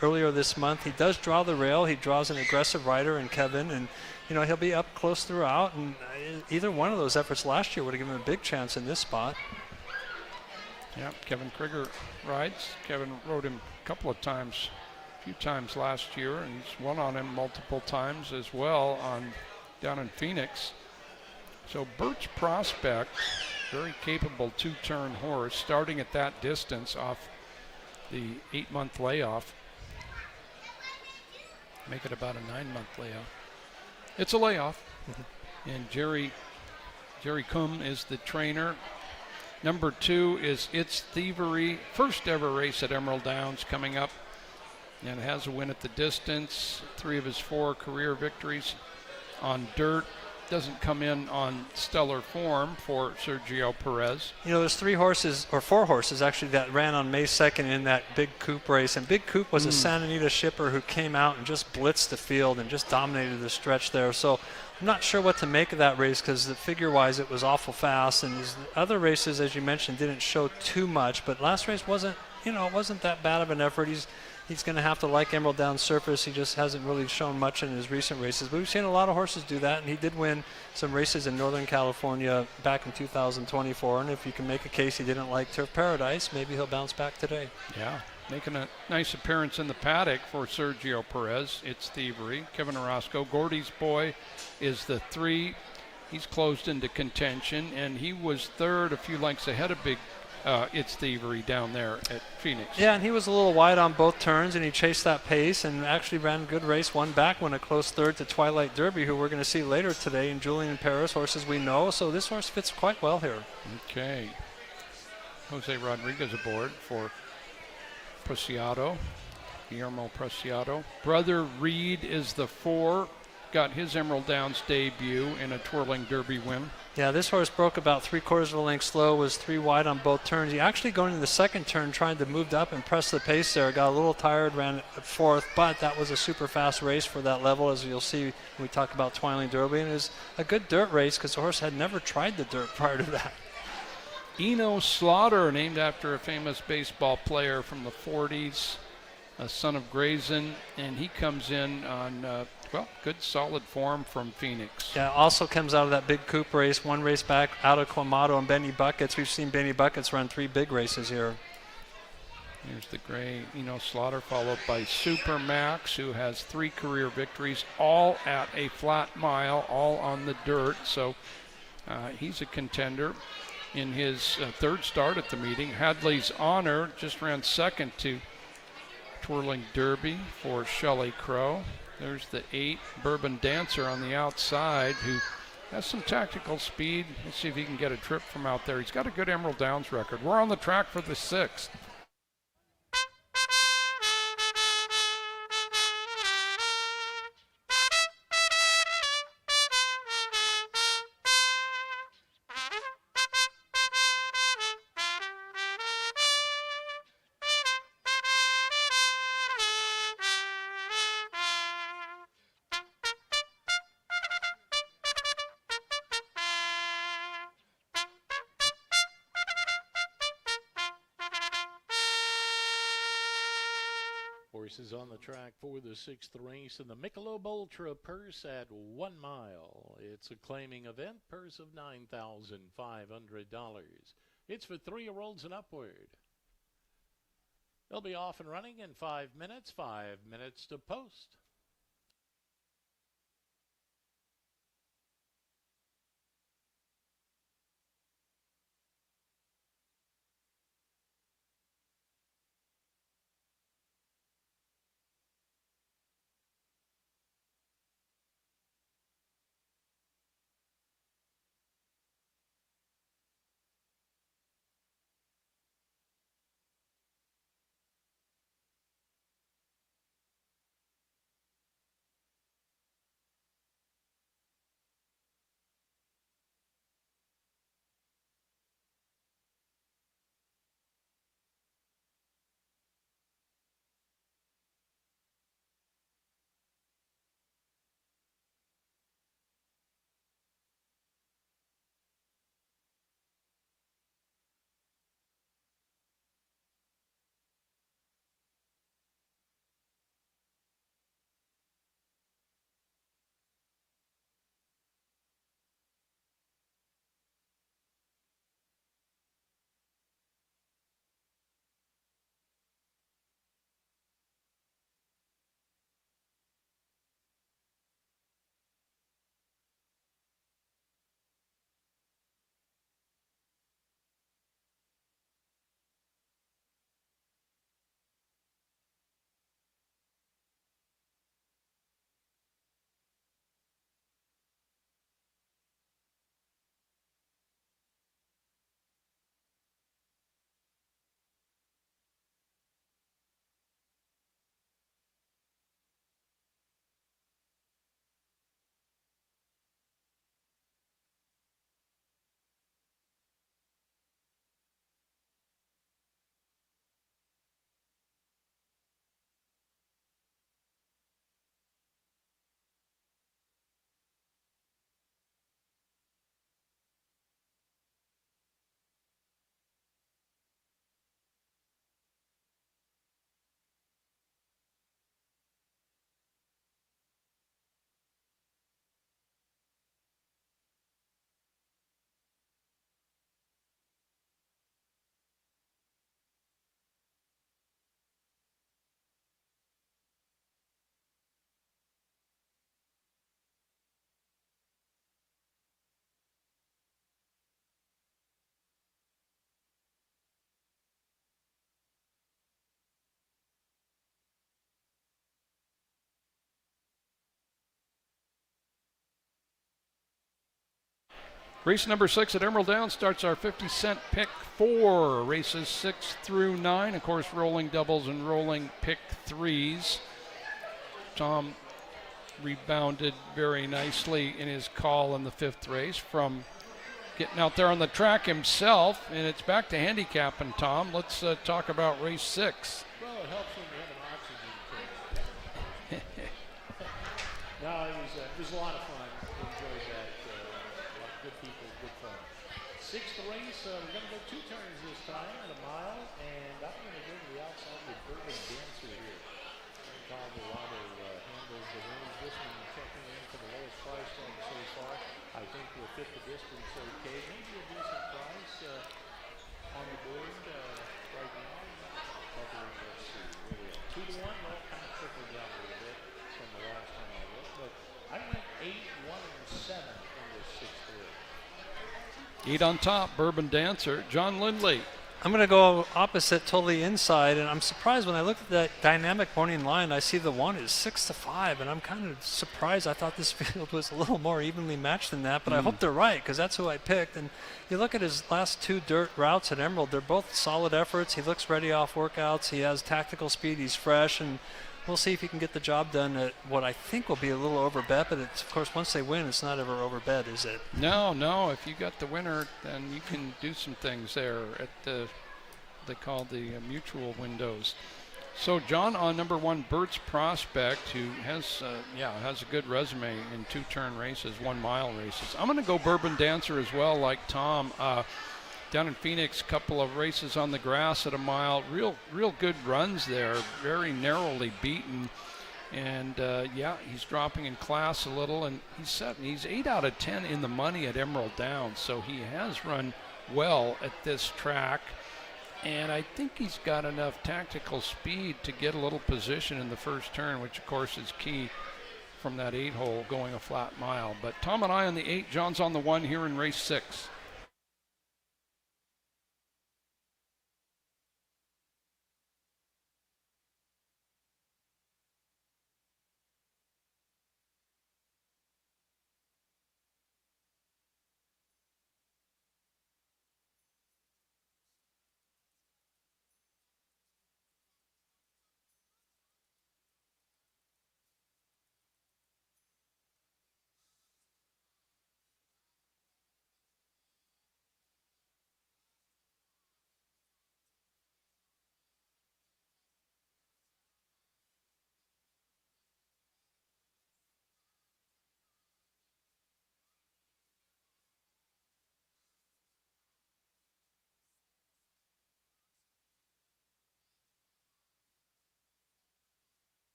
earlier this month. He does draw the rail. He draws an aggressive rider in Kevin, and he'll be up close throughout, and either one of those efforts last year would have given him a big chance in this spot. Yeah, Kevin Krieger rides. Kevin rode him a few times last year, and he's won on him multiple times as well down in Phoenix. So Birch Prospect, very capable 2-turn horse, starting at that distance off the 8-month layoff. Make it about a 9-month layoff. It's a layoff. And Jerry Kum is the trainer. Number 2 is It's Thievery, first ever race at Emerald Downs coming up, and has a win at the distance. 3 of his 4 career victories on dirt. Doesn't come in on stellar form for Sergio Perez. There's 3 horses, or 4 horses actually, that ran on May 2nd in that Big Coop race. And Big Coop was a Santa Anita shipper who came out and just blitzed the field and just dominated the stretch there. So I'm not sure what to make of that race because figure-wise it was awful fast. And his other races, as you mentioned, didn't show too much. But last race wasn't that bad of an effort. He's going to have to like Emerald Downs surface. He just hasn't really shown much in his recent races. But we've seen a lot of horses do that, and he did win some races in Northern California back in 2024. And if you can make a case he didn't like Turf Paradise, maybe he'll bounce back today. Yeah, making a nice appearance in the paddock for Sergio Perez. It's Thievery. Kevin Orozco, Gordy's Boy, is the 3. He's closed into contention, and he was 3rd, a few lengths ahead of It's Thievery down there at Phoenix. Yeah, and he was a little wide on both turns, and he chased that pace and actually ran a good race, won back, won a close 3rd to Twilight Derby, who we're going to see later today, and Julian Paris, horses we know. So this horse fits quite well here. Okay. Jose Rodriguez aboard for Preciado, Guillermo Preciado. Brother Reed is the 4. Got his Emerald Downs debut in a twirling Derby win. Yeah, this horse broke about 3/4 of a length slow, was 3 wide on both turns. He actually going into the second turn, trying to move up and press the pace there. Got a little tired, ran 4th, but that was a super fast race for that level, as you'll see when we talk about Twilight Derby. And it was a good dirt race because the horse had never tried the dirt prior to that. Eno Slaughter, named after a famous baseball player from the 40s, a son of Grayson, and he comes in on good solid form from Phoenix. Yeah, also comes out of that Big Coop race, 1 race back out of Quamato and Benny Buckets. We've seen Benny Buckets run 3 big races here. Here's the gray Eno Slaughter, followed by Super Max, who has 3 career victories, all at a flat mile, all on the dirt. So he's a contender in his 3rd start at the meeting. Hadley's Honor just ran 2nd to Twirling Derby for Shelley Crow. There's the 8, Bourbon Dancer on the outside, who has some tactical speed. Let's see if he can get a trip from out there. He's got a good Emerald Downs record. We're on the track for the 6th. horses on the track for the 6th race in the Michelob Ultra purse at 1 mile. It's a claiming event, purse of $9,500. It's for 3-year-olds and upward. They'll be off and running in 5 minutes, 5 minutes to post. Race number 6 at Emerald Downs starts our 50-cent pick 4. Races 6 through 9. Of course, rolling doubles and rolling pick 3s. Tom rebounded very nicely in his call in the 5th race from getting out there on the track himself. And it's back to handicapping, Tom. Let's talk about race 6. Well, it helps when you have an oxygen tank. No, it was a lot of fun. Enjoyed that. Good people, good fun. 6th race, we're going to go 2 turns this time at a mile, and I'm going to go to the outside with Bourbon Dancer here. Colorado handles the reins. This one checking in for the lowest price tag so far. I think we'll fit the distance okay. Maybe a decent price on the board right now. Let's see, where we at? 2 to 1. Well, kind of trickled down a little bit from the last time I looked, but I went 8, 1, and 7 in this 6th race. 8 on top, Bourbon Dancer, John Lindley. I'm going to go opposite, totally inside, and I'm surprised when I look at that dynamic morning line. I see the 1 is 6 to 5, and I'm kind of surprised. I thought this field was a little more evenly matched than that, but I hope they're right because that's who I picked. And you look at his last 2 dirt routes at Emerald; they're both solid efforts. He looks ready off workouts. He has tactical speed. He's fresh, and we'll see if he can get the job done at what I think will be a little overbet. But it's, of course, once they win, it's not ever overbet, is it? No. If you got the winner, then you can do some things there at the, they call the mutual windows. So, John, on number 1, Bert's Prospect, who has a good resume in 2-turn races, 1-mile races. I'm going to go Bourbon Dancer as well, like Tom. down in Phoenix, couple of races on the grass at a mile. Real good runs there, very narrowly beaten. And yeah, he's dropping in class a little, and he's 8 out of 10 in the money at Emerald Downs, so he has run well at this track. And I think he's got enough tactical speed to get a little position in the first turn, which of course is key from that 8-hole going a flat mile. But Tom and I on the 8, John's on the 1 here in race 6.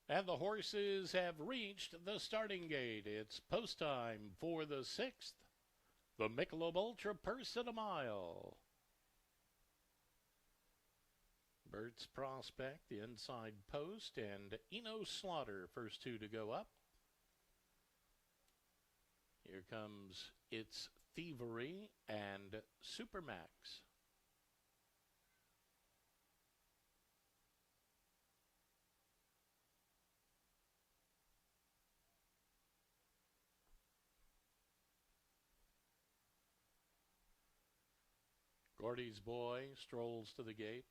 And the horses have reached the starting gate. It's post time for the 6th, the Michelob Ultra Purse at a mile. Burt's Prospect, the inside post, and Eno Slaughter, first 2 to go up. Here comes It's Thievery and Supermax. Gordy's Boy strolls to the gate.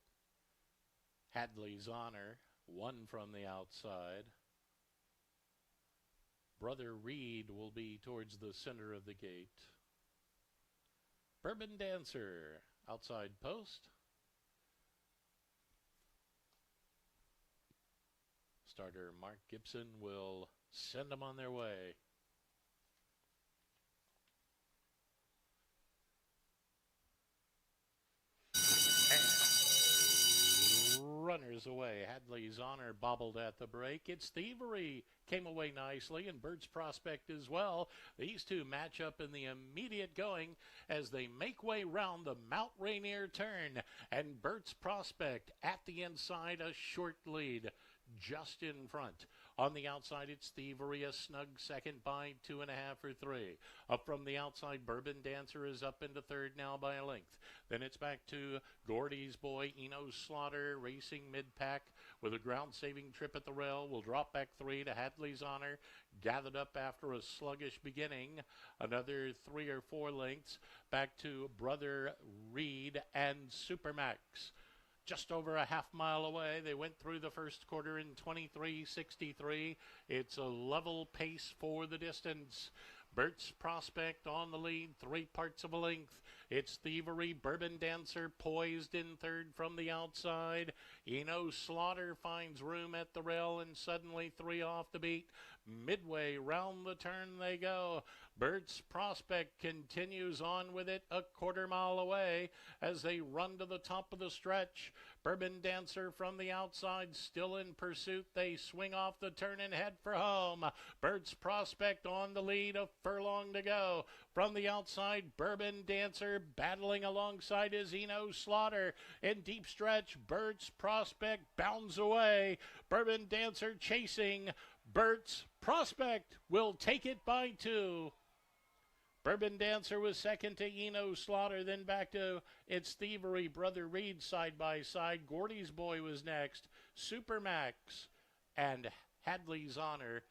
Hadley's Honor, 1 from the outside. Brother Reed will be towards the center of the gate. Bourbon Dancer, outside post. Starter Mark Gibson will send them on their way. Runners away. Hadley's Honor bobbled at the break. It's Thievery came away nicely, and Bird's Prospect as well. These two match up in the immediate going as they make way round the Mount Rainier turn. And Bird's Prospect at the inside, a short lead just in front. On the outside, it's Thievery, a snug second by 2.5 or 3. Up from the outside, Bourbon Dancer is up into third now by a length. Then it's back to Gordy's Boy, Eno Slaughter, racing mid-pack with a ground-saving trip at the rail. Will drop back 3 to Hadley's Honor, gathered up after a sluggish beginning. Another 3 or 4 lengths back to Brother Reed and Supermax. Just over a half mile away. They went through the first quarter in 23:63. It's a level pace for the distance. Burt's Prospect on the lead, 3 parts of a length. It's Thievery, Bourbon Dancer poised in third from the outside. Eno Slaughter finds room at the rail and suddenly 3 off the beat. Midway round the turn they go. Bert's Prospect continues on with it a quarter mile away as they run to the top of the stretch. Bourbon Dancer from the outside still in pursuit. They swing off the turn and head for home. Bert's Prospect on the lead, a furlong to go. From the outside, Bourbon Dancer battling alongside his Eno Slaughter. In deep stretch, Bert's Prospect bounds away. Bourbon Dancer chasing. Bert's Prospect will take it by 2. Bourbon Dancer was second to Eno Slaughter, then back to It's Thievery, Brother Reed side by side. Gordy's Boy was next. Supermax and Hadley's Honor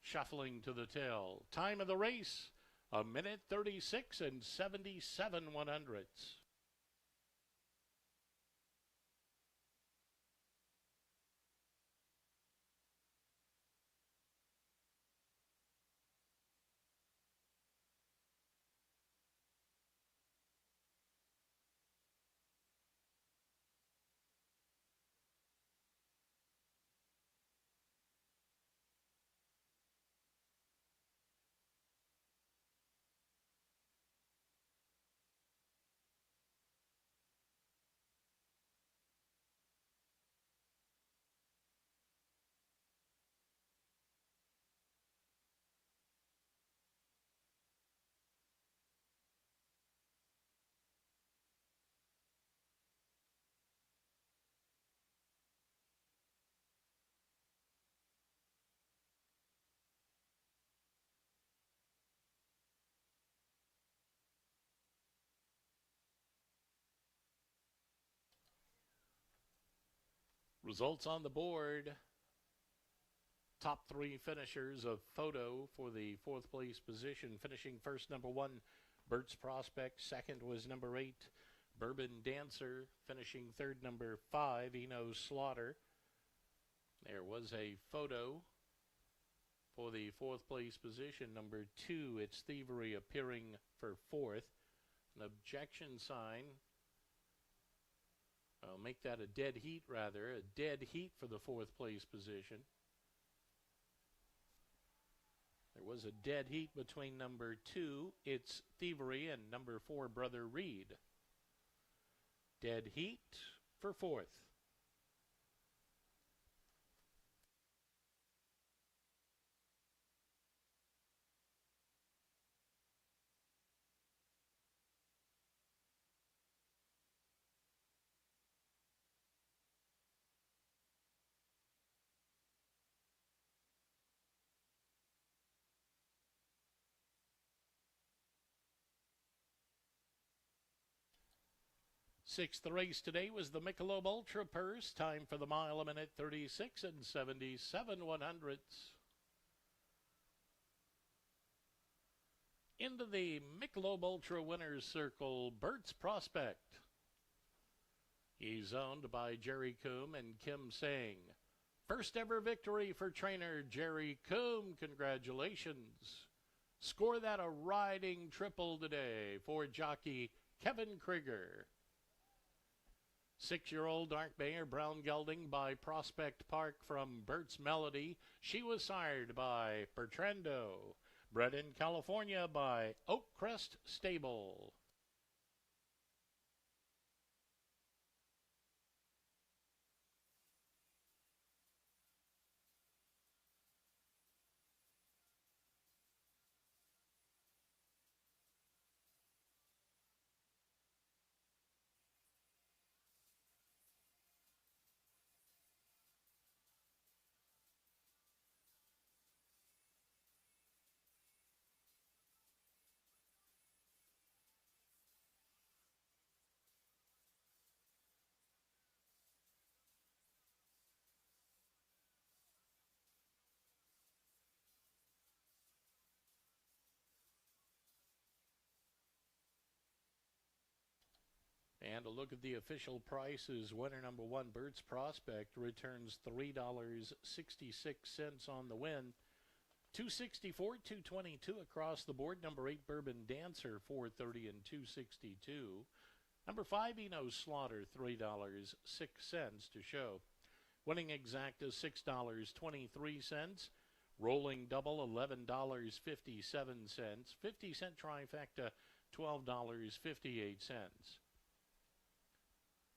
shuffling to the tail. Time of the race, 1:36 and 77/100. Results on the board. Top 3 finishers, a photo for the 4th place position. Finishing first, number 1, Bert's Prospect. Second was number 8, Bourbon Dancer. Finishing third, number 5, Eno Slaughter. There was a photo for the 4th place position. Number 2, It's Thievery, appearing for 4th. An objection sign. I'll make that a dead heat, rather. A dead heat for the 4th place position. There was a dead heat between number 2, It's Thievery, and number 4, Brother Reed. Dead heat for 4th. Sixth race today was the Michelob Ultra Purse. Time for the mile, 1:36 and 77/100. Into the Michelob Ultra Winners Circle, Bert's Prospect. He's owned by Jerry Coombe and Kim Singh. First ever victory for trainer Jerry Coombe. Congratulations. Score that a riding triple today for jockey Kevin Krieger. 6-year-old Dark Mayor Brown Gelding by Prospect Park from Bert's Melody. She was sired by Bertrando. Bred in California by Oak Crest Stable. And a look at the official prices. Winner number 1, Bert's Prospect, returns $3.66 on the win. $2.64, $2.22 across the board. Number 8, Bourbon Dancer, $4.30 and $2.62. Number 5, Eno Slaughter, $3.06 to show. Winning exacta, $6.23. Rolling double, $11.57. 50-cent trifecta, $12.58.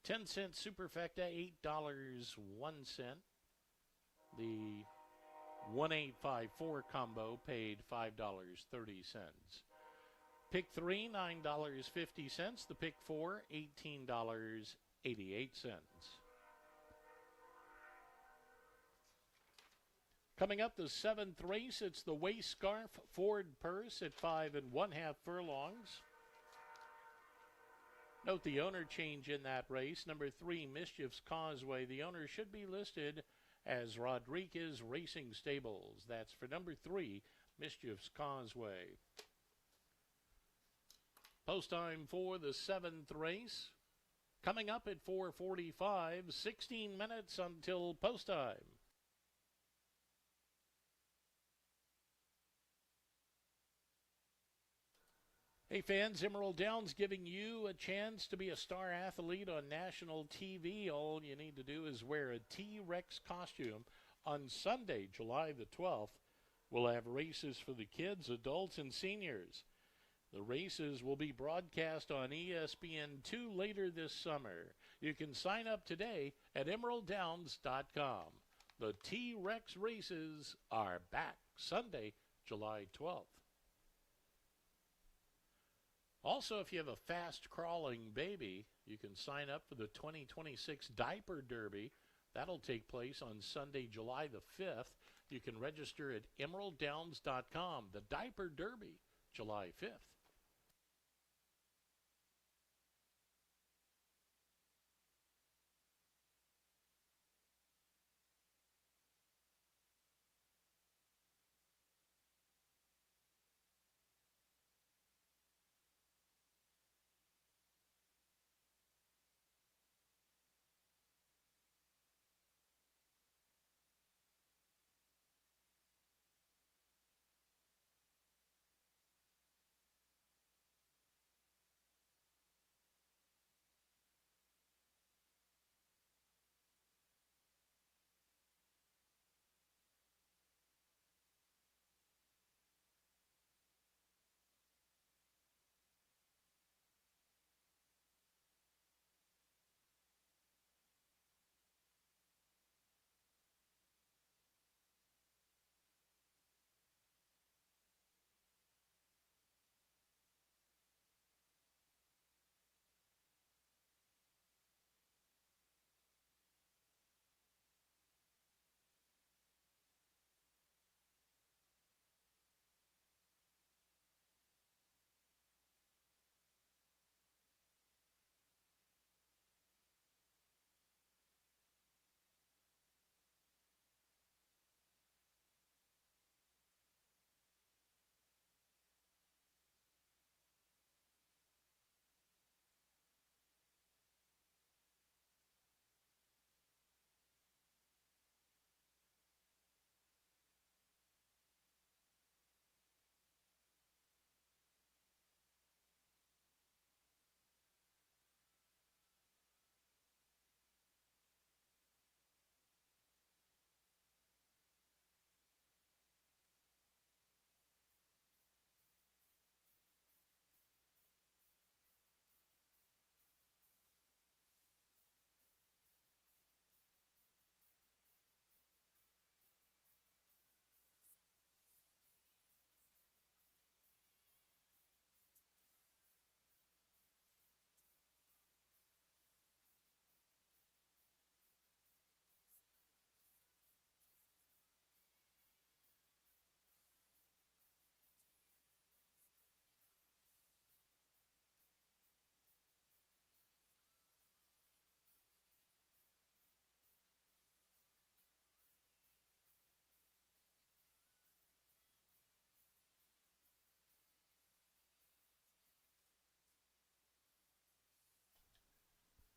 10-cent superfecta, $8.01. The 1854 combo paid $5.30. Pick 3, $9.50. The pick 4, $18.88. Coming up, the 7th race, it's the Waist Scarf Ford Purse at 5 1/2 furlongs. Note the owner change in that race. Number 3, Mischief's Causeway. The owner should be listed as Rodriguez Racing Stables. That's for number 3, Mischief's Causeway. Post time for the 7th race. Coming up at 4:45, 16 minutes until post time. Hey fans, Emerald Downs giving you a chance to be a star athlete on national TV. All you need to do is wear a T-Rex costume. On Sunday, July the 12th, we'll have races for the kids, adults, and seniors. The races will be broadcast on ESPN2 later this summer. You can sign up today at EmeraldDowns.com. The T-Rex races are back Sunday, July 12th. Also, if you have a fast-crawling baby, you can sign up for the 2026 Diaper Derby. That'll take place on Sunday, July the 5th. You can register at EmeraldDowns.com. The Diaper Derby, July 5th.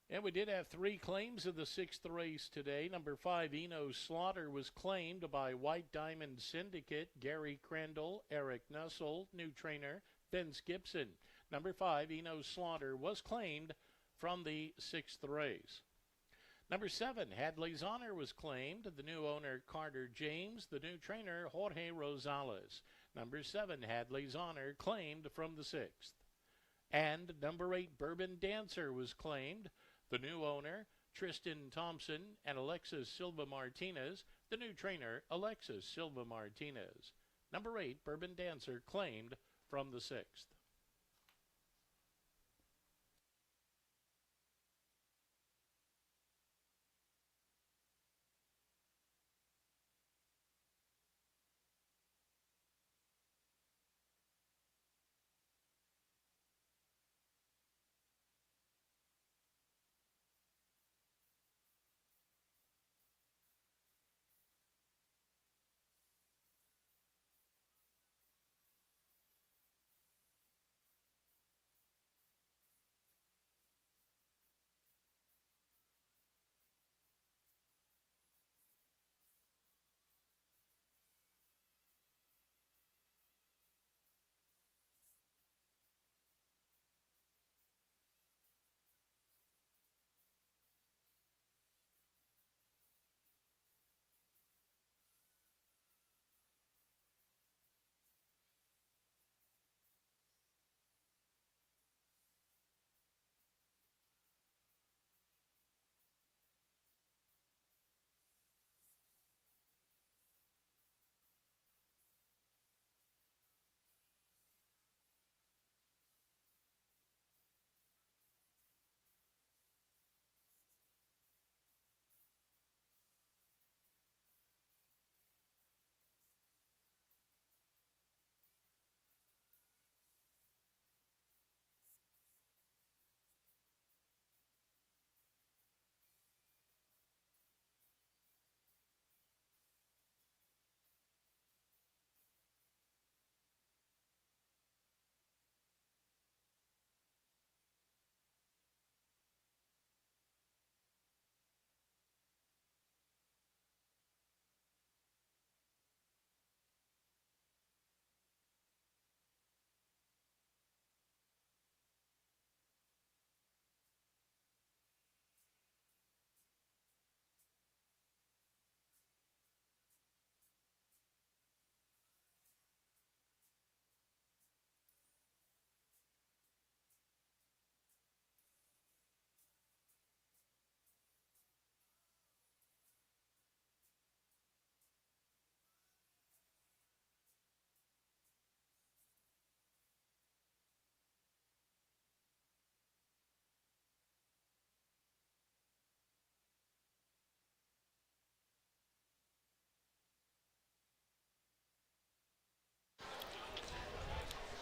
And we did have 3 claims of the 6th race today. Number 5, Eno Slaughter, was claimed by White Diamond Syndicate, Gary Crandall, Eric Nussel, new trainer, Vince Gibson. Number 5, Eno Slaughter, was claimed from the 6th race. Number 7, Hadley's Honor was claimed. The new owner, Carter James. The new trainer, Jorge Rosales. Number 7, Hadley's Honor, claimed from the 6th. And number 8, Bourbon Dancer was claimed. The new owner, Tristan Thompson and Alexis Silva Martinez. The new trainer, Alexis Silva Martinez. Number 8, Bourbon Dancer, claimed from the 6th.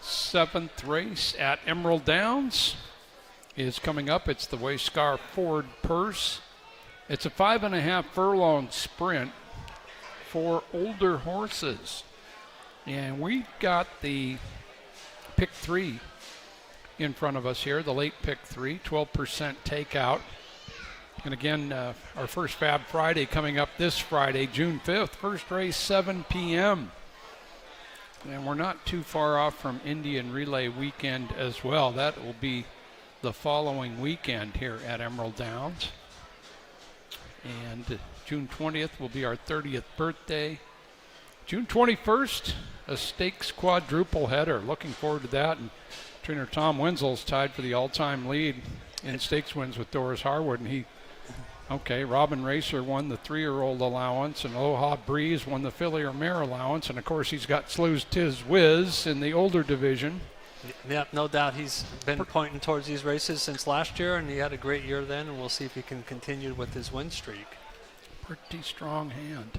Seventh race at Emerald Downs is coming up. It's the Wayscar Ford Purse. It's a 5.5 furlong sprint for older horses. And we've got the pick 3 in front of us here, the late pick 3, 12% takeout. And again, our first Fab Friday coming up this Friday, June 5th. First race, 7 p.m. And we're not too far off from Indian Relay Weekend as well. That will be the following weekend here at Emerald Downs. And June 20th will be our 30th birthday. June 21st, a stakes quadruple header. Looking forward to that. And trainer Tom Wenzel's tied for the all-time lead in stakes wins with Doris Harwood. And Robin Racer won the 3-year-old allowance, and Aloha Breeze won the filly or mare allowance. And of course, he's got Slew's Tiz Whiz in the older division. Yeah, no doubt he's been pointing towards these races since last year, and he had a great year then, and we'll see if he can continue with his win streak. Pretty strong hand.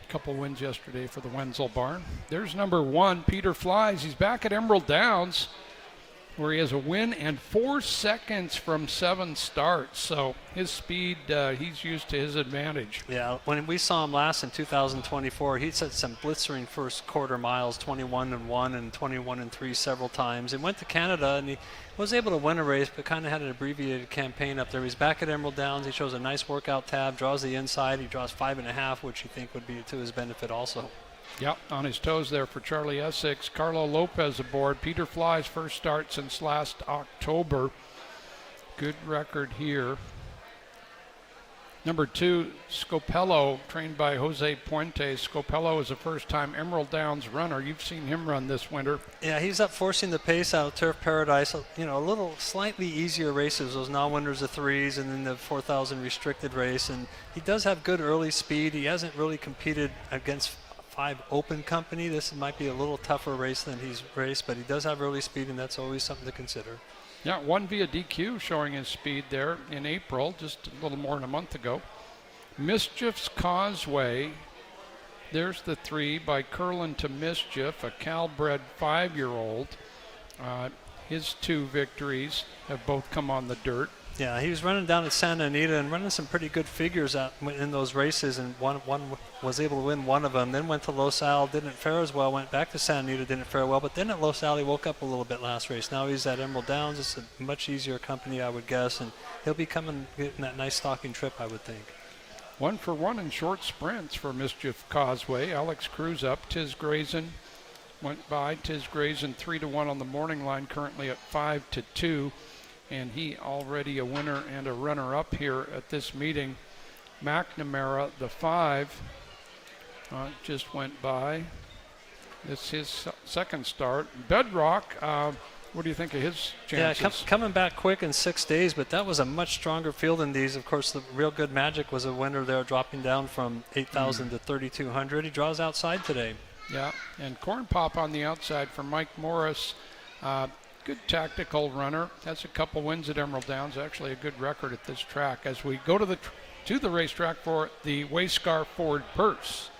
A couple wins yesterday for the Wenzel barn. There's number 1, Peter Flies. He's back at Emerald Downs, where he has a win and 4 seconds from 7 starts. So his speed, he's used to his advantage. Yeah, when we saw him last in 2024, he set some blistering first quarter miles, 21-1 and 21-3 several times. He went to Canada and he was able to win a race, but kind of had an abbreviated campaign up there. He's back at Emerald Downs. He shows a nice workout tab, draws the inside. He draws 5.5, which you think would be to his benefit also. Yep, on his toes there for Charlie Essex. Carlo Lopez aboard. Peter Fly's first start since last October. Good record here. Number 2, Scopello, trained by Jose Puente. Scopello is a first-time Emerald Downs runner. You've seen him run this winter. Yeah, he's up forcing the pace out of Turf Paradise. You know, a little slightly easier races, those non-winners of 3s and then the 4,000 restricted race. And he does have good early speed. He hasn't really competed against 5 open company. This might be a little tougher race than he's raced, but he does have early speed, and that's always something to consider. Yeah, won via DQ, showing his speed there in April, just a little more than a month ago. Mischief's Causeway. There's the 3 by Curlin to Mischief, a Cal-bred 5-year-old. His 2 victories have both come on the dirt. Yeah, he was running down at Santa Anita and running some pretty good figures out in those races, and one was able to win one of them. Then went to Los Al, didn't fare as well. Went back to Santa Anita, didn't fare well. But then at Los Al, he woke up a little bit last race. Now he's at Emerald Downs. It's a much easier company, I would guess, and he'll be getting that nice stalking trip, I would think. 1 for 1 in short sprints for Mischief Causeway. Alex Cruz up. Tiz Grayson went by. Tiz Grayson 3-1 on the morning line, currently at 5-2. And he already a winner and a runner-up here at this meeting. McNamara, the 5, just went by. This is his second start. Bedrock, what do you think of his chances? Yeah, coming back quick in 6 days, but that was a much stronger field than these. Of course, the Real Good Magic was a winner there, dropping down from 8,000 to 3,200. He draws outside today. Yeah, and Corn Pop on the outside for Mike Morris. Good tactical runner. Has a couple wins at Emerald Downs. Actually a good record at this track. As we go to the racetrack for the Wayscar Ford Purse.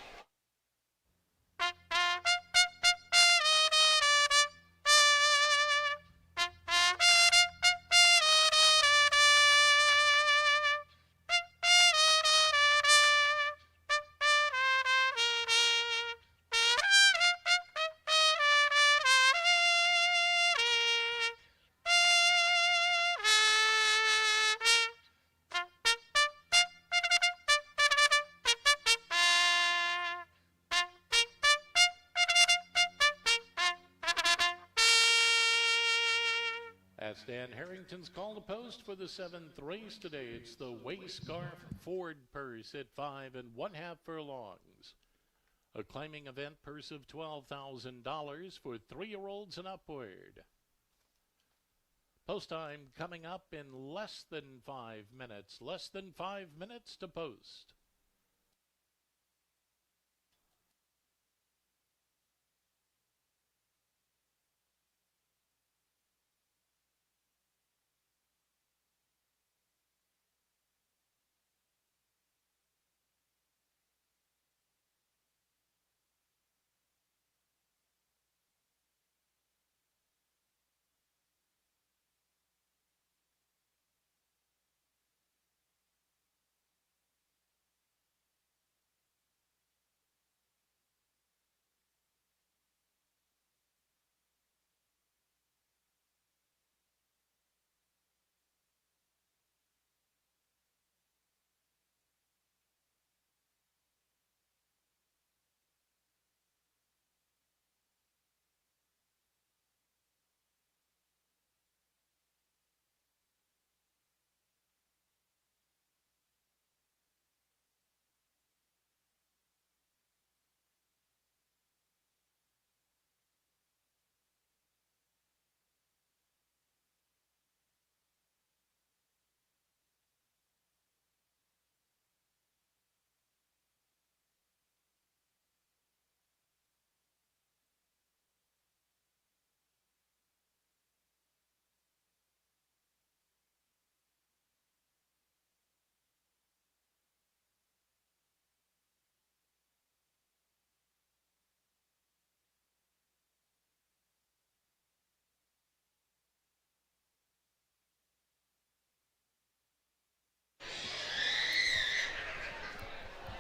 As Dan Harrington's called a post for the 7th race today, it's the Wayscarf Ford Purse at 5 1/2 furlongs. A claiming event purse of $12,000 for 3-year-olds and upward. Post time coming up in less than 5 minutes. Less than 5 minutes to post.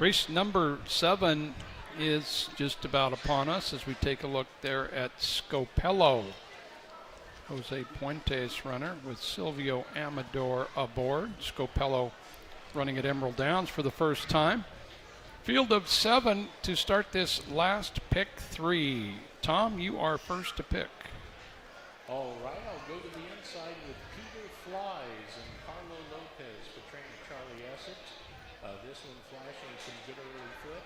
Race number 7 is just about upon us as we take a look there at Scopello. Jose Puentes runner with Silvio Amador aboard. Scopello running at Emerald Downs for the first time. Field of 7 to start this last pick 3. Tom, you are first to pick. All right, I'll go to the inside with Peter Flies and Carlo Lopez for trainer Charlie Essex. This one flashing some good early foot.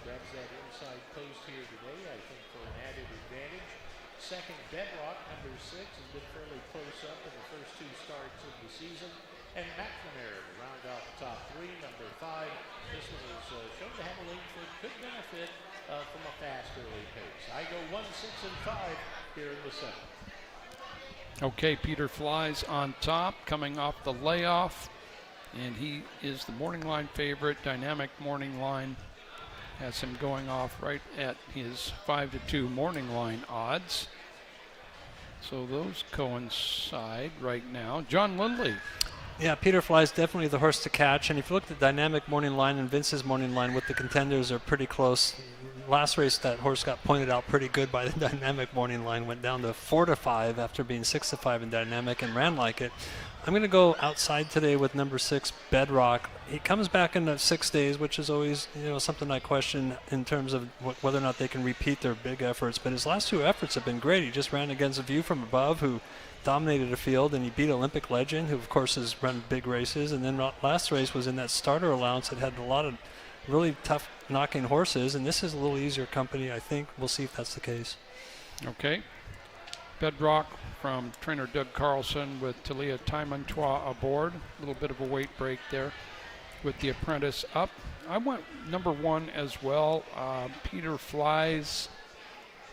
Grabs that inside post here today, I think, for an added advantage. Second, Bedrock, number 6, has been fairly close up in the first 2 starts of the season. And McNamara to round out the top 3, number 5. This one is shown to have a late foot, could benefit from a fast early pace. I go 1, 6, and 5 here in the 7th. Okay, Peter Flies on top, coming off the layoff. And he is the morning line favorite. Dynamic morning line has him going off right at his 5-2 morning line odds. So those coincide right now. John Lindley. Yeah, Peter Fly is definitely the horse to catch. And if you look at the Dynamic morning line and Vince's morning line with the contenders are pretty close. Last race, that horse got pointed out pretty good by the Dynamic morning line. Went down to 4-5 after being 6-5 in Dynamic and ran like it. I'm going to go outside today with number 6, Bedrock. He comes back in 6 days, which is always, something I question in terms of whether or not they can repeat their big efforts. But his last 2 efforts have been great. He just ran against A View from Above, who dominated a field, and he beat Olympic Legend, who of course has run big races. And then last race was in that starter allowance that had a lot of really tough knocking horses. And this is a little easier company, I think. We'll see if that's the case. Okay. Bedrock from trainer Doug Carlson with Talia Taimantois aboard. A little bit of a weight break there with the apprentice up. I went number 1 as well. Peter Flies.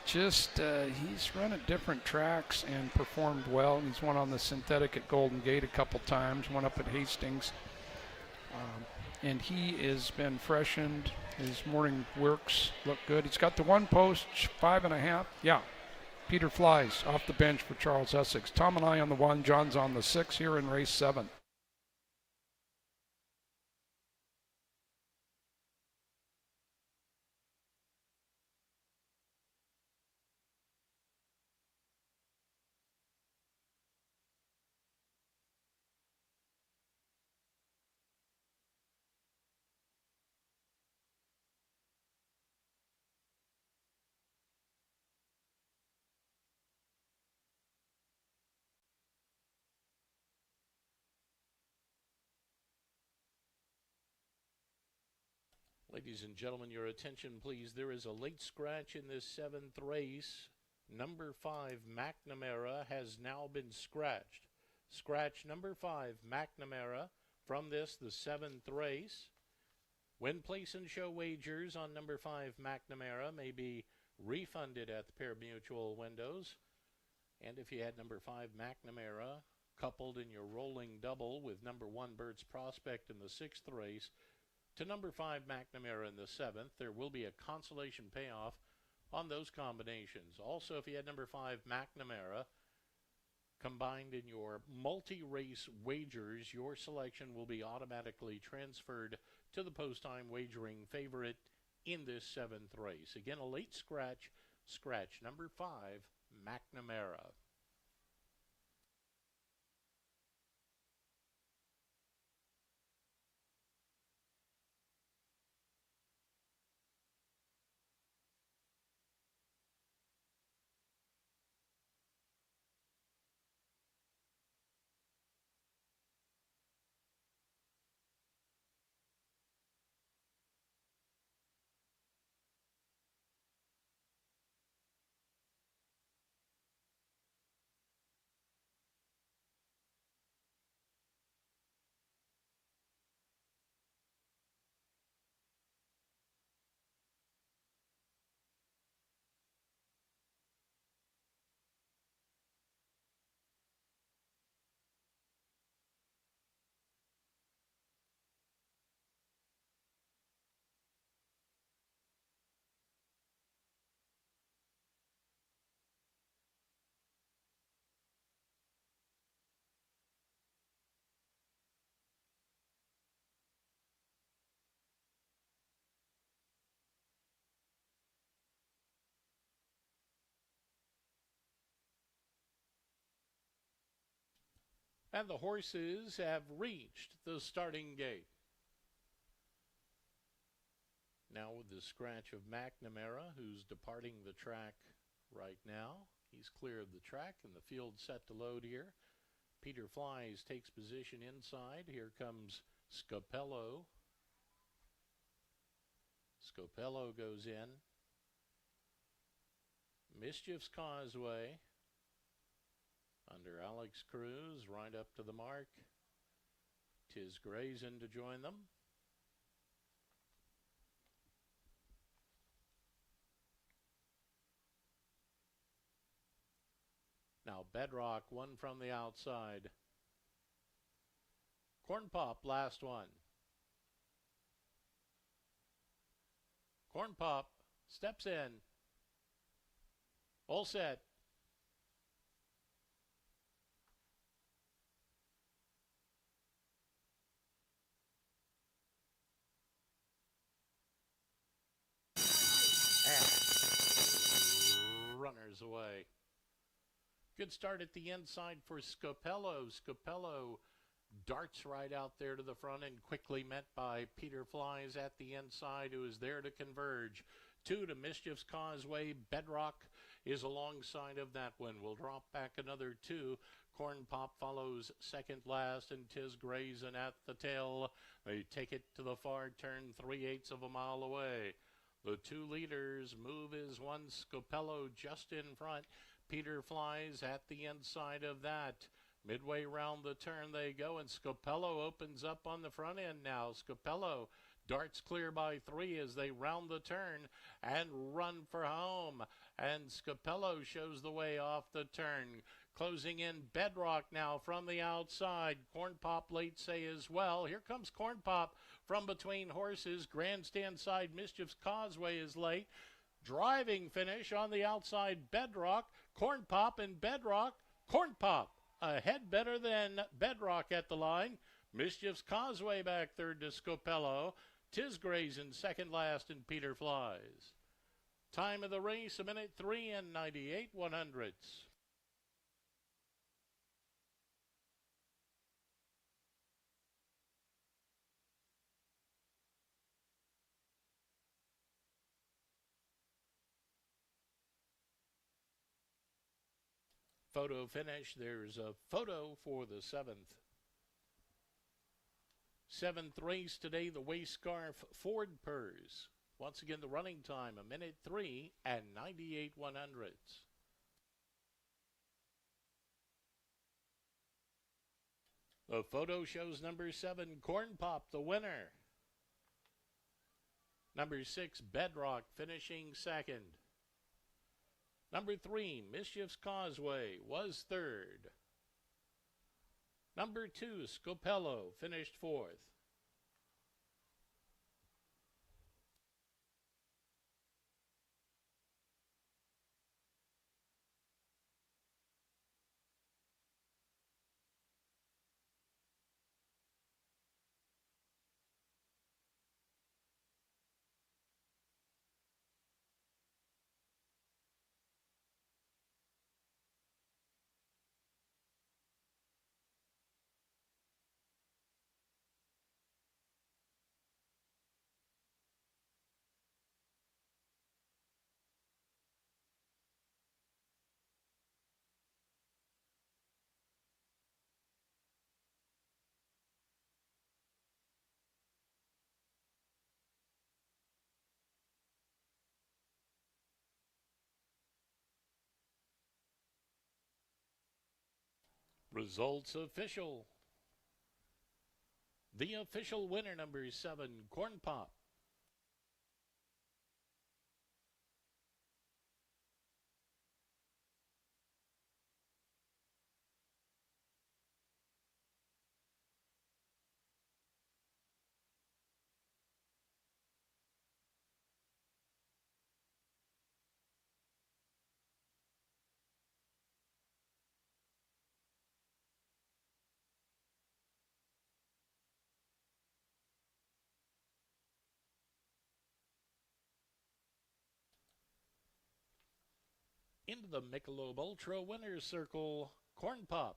Just he's run at different tracks and performed well. He's won on the synthetic at Golden Gate a couple times, one up at Hastings. And he has been freshened. His morning works look good. He's got the 1 post, 5.5. Yeah. Peter Flies off the bench for Charles Essex. Tom and I on the 1, John's on the 6 here in race 7. Ladies and gentlemen, your attention, please. There is a late scratch in this 7th race. Number 5, McNamara, has now been scratched. Scratch number 5, McNamara, from this, the 7th race. When place and show wagers on number 5, McNamara, may be refunded at the pari-mutuel windows. And if you had number 5, McNamara, coupled in your rolling double with number 1, Bird's Prospect in the 6th race, to number 5, McNamara in the 7th, there will be a consolation payoff on those combinations. Also, if you had number 5, McNamara, combined in your multi-race wagers, your selection will be automatically transferred to the post-time wagering favorite in this 7th race. Again, a late scratch, scratch number 5, McNamara. And the horses have reached the starting gate. Now with the scratch of McNamara, who's departing the track right now. He's clear of the track and the field set to load here. Peter Flies takes position inside. Here comes Scapello Scopello goes in. Mischief's Causeway under Alex Cruz, right up to the mark. Tiz Grayson to join them. Now Bedrock, one from the outside. Corn Pop, last one. Corn Pop steps in. All set. Runners away. Good start at the inside for Scopello. Scopello darts right out there to the front and quickly met by Peter Flies at the inside, who is there to converge. 2 to Mischief's Causeway. Bedrock is alongside of that one. We'll drop back another 2. Corn Pop follows second last, and Tiz Grayson at the tail. They take it to the far turn, 3/8 of a mile away. The 2 leaders move is one. Scopello just in front. Peter Flies at the inside of that. Midway round the turn they go, and Scopello opens up on the front end now. Scopello darts clear by 3 as they round the turn and run for home. And Scopello shows the way off the turn. Closing in Bedrock now from the outside. Corn Pop late say as well. Here comes Corn Pop from between horses. Grandstand side Mischief's Causeway is late. Driving finish on the outside Bedrock. Corn Pop and Bedrock. Corn Pop ahead better than Bedrock at the line. Mischief's Causeway back third to Scopello. Tiz Grayson second last, and Peter Flies. Time of the race, 1:03 and 98/100ths. Photo finish. There's a photo for the 7th. 7th race today, the Wayscarf Ford Purse. Once again, the running time, 1:03 and 98/100ths. The photo shows number 7, Corn Pop, the winner. Number 6, Bedrock, finishing second. Number 3, Mischief's Causeway, was third. Number 2, Scopello, finished fourth. Results official. The official winner, number 7, Corn Pop. Into the Michelob Ultra winner's circle, Corn Pop.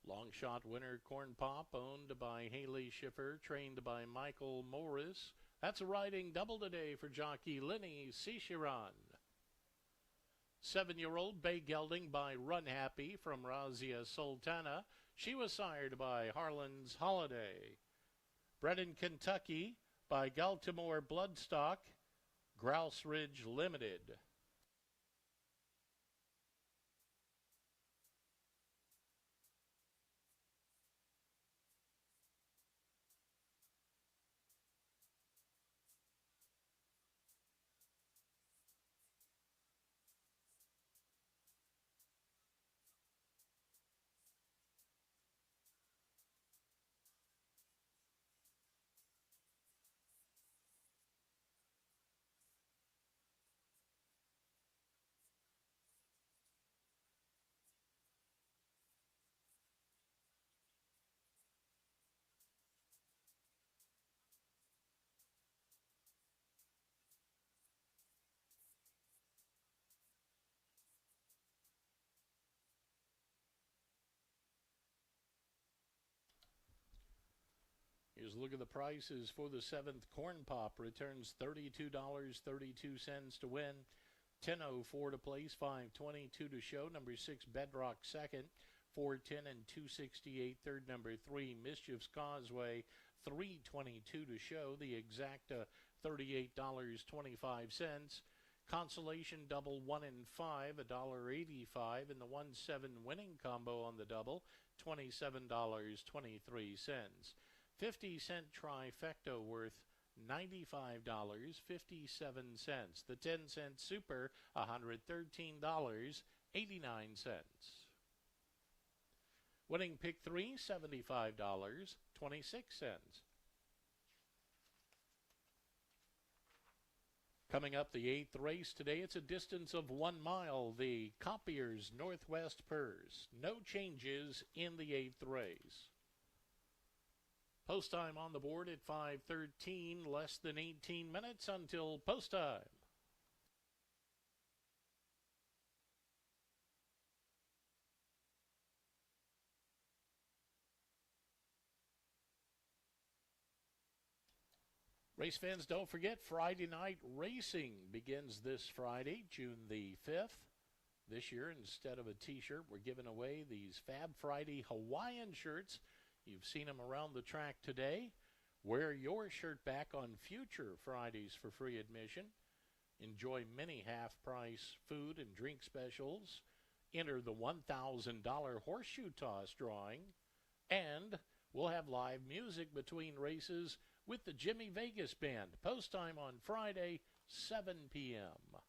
Long shot winner Corn Pop, owned by Haley Schiffer, trained by Michael Morris. That's a riding double today for jockey Lenny Cicheron. 7-year-old Bay Gelding by Run Happy from Razia Sultana. She was sired by Harlan's Holiday. Bred in Kentucky by Galtimore Bloodstock, Grouse Ridge Limited. Here's a look at the prices for the 7th. Corn Pop returns $32.32 to win. 10.04 to place, 5.22 to show. Number 6, Bedrock second. 4.10 and 2.68 third. Number 3, Mischief's Causeway. 3.22 to show. The Exacta $38.25. Consolation double 1 and 5, $1.85, and the 1-7 winning combo on the double, $27.23. 50-cent trifecta worth $95.57. The 10-cent super, $113.89. Winning pick 3, $75.26. Coming up the 8th race today, it's a distance of 1 mile, the Copiers Northwest Purse. No changes in the 8th race. Post time on the board at 5:13, less than 18 minutes until post time. Race fans, don't forget Friday night racing begins this Friday, June the 5th. This year, instead of a t-shirt, we're giving away these Fab Friday Hawaiian shirts. You've seen them around the track today. Wear your shirt back on future Fridays for free admission. Enjoy many half-price food and drink specials. Enter the $1,000 horseshoe toss drawing. And we'll have live music between races with the Jimmy Vegas Band. Post time on Friday, 7 p.m.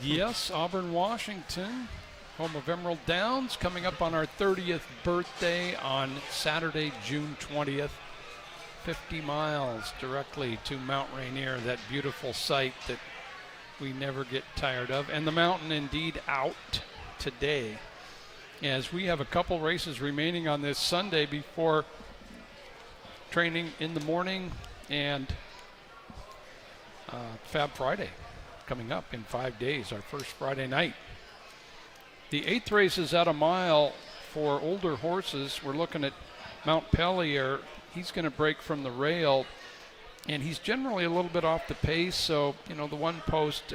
Yes, Auburn, Washington, home of Emerald Downs, coming up on our 30th birthday on Saturday, June 20th. 50 miles directly to Mount Rainier, that beautiful site that we never get tired of. And the mountain indeed out today, as we have a couple races remaining on this Sunday before training in the morning and Fab Friday coming up in 5 days, our first Friday night. The 8th race is at a mile for older horses. We're looking at Mount Pellier. He's going to break from the rail, and he's generally a little bit off the pace. So, you know, the one post,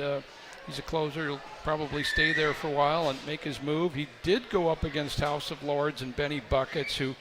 he's a closer. He'll probably stay there for a while and make his move. He did go up against House of Lords and Benny Buckets, who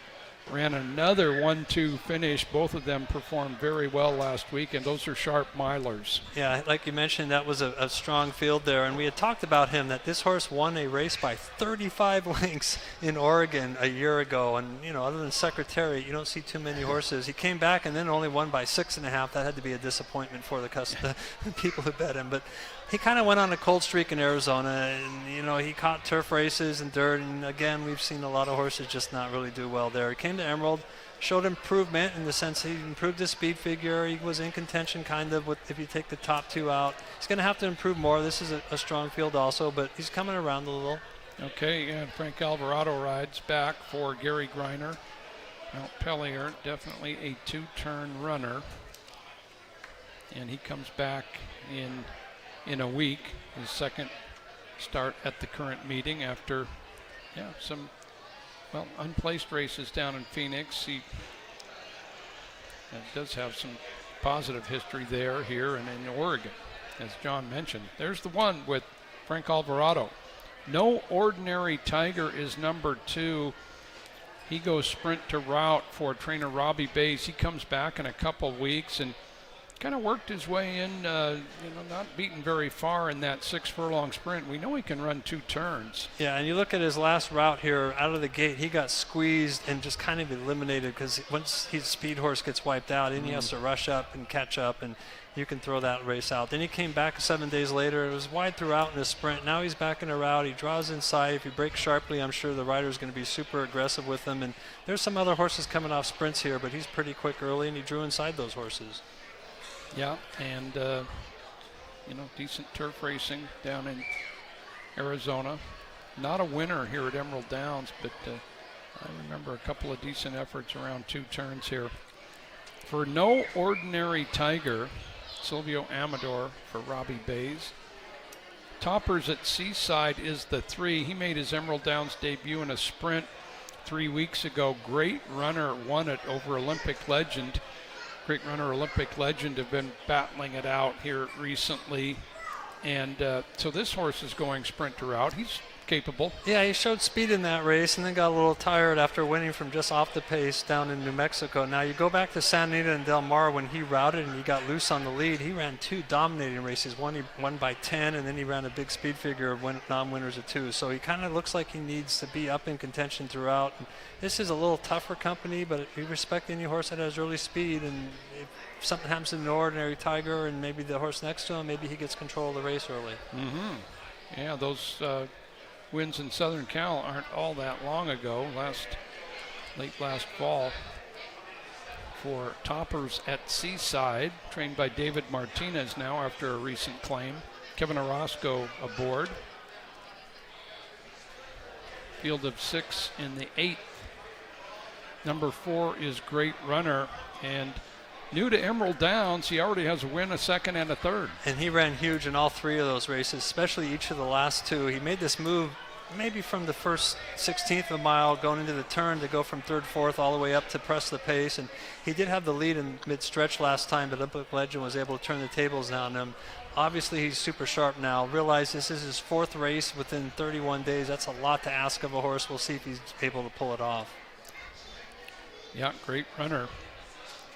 ran another 1-2 finish. Both of them performed very well last week, and those are sharp milers. Yeah, like you mentioned, that was a strong field there, and we had talked about him that this horse won a race by 35 lengths in Oregon a year ago, and you know, other than Secretariat, you don't see too many horses. He came back and then only won by 6.5. That had to be a disappointment for the people who bet him, but he kind of went on a cold streak in Arizona, and you know, he caught turf races and dirt, and again, we've seen a lot of horses just not really do well there. He came to Emerald, showed improvement in the sense he improved his speed figure. He was in contention kind of with, if you take the top two out. He's going to have to improve more. This is a strong field also, but he's coming around a little. Okay, and Frank Alvarado rides back for Gary Greiner. Mount Pellier, definitely a 2-turn runner, and he comes back in a week, his second start at the current meeting after some unplaced races down in Phoenix. He does have some positive history there, here, and in Oregon, as John mentioned. There's the one with Frank Alvarado. No Ordinary Tiger is number 2. He goes sprint to route for trainer Robbie Bays. He comes back in a couple weeks and kind of worked his way in, not beaten very far in that 6-furlong sprint. We know he can run 2 turns. Yeah, and you look at his last route here, out of the gate, he got squeezed and just kind of eliminated, because once his speed horse gets wiped out, and he has to rush up and catch up, and you can throw that race out. Then he came back 7 days later. It was wide throughout in the sprint. Now he's back in a route. He draws inside. If he breaks sharply, I'm sure the rider's going to be super aggressive with him. And there's some other horses coming off sprints here, but he's pretty quick early, and he drew inside those horses. Yeah, and decent turf racing down in Arizona. Not a winner here at Emerald Downs, but I remember a couple of decent efforts around 2 turns here. For No Ordinary Tiger, Silvio Amador for Robbie Bays. Toppers at Seaside is the 3. He made his Emerald Downs debut in a sprint 3 weeks ago. Great runner, won it over Olympic Legend. Great runner, Olympic Legend, have been battling it out here recently. And so this horse is going sprint to route. He's capable. Yeah, he showed speed in that race and then got a little tired after winning from just off the pace down in New Mexico. Now you go back to Santa Anita and Del Mar when he routed and he got loose on the lead. He ran 2 dominating races. One he won by 10, and then he ran a big speed figure of non-winners of 2. So he kind of looks like he needs to be up in contention throughout. And this is a little tougher company, but we respect any horse that has early speed. And if something happens to an Ordinary Tiger and maybe the horse next to him, maybe he gets control of the race early. Yeah, those wins in Southern Cal aren't all that long ago, late last fall. For Toppers at Seaside, trained by David Martinez now after a recent claim. Kevin Orozco aboard. Field of 6 in the 8th. Number 4 is Great Runner, and new to Emerald Downs, he already has a win, a second, and a third. And he ran huge in all 3 of those races, especially each of the last 2. He made this move maybe from the first 16th of a mile going into the turn to go from 3rd, 4th all the way up to press the pace. And he did have the lead in mid-stretch last time, but Olympic Legend was able to turn the tables on him. Obviously, he's super sharp now. Realize this is his 4th race within 31 days. That's a lot to ask of a horse. We'll see if he's able to pull it off. Yeah, Great Runner.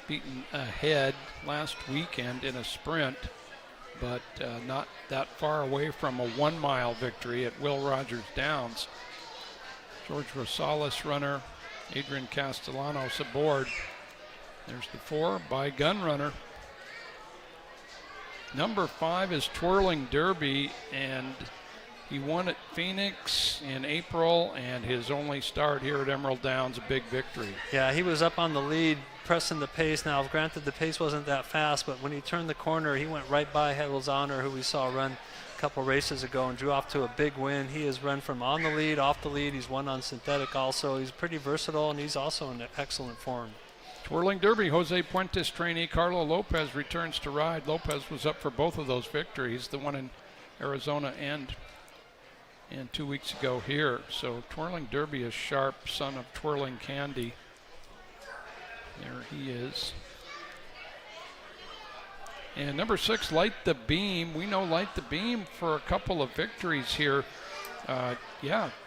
Beaten ahead last weekend in a sprint, but not that far away from a 1-mile victory at Will Rogers Downs. George Rosales runner, Adrian Castellanos aboard. There's the 4 by Gun Runner. Number 5 is Twirling Derby, and he won at Phoenix in April, and his only start here at Emerald Downs, a big victory. Yeah, he was up on the lead, pressing the pace. Now, granted, the pace wasn't that fast, but when he turned the corner, he went right by Hedl's Honor, who we saw run a couple races ago, and drew off to a big win. He has run from on the lead, off the lead. He's won on synthetic also. He's pretty versatile, and he's also in excellent form. Twirling Derby, Jose Puentes trainee Carlo Lopez returns to ride. Lopez was up for both of those victories, the one in Arizona and 2 weeks ago here. So Twirling Derby is sharp, son of Twirling Candy. There he is. And number 6, Light the Beam. We know Light the Beam for a couple of victories here.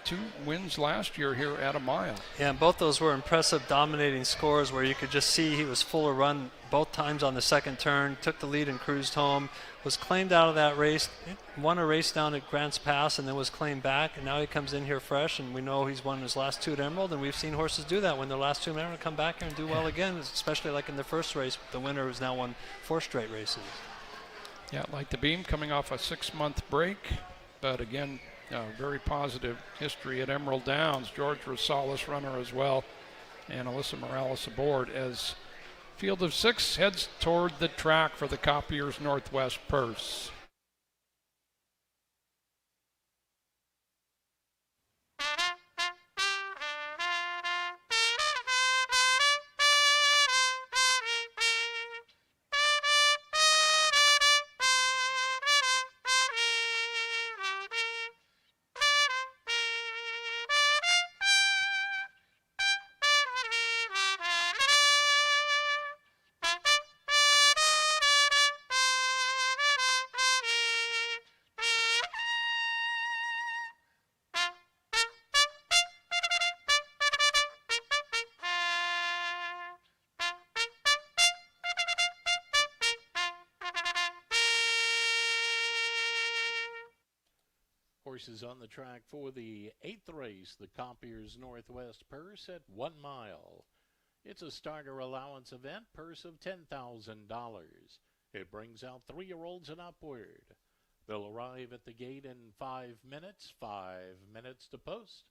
2 wins last year here at a mile. Yeah, and both those were impressive, dominating scores where you could just see he was full of run both times on the second turn, took the lead and cruised home, was claimed out of that race, won a race down at Grants Pass, and then was claimed back, and now he comes in here fresh, and we know he's won his last 2 at Emerald, and we've seen horses do that when their last 2 at Emerald come back here and do well again, especially like in the first race, the winner who's now won 4 straight races. Yeah, Light the Beam coming off a 6-month break, but again, very positive history at Emerald Downs. George Rosales runner as well, and Alyssa Morales aboard as Field of 6 heads toward the track for the Copiers Northwest Purse. Horses on the track for the 8th race, the Copiers Northwest Purse at 1 mile. It's a starter allowance event, purse of $10,000. It brings out 3-year-olds and upward. They'll arrive at the gate in 5 minutes, 5 minutes to post.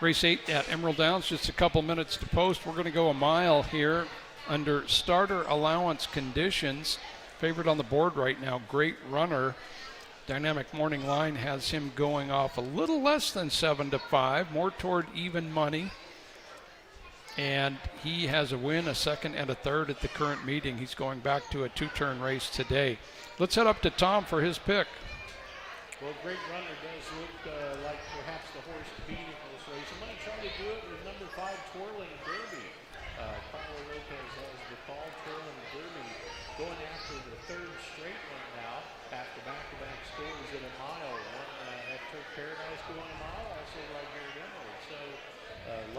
Race 8 at Emerald Downs, just a couple minutes to post. We're going to go a mile here under starter allowance conditions. Favorite on the board right now, Great Runner. Dynamic Morning Line has him going off a little less than 7-5, more toward even money. And he has a win, a second, and a third at the current meeting. He's going back to a 2-turn race today. Let's head up to Tom for his pick. Well, Great Runner does look like perhaps the horse to beat in this race. I'm going to try to do it with number 5, Twirling Derby. Carlo Lopez has the call. Twirling Derby going after the third straight one now after back-to-back scores at a mile. One at Turk Paradise going a mile, also right here at Emerald. So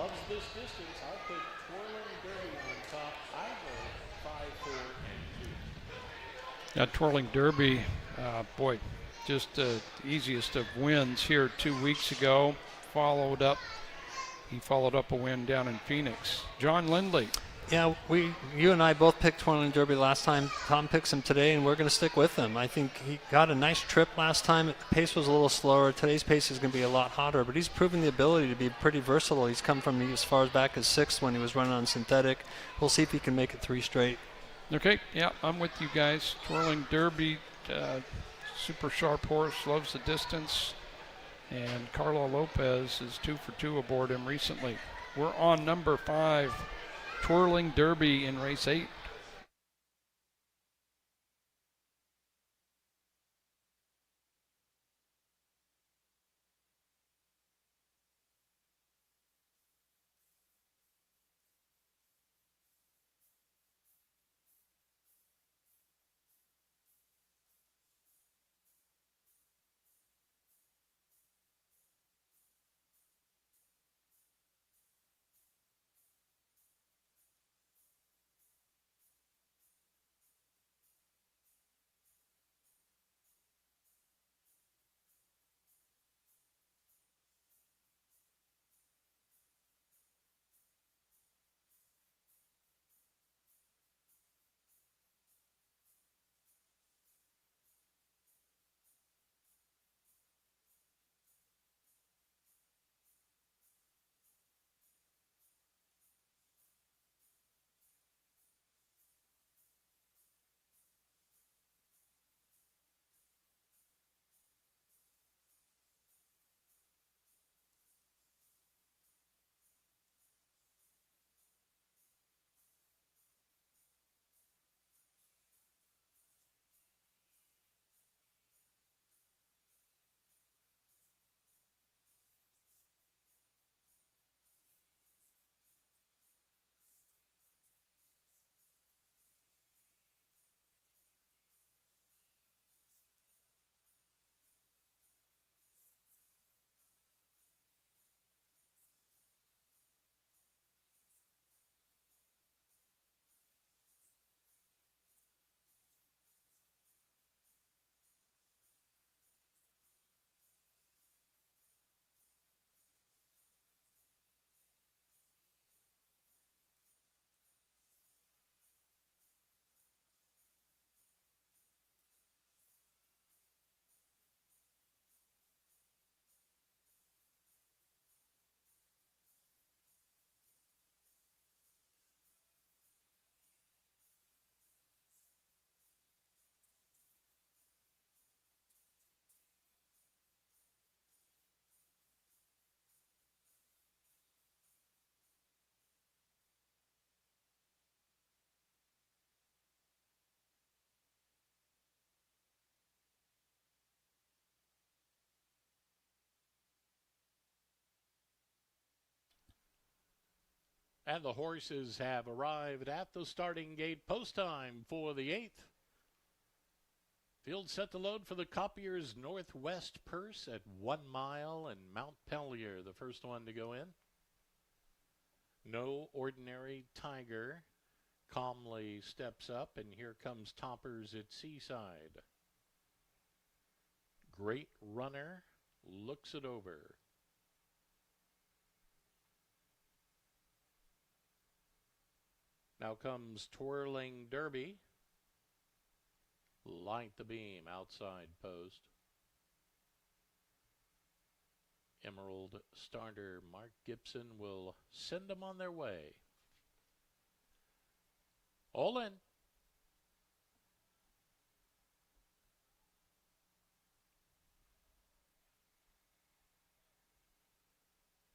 loves this distance. I'll put Twirling Derby on top. I go 5, 4, and 2. That Twirling Derby, boy, just the easiest of wins here 2 weeks ago. He followed up a win down in Phoenix. John Lindley. Yeah, you and I both picked Twirling Derby last time. Tom picks him today, and we're going to stick with him. I think he got a nice trip last time. The pace was a little slower. Today's pace is going to be a lot hotter, but he's proven the ability to be pretty versatile. He's come from as far back as 6th when he was running on synthetic. We'll see if he can make it 3 straight. Okay, yeah, I'm with you guys. Twirling Derby, super sharp horse, loves the distance. And Carlo Lopez is 2 for 2 aboard him recently. We're on number 5, Twirling Derby in race 8. And the horses have arrived at the starting gate. Post time for the 8th. Field set to load for the Coppiers Northwest Purse at 1 mile, and Mount Pellier, the first one to go in. No Ordinary Tiger calmly steps up, and here comes Toppers at Seaside. Great Runner looks it over. Now comes Twirling Derby. Light the Beam outside post. Emerald starter Mark Gibson will send them on their way. All in.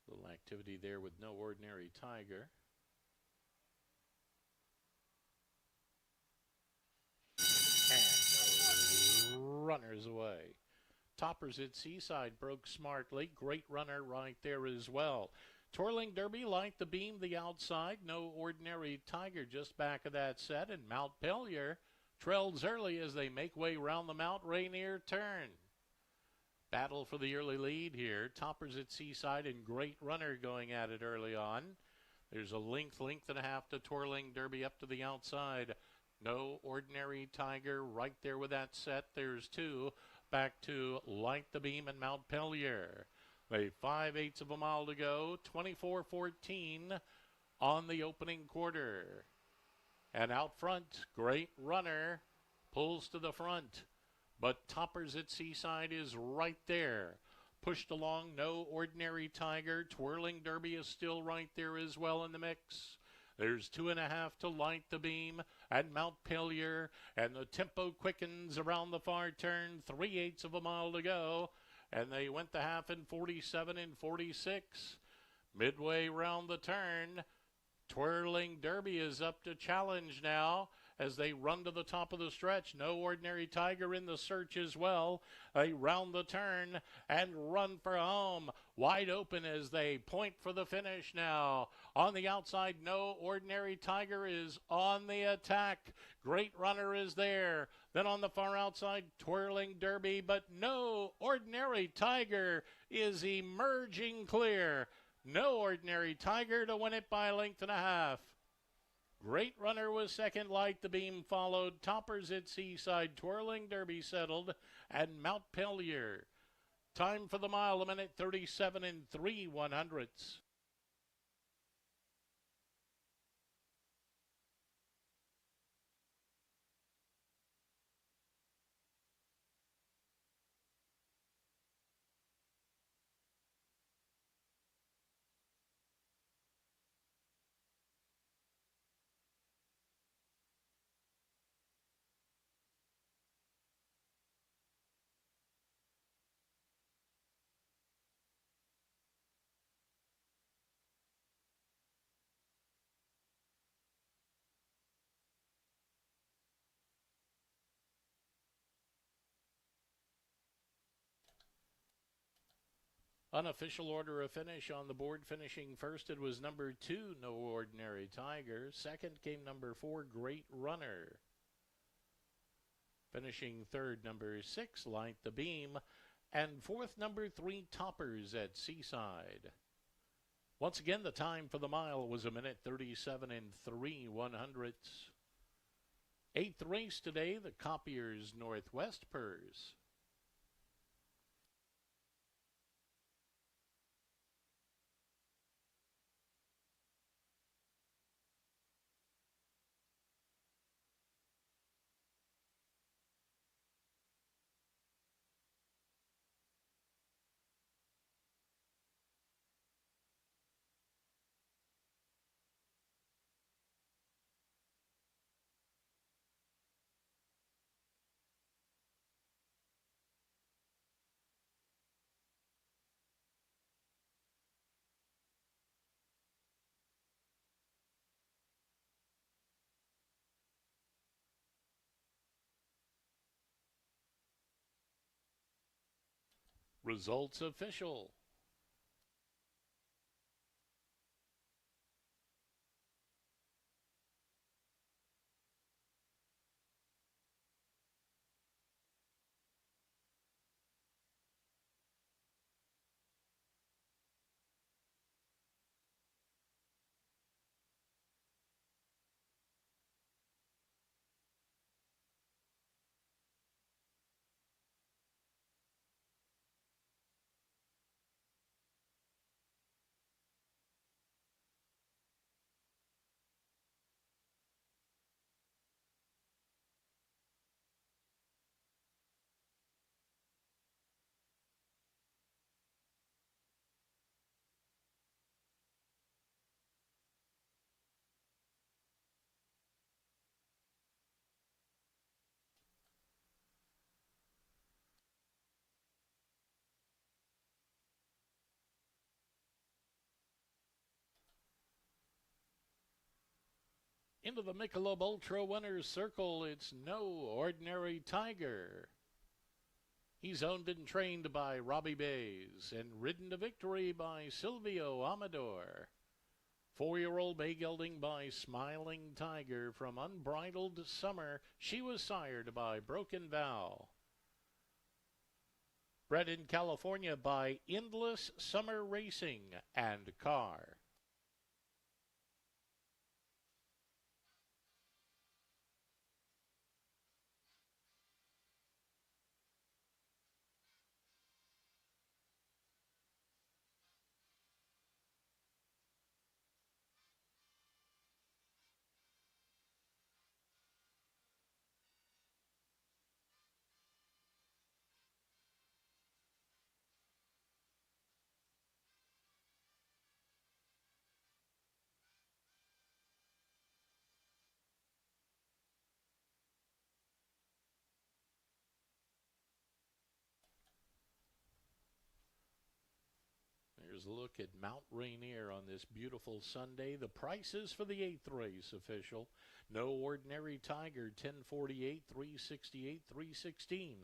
Little activity there with No Ordinary Tiger. And runners away. Toppers at Seaside broke smartly. Great runner right there as well. Twirling Derby liked the beam, the outside. No Ordinary Tiger just back of that set. And Mount Pellier trails early as they make way round the Mount Rainier turn. Battle for the early lead here. Toppers at Seaside and Great Runner going at it early on. There's a length and a half to Twirling Derby up to the outside. No Ordinary Tiger right there with that set. There's two. Back to Light the Beam and Mount Pellier. They 5/8 of a mile to go. 24-14 on the opening quarter. And out front, Great Runner pulls to the front. But Toppers at Seaside is right there. Pushed along, No Ordinary Tiger. Twirling Derby is still right there as well in the mix. There's 2.5 to Light the Beam and Mount Pellier, and the tempo quickens around the far turn. 3/8 of a mile to go, and they went the half in 47 and 46. Midway round the turn, Twirling Derby is up to challenge now as they run to the top of the stretch. No Ordinary Tiger in the search as well. They round the turn and run for home. Wide open as they point for the finish now. On the outside, No Ordinary Tiger is on the attack. Great Runner is there. Then on the far outside, Twirling Derby, but No Ordinary Tiger is emerging clear. No Ordinary Tiger to win it by a length and a half. Great Runner was second. Light the Beam followed. Toppers at Seaside. Twirling Derby settled. And Mount Pellier. Time for the mile, 1:37 and 3/100ths. Unofficial order of finish on the board. Finishing first, it was number 2, No Ordinary Tiger. Second came number 4, Great Runner. Finishing third, number 6, Light the Beam. And fourth, number 3, Toppers at Seaside. Once again, the time for the mile was 1:37 and 3/100ths. Eighth race today, the Copiers Northwest Purse. Results official. Into the Michelob Ultra winner's circle, it's No Ordinary Tiger. He's owned and trained by Robbie Bays and ridden to victory by Silvio Amador. 4-year-old bay gelding by Smiling Tiger from Unbridled Summer. She was sired by Broken Vow. Bred in California by Endless Summer Racing and Car. Here's a look at Mount Rainier on this beautiful Sunday. The prices for the 8th race official. No Ordinary Tiger, 1048, 368, 316.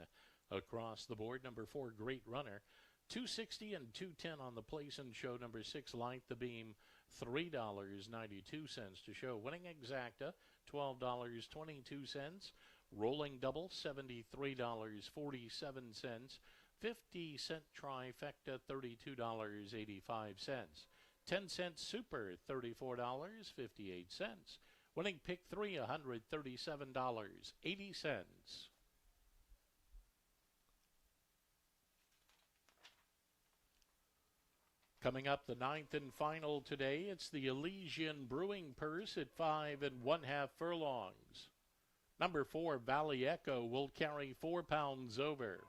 Across the board, number 4, Great Runner, 260 and 210 on the place and show. Number 6, Light the Beam, $3.92 to show. Winning Exacta, $12.22. Rolling Double, $73.47. 50-cent trifecta, $32.85. 10-cent super, $34.58. Winning pick 3, $137.80. Coming up, the 9th and final today, it's the Elysian Brewing Purse at 5 1/2 furlongs. Number 4, Valley Echo, will carry 4 pounds over.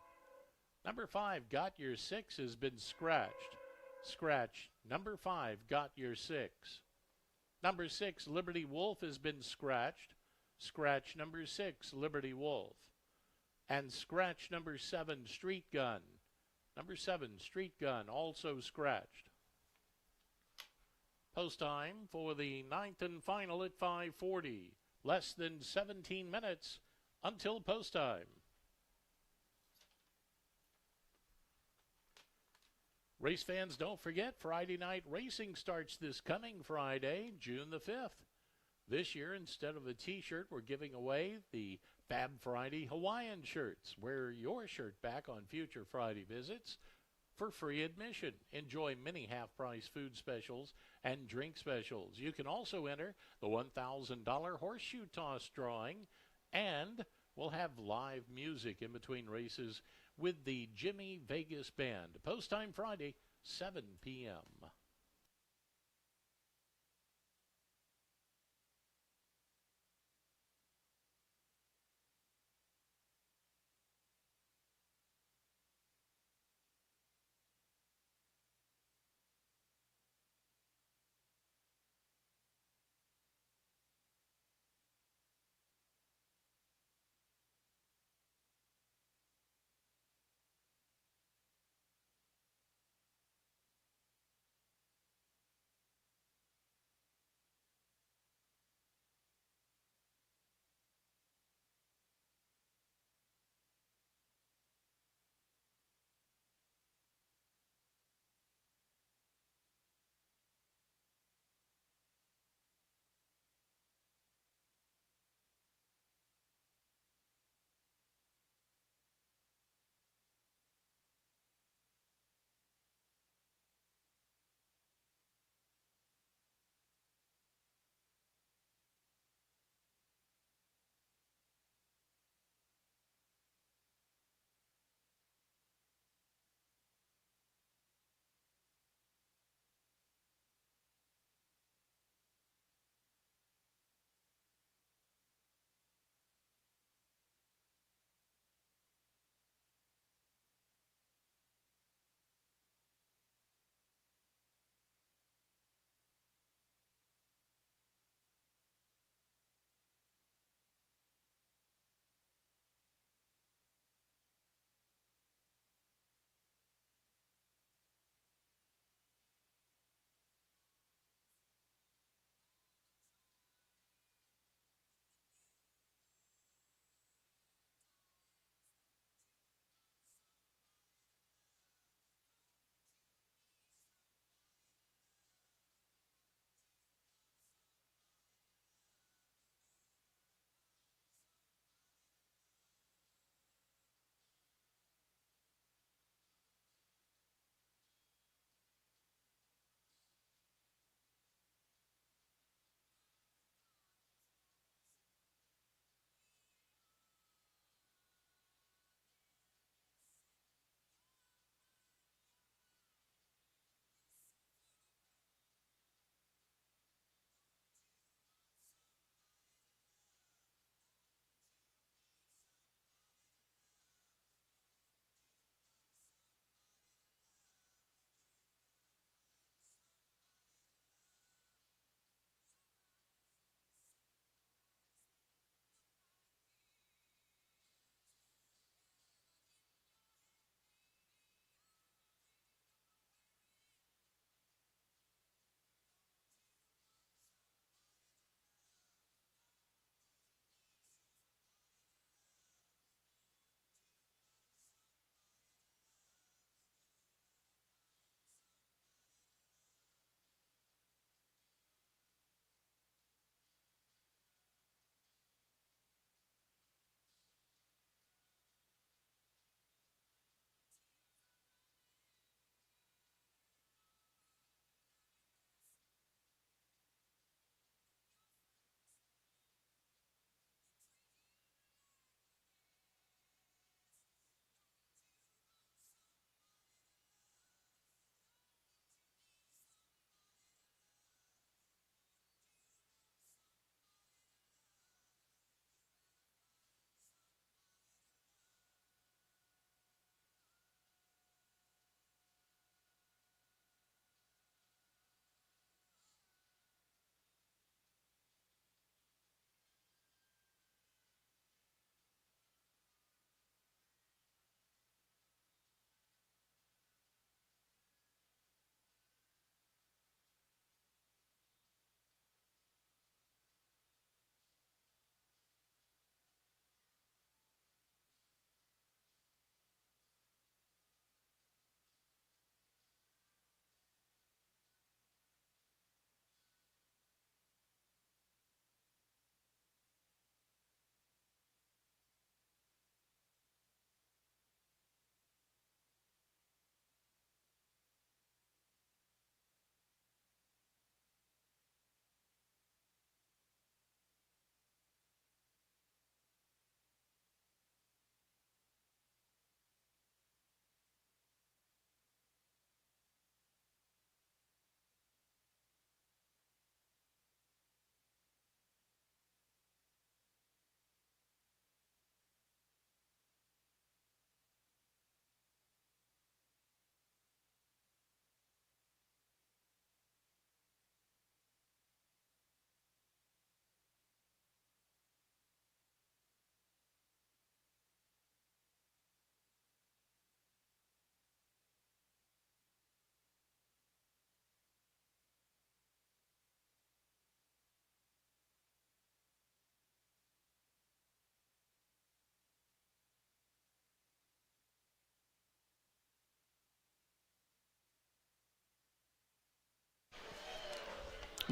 Number 5, Got Your 6, has been scratched. Scratch. Number 5, Got Your 6. Number 6, Liberty Wolf, has been scratched. Scratch number 6, Liberty Wolf. And scratch number 7, Street Gun. Number 7, Street Gun, also scratched. Post time for the 9th and final at 5:40. Less than 17 minutes until post time. Race fans, don't forget, Friday night racing starts this coming Friday, June the 5th. This year, instead of a t-shirt, we're giving away the Fab Friday Hawaiian shirts. Wear your shirt back on future Friday visits for free admission. Enjoy many half-price food specials and drink specials. You can also enter the $1,000 horseshoe toss drawing, and we'll have live music in between races with the Jimmy Vegas Band. Post time Friday, 7 p.m.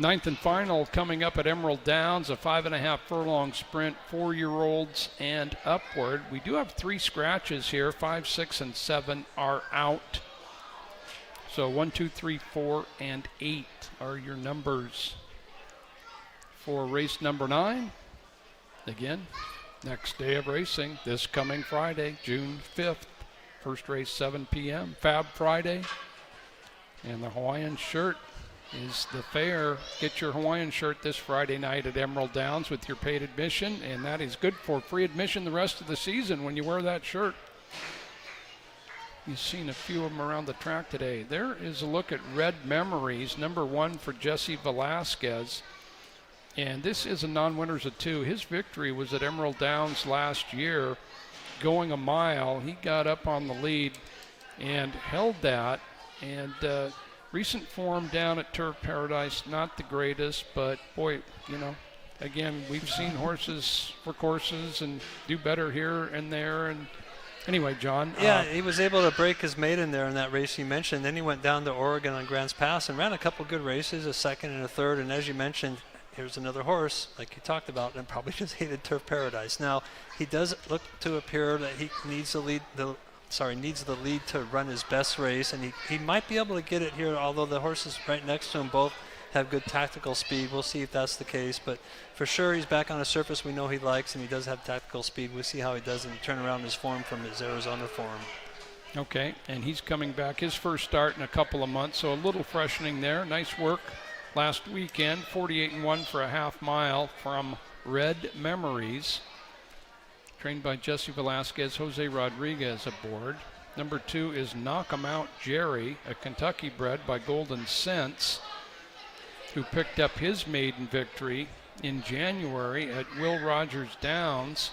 Ninth and final coming up at Emerald Downs, a 5.5 furlong sprint, 4-year-olds and upward. We do have 3 scratches here. 5, 6, and 7 are out. So 1, 2, 3, 4, and 8 are your numbers for race number 9. Again, next day of racing, this coming Friday, June 5th. First race 7 p.m. Fab Friday. And the Hawaiian shirt is the fare. Get your Hawaiian shirt this Friday night at Emerald Downs with your paid admission, and that is good for free admission the rest of the season when you wear that shirt. You've seen a few of them around the track today. There is a look at Red Memories, number 1 for Jesse Velasquez. And this is a non-winners of 2. His victory was at Emerald Downs last year, going a mile. He got up on the lead and held that. And recent form down at Turf Paradise, not the greatest, but boy, you know, again, we've seen horses for courses and do better here and there. And anyway, John. Yeah, he was able to break his maiden there in that race you mentioned. Then he went down to Oregon on Grants Pass and ran a couple good races, a second and a third. And as you mentioned, here's another horse, like you talked about, and probably just hated Turf Paradise. Now, he does look to appear that he needs the lead to run his best race, and he might be able to get it here, although the horses right next to him both have good tactical speed. We'll see if that's the case, but for sure he's back on a surface we know he likes, and he does have tactical speed. We'll see how he does and turn around his form from his Arizona form. Okay, and he's coming back, his first start in a couple of months, so a little freshening there. Nice work last weekend, 48-1 for a half mile from Red Memories. Trained by Jesse Velasquez, Jose Rodriguez aboard. Number 2 is Knock 'em Out Jerry, a Kentucky bred by Golden Sense, who picked up his maiden victory in January at Will Rogers Downs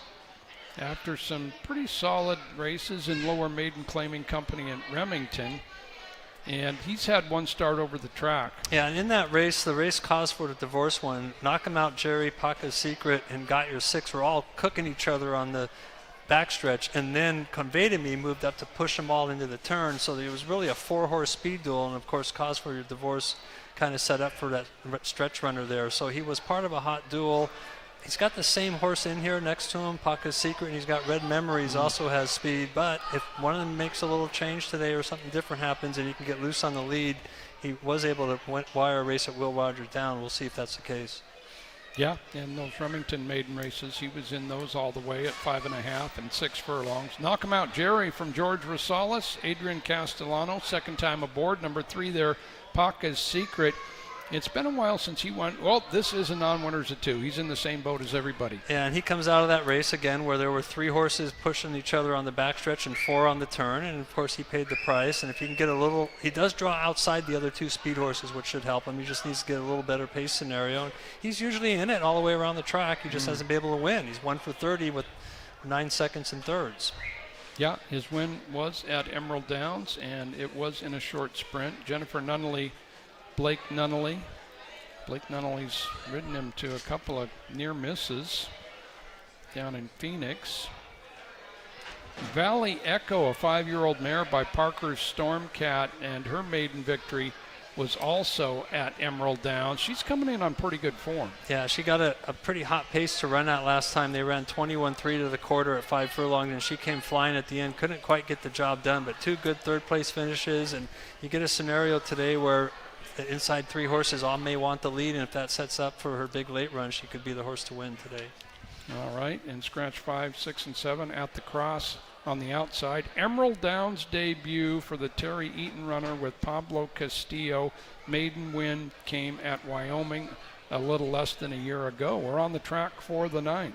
after some pretty solid races in Lower Maiden Claiming Company in Remington. And he's had one start over the track. Yeah, and in that race, the race caused for the divorce one. Knock 'em Out Jerry, Paca's Secret, and Got Your Six were all cooking each other on the backstretch, and then Convey to Me moved up to push them all into the turn. So it was really a 4-horse speed duel, and of course, cause for your divorce kind of set up for that stretch runner there. So he was part of a hot duel. He's got the same horse in here next to him, Paca's Secret, and he's got Red Memories, also has speed. But if one of them makes a little change today or something different happens and he can get loose on the lead, he was able to wire a race at Will Rogers down. We'll see if that's the case. Yeah, and those Remington maiden races, he was in those all the way at 5.5 and 6 furlongs. Knock 'em Out Jerry from George Rosales, Adrian Castellano, second time aboard. Number 3 there, Paca's Secret. It's been a while since he won. Well, this is a non-winners of 2. He's in the same boat as everybody. Yeah, and he comes out of that race again where there were 3 horses pushing each other on the backstretch and 4 on the turn, and of course he paid the price. And if he can get a little, he does draw outside the other 2 speed horses, which should help him. He just needs to get a little better pace scenario. And he's usually in it all the way around the track. He just hasn't been able to win. He's 1 for 30 with 9 seconds and thirds. Yeah, his win was at Emerald Downs, and it was in a short sprint. Jennifer Nunnally, Blake Nunnally. Blake Nunnally's ridden him to a couple of near misses down in Phoenix. Valley Echo, a 5-year-old mare by Parker's Stormcat, and her maiden victory was also at Emerald Downs. She's coming in on pretty good form. Yeah, she got a pretty hot pace to run at last time. They ran 21-3 to the quarter at 5 furlongs, and she came flying at the end. Couldn't quite get the job done, but 2 good third-place finishes. And you get a scenario today where the inside 3 horses all may want the lead, and if that sets up for her big late run, she could be the horse to win today. All right, and scratch 5, 6, and 7 at the cross on the outside. Emerald Downs debut for the Terry Eaton runner with Pablo Castillo. Maiden win came at Wyoming a little less than a year ago. We're on the track for the 9th.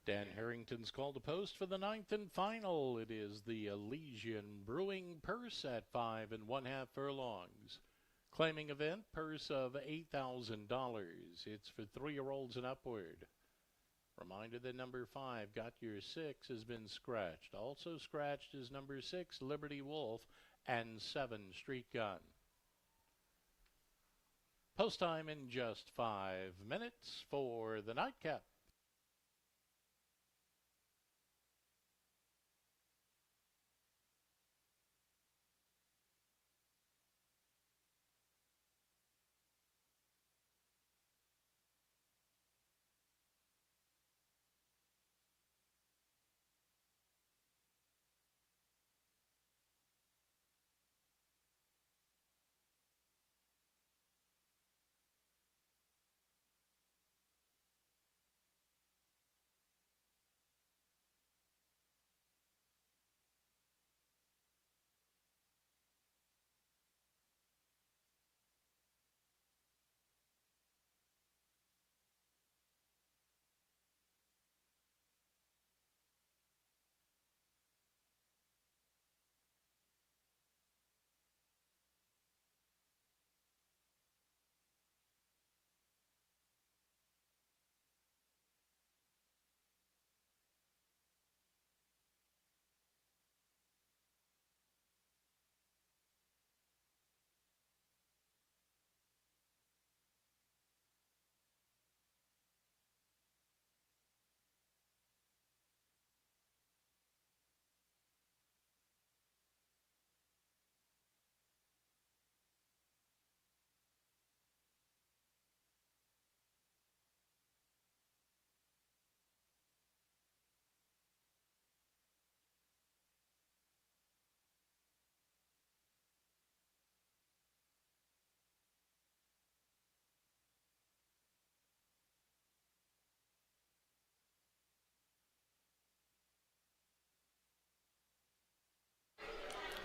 Dan Harrington's call to post for the 9th and final. It is the Elysian Brewing Purse at 5 1/2 furlongs. Claiming event, purse of $8,000. It's for 3-year-olds and upward. Reminder that number 5, Got Your 6, has been scratched. Also scratched is number 6, Liberty Wolf, and 7, Street Gun. Post time in just 5 minutes for the nightcap.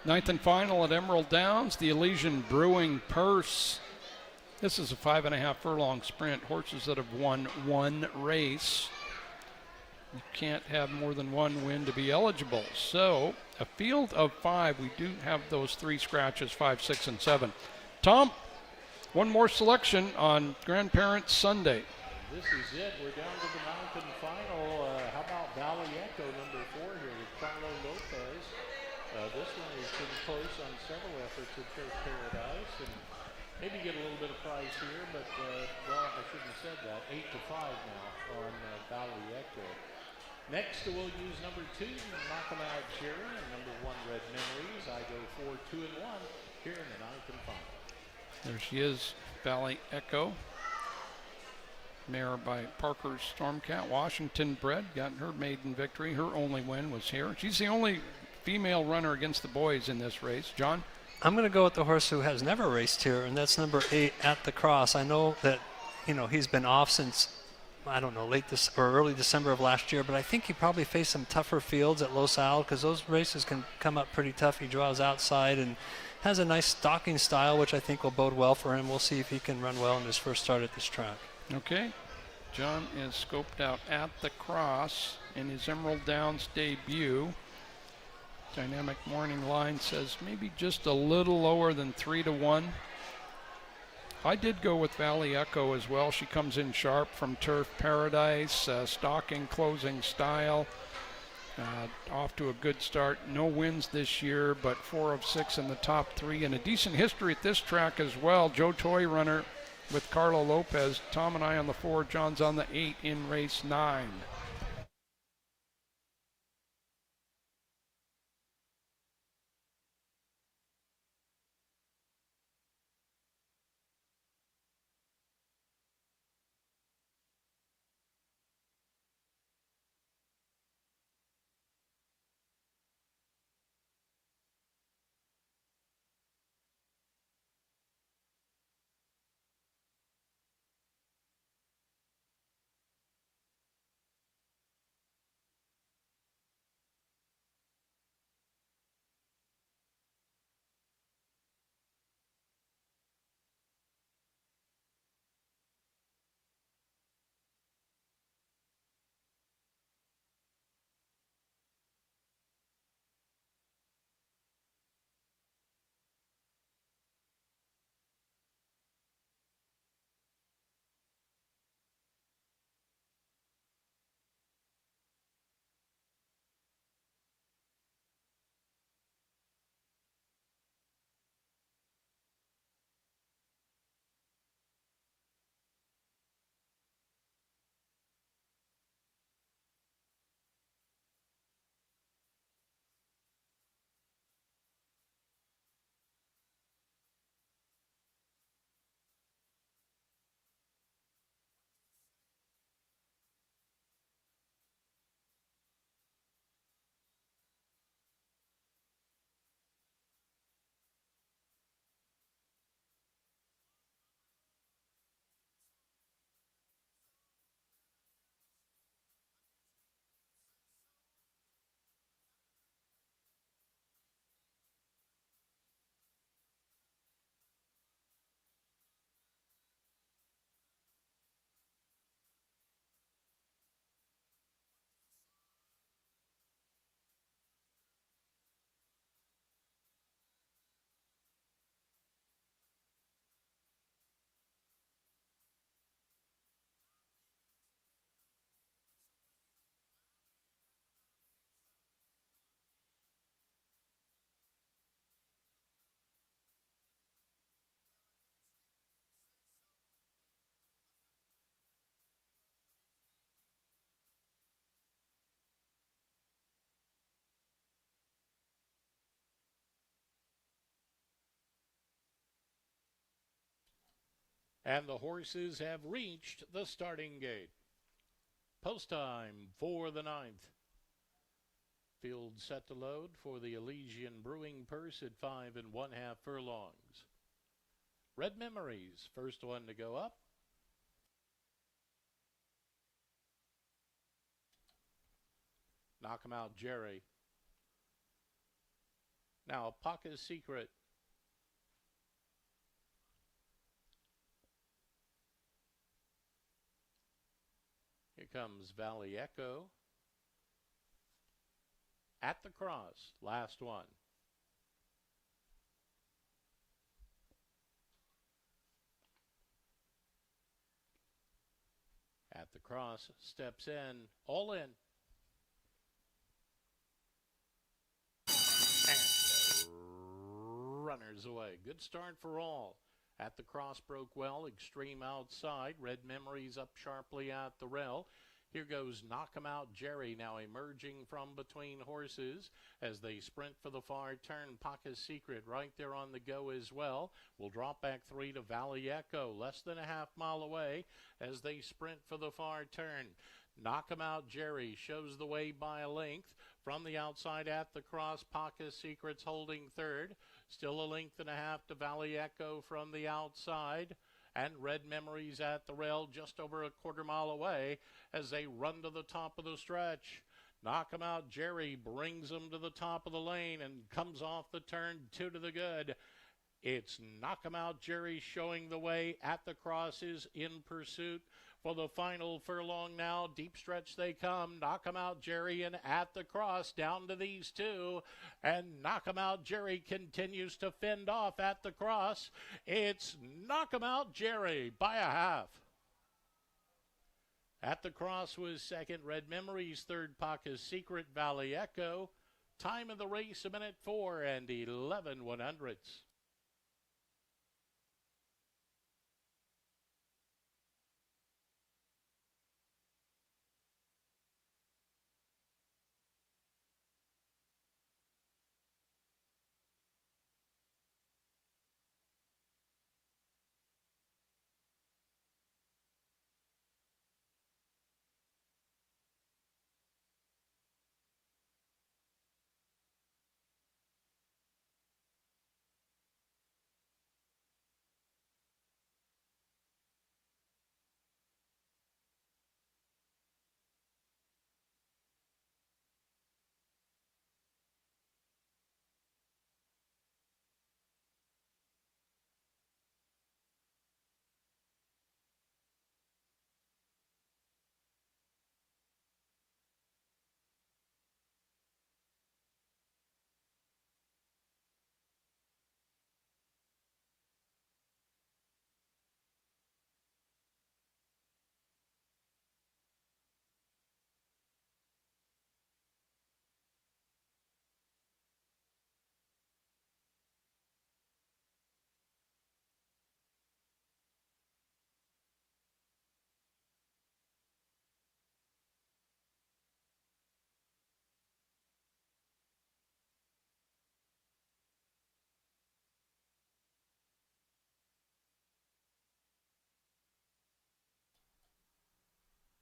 Ninth and final at Emerald Downs, the Elysian Brewing Purse. This is a 5.5 furlong sprint. Horses that have won one race. You can't have more than one win to be eligible. So a field of 5. We do have those 3 scratches, 5, 6, and 7. Tom, one more selection on Grandparents Sunday. This is it. We're down to the mountain final. How about Valley Echo, number 4 here with Carlo Lopez. This one has been close on several efforts at Turf Paradise, and maybe get a little bit of price here, but, well, I shouldn't have said that. 8-5 now on Valley Echo. Next, we'll use number 2, Makamad Cherry, and number 1, Red Memories. I go 4, 2, and 1 here in the ninth and final. There she is, Valley Echo. Mare by Parker Stormcat, Washington bred, got her maiden victory. Her only win was here. She's the only female runner against the boys in this race. John? I'm going to go with the horse who has never raced here, and that's number 8, At the Cross. I know that, he's been off since, I don't know, early December of last year, but I think he probably faced some tougher fields at Los Al because those races can come up pretty tough. He draws outside and has a nice stalking style, which I think will bode well for him. We'll see if he can run well in his first start at this track. Okay. John is scoped out At the Cross in his Emerald Downs debut. Dynamic Morning Line says maybe just a little lower than 3-1. I did go with Valley Echo as well. She comes in sharp from Turf Paradise, stalking, closing style. Off to a good start. No wins this year, but 4 of 6 in the top 3, and a decent history at this track as well. Joe Toy runner with Carlo Lopez. Tom and I on the 4, John's on the 8 in race 9. And the horses have reached the starting gate. Post time for the 9th. Field set to load for the Elysian Brewing Purse at 5 1/2 furlongs. Red Memories, first one to go up. Knock 'em out, Jerry. Now, Paca's Secret. Here comes Valley Echo. At the Cross, last one. At the Cross, steps in, all in. And runners away. Good start for all. At the Cross broke well, extreme outside. Red Memories up sharply at the rail. Here goes Knock 'em Out Jerry, now emerging from between horses as they sprint for the far turn. Paca's Secret right there on the go as well. Will drop back 3 to Valley Echo, less than a half mile away as they sprint for the far turn. Knock 'em Out Jerry shows the way by a length. From the outside at the Cross, Paca's Secret's holding third. Still a length and a half to Valley Echo from the outside. And Red Memories at the rail just over a quarter mile away as they run to the top of the stretch. Knock 'em Out Jerry brings them to the top of the lane and comes off the turn 2 to the good. It's Knock 'em Out Jerry showing the way. At the Cross is in pursuit for the final furlong now. Deep stretch they come. Knock 'em Out Jerry and At the Cross down to these two. And Knock 'em Out Jerry continues to fend off At the Cross. It's Knock 'em Out Jerry by a half. At the Cross was second. Red Memories third. Paca's Secret, Valley Echo. Time of the race, 1:04 and 11 100ths.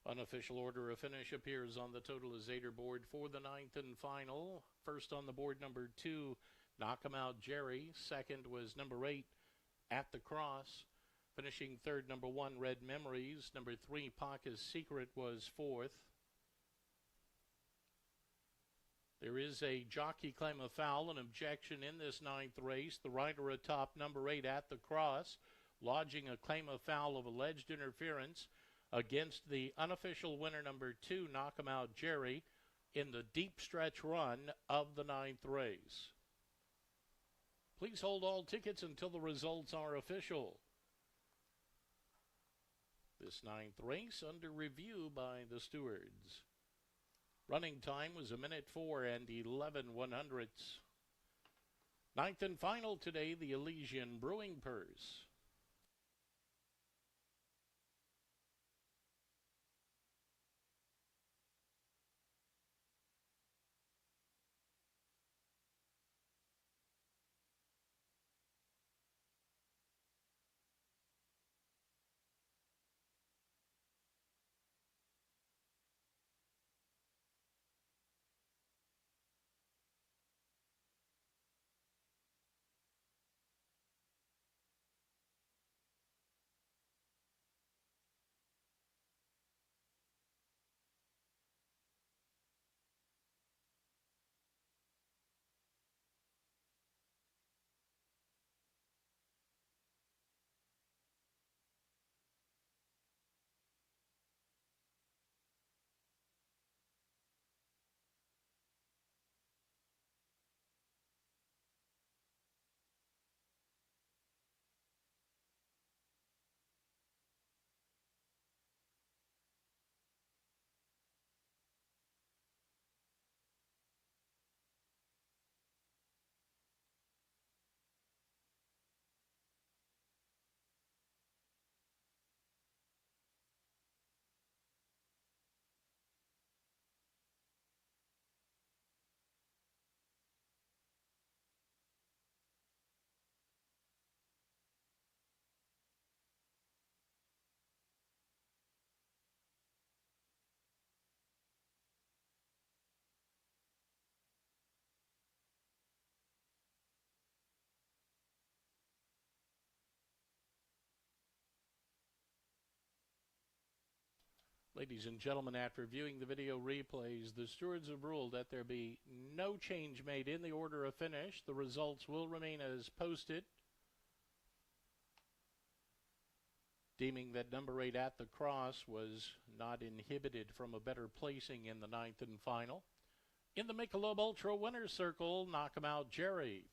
Unofficial order of finish appears on the totalizator board for the 9th and final. First on the board, number 2, Knock 'em Out Jerry. Second was number 8, At the Cross. Finishing third, number 1, Red Memories. Number 3, Paca's Secret was fourth. There is a jockey claim of foul, an objection in this 9th race. The rider atop number 8, At the Cross, lodging a claim of foul of alleged interference against the unofficial winner, number 2, Knock 'em Out Jerry, in the deep stretch run of the 9th race. Please hold all tickets until the results are official. This 9th race under review by the stewards. Running time was 1:04 and 11 100ths. 9th and final today, the Elysian Brewing Purse. Ladies and gentlemen, after viewing the video replays, the stewards have ruled that there be no change made in the order of finish. The results will remain as posted, deeming that number 8 At the Cross was not inhibited from a better placing in the 9th and final. In the Michelob Ultra Winner's Circle, Knockabout Jerry,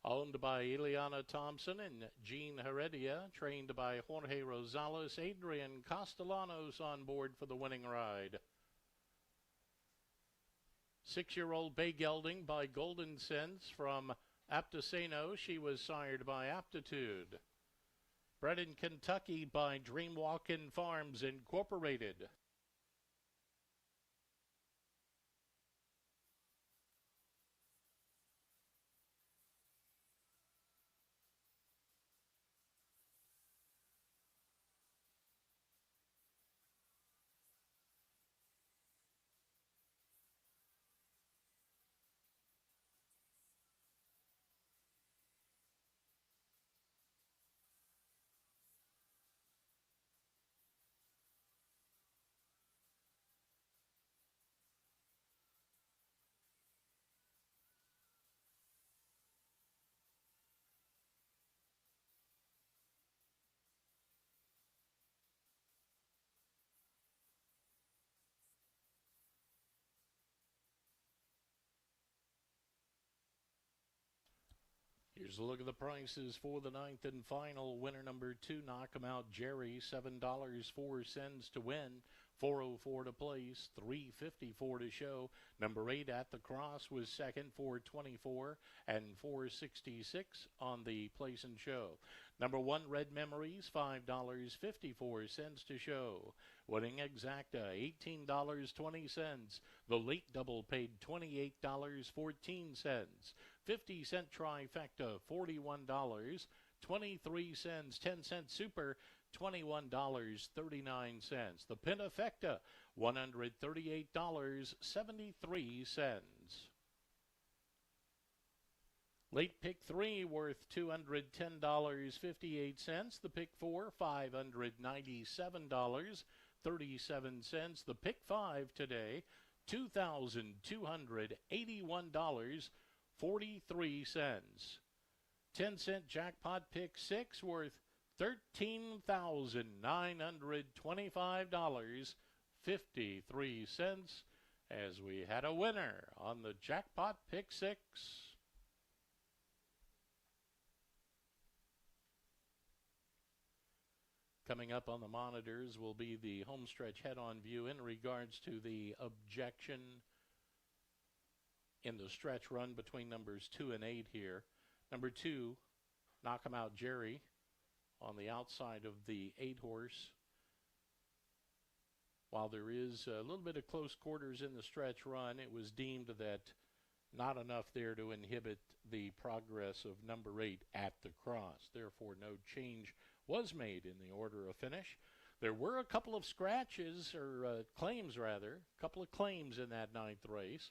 owned by Ileana Thompson and Jean Heredia, trained by Jorge Rosales, Adrian Castellanos on board for the winning ride. 6-year-old Bay Gelding by Golden Sense from Aptoceno. She was sired by Aptitude. Bred in Kentucky by Dreamwalkin' Farms Incorporated. Here's a look at the prices for the 9th and final. Winner number 2, Knockabout Jerry, $7.04 to win, $4.04 to place, $3.54 to show. Number 8 At the Cross was second, $4.24 and $4.66 on the place and show. Number 1 Red Memories, $5.54 to show. Winning Exacta, $18.20. The late double paid $28.14. 50-cent trifecta, $41, 23 cents, 10-cent super, $21.39. The pentafecta, $138.73. Late pick 3 worth $210.58. The pick 4, $597.37. The pick 5 today, $2,281.43. 10-cent jackpot pick 6 worth $13,925.53 as we had a winner on the jackpot pick 6. Coming up on the monitors will be the homestretch head-on view in regards to the objection in the stretch run between numbers 2 and 8 here. Number 2, Knockabout Jerry on the outside of the 8 horse. While there is a little bit of close quarters in the stretch run, it was deemed that not enough there to inhibit the progress of number 8 At the Cross. Therefore, no change was made in the order of finish. There were a couple of scratches, or claims rather, a couple of claims in that 9th race.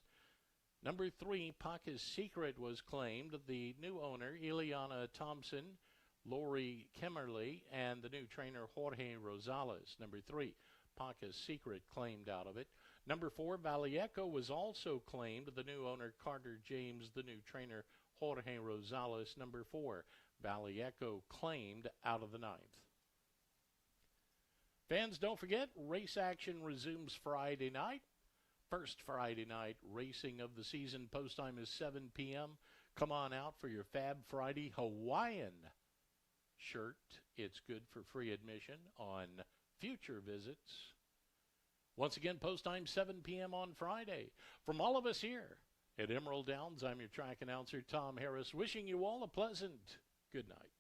Number 3, Paca's Secret was claimed. The new owner, Ileana Thompson, Lori Kimmerly, and the new trainer, Jorge Rosales. Number 3, Paca's Secret claimed out of it. Number 4, Vallejo was also claimed. The new owner, Carter James, the new trainer, Jorge Rosales. Number 4, Vallejo claimed out of the 9th. Fans, don't forget, race action resumes Friday night. First Friday night racing of the season. Post time is 7 p.m. Come on out for your Fab Friday Hawaiian shirt. It's good for free admission on future visits. Once again, post time 7 p.m. on Friday. From all of us here at Emerald Downs, I'm your track announcer, Tom Harris, wishing you all a pleasant good night.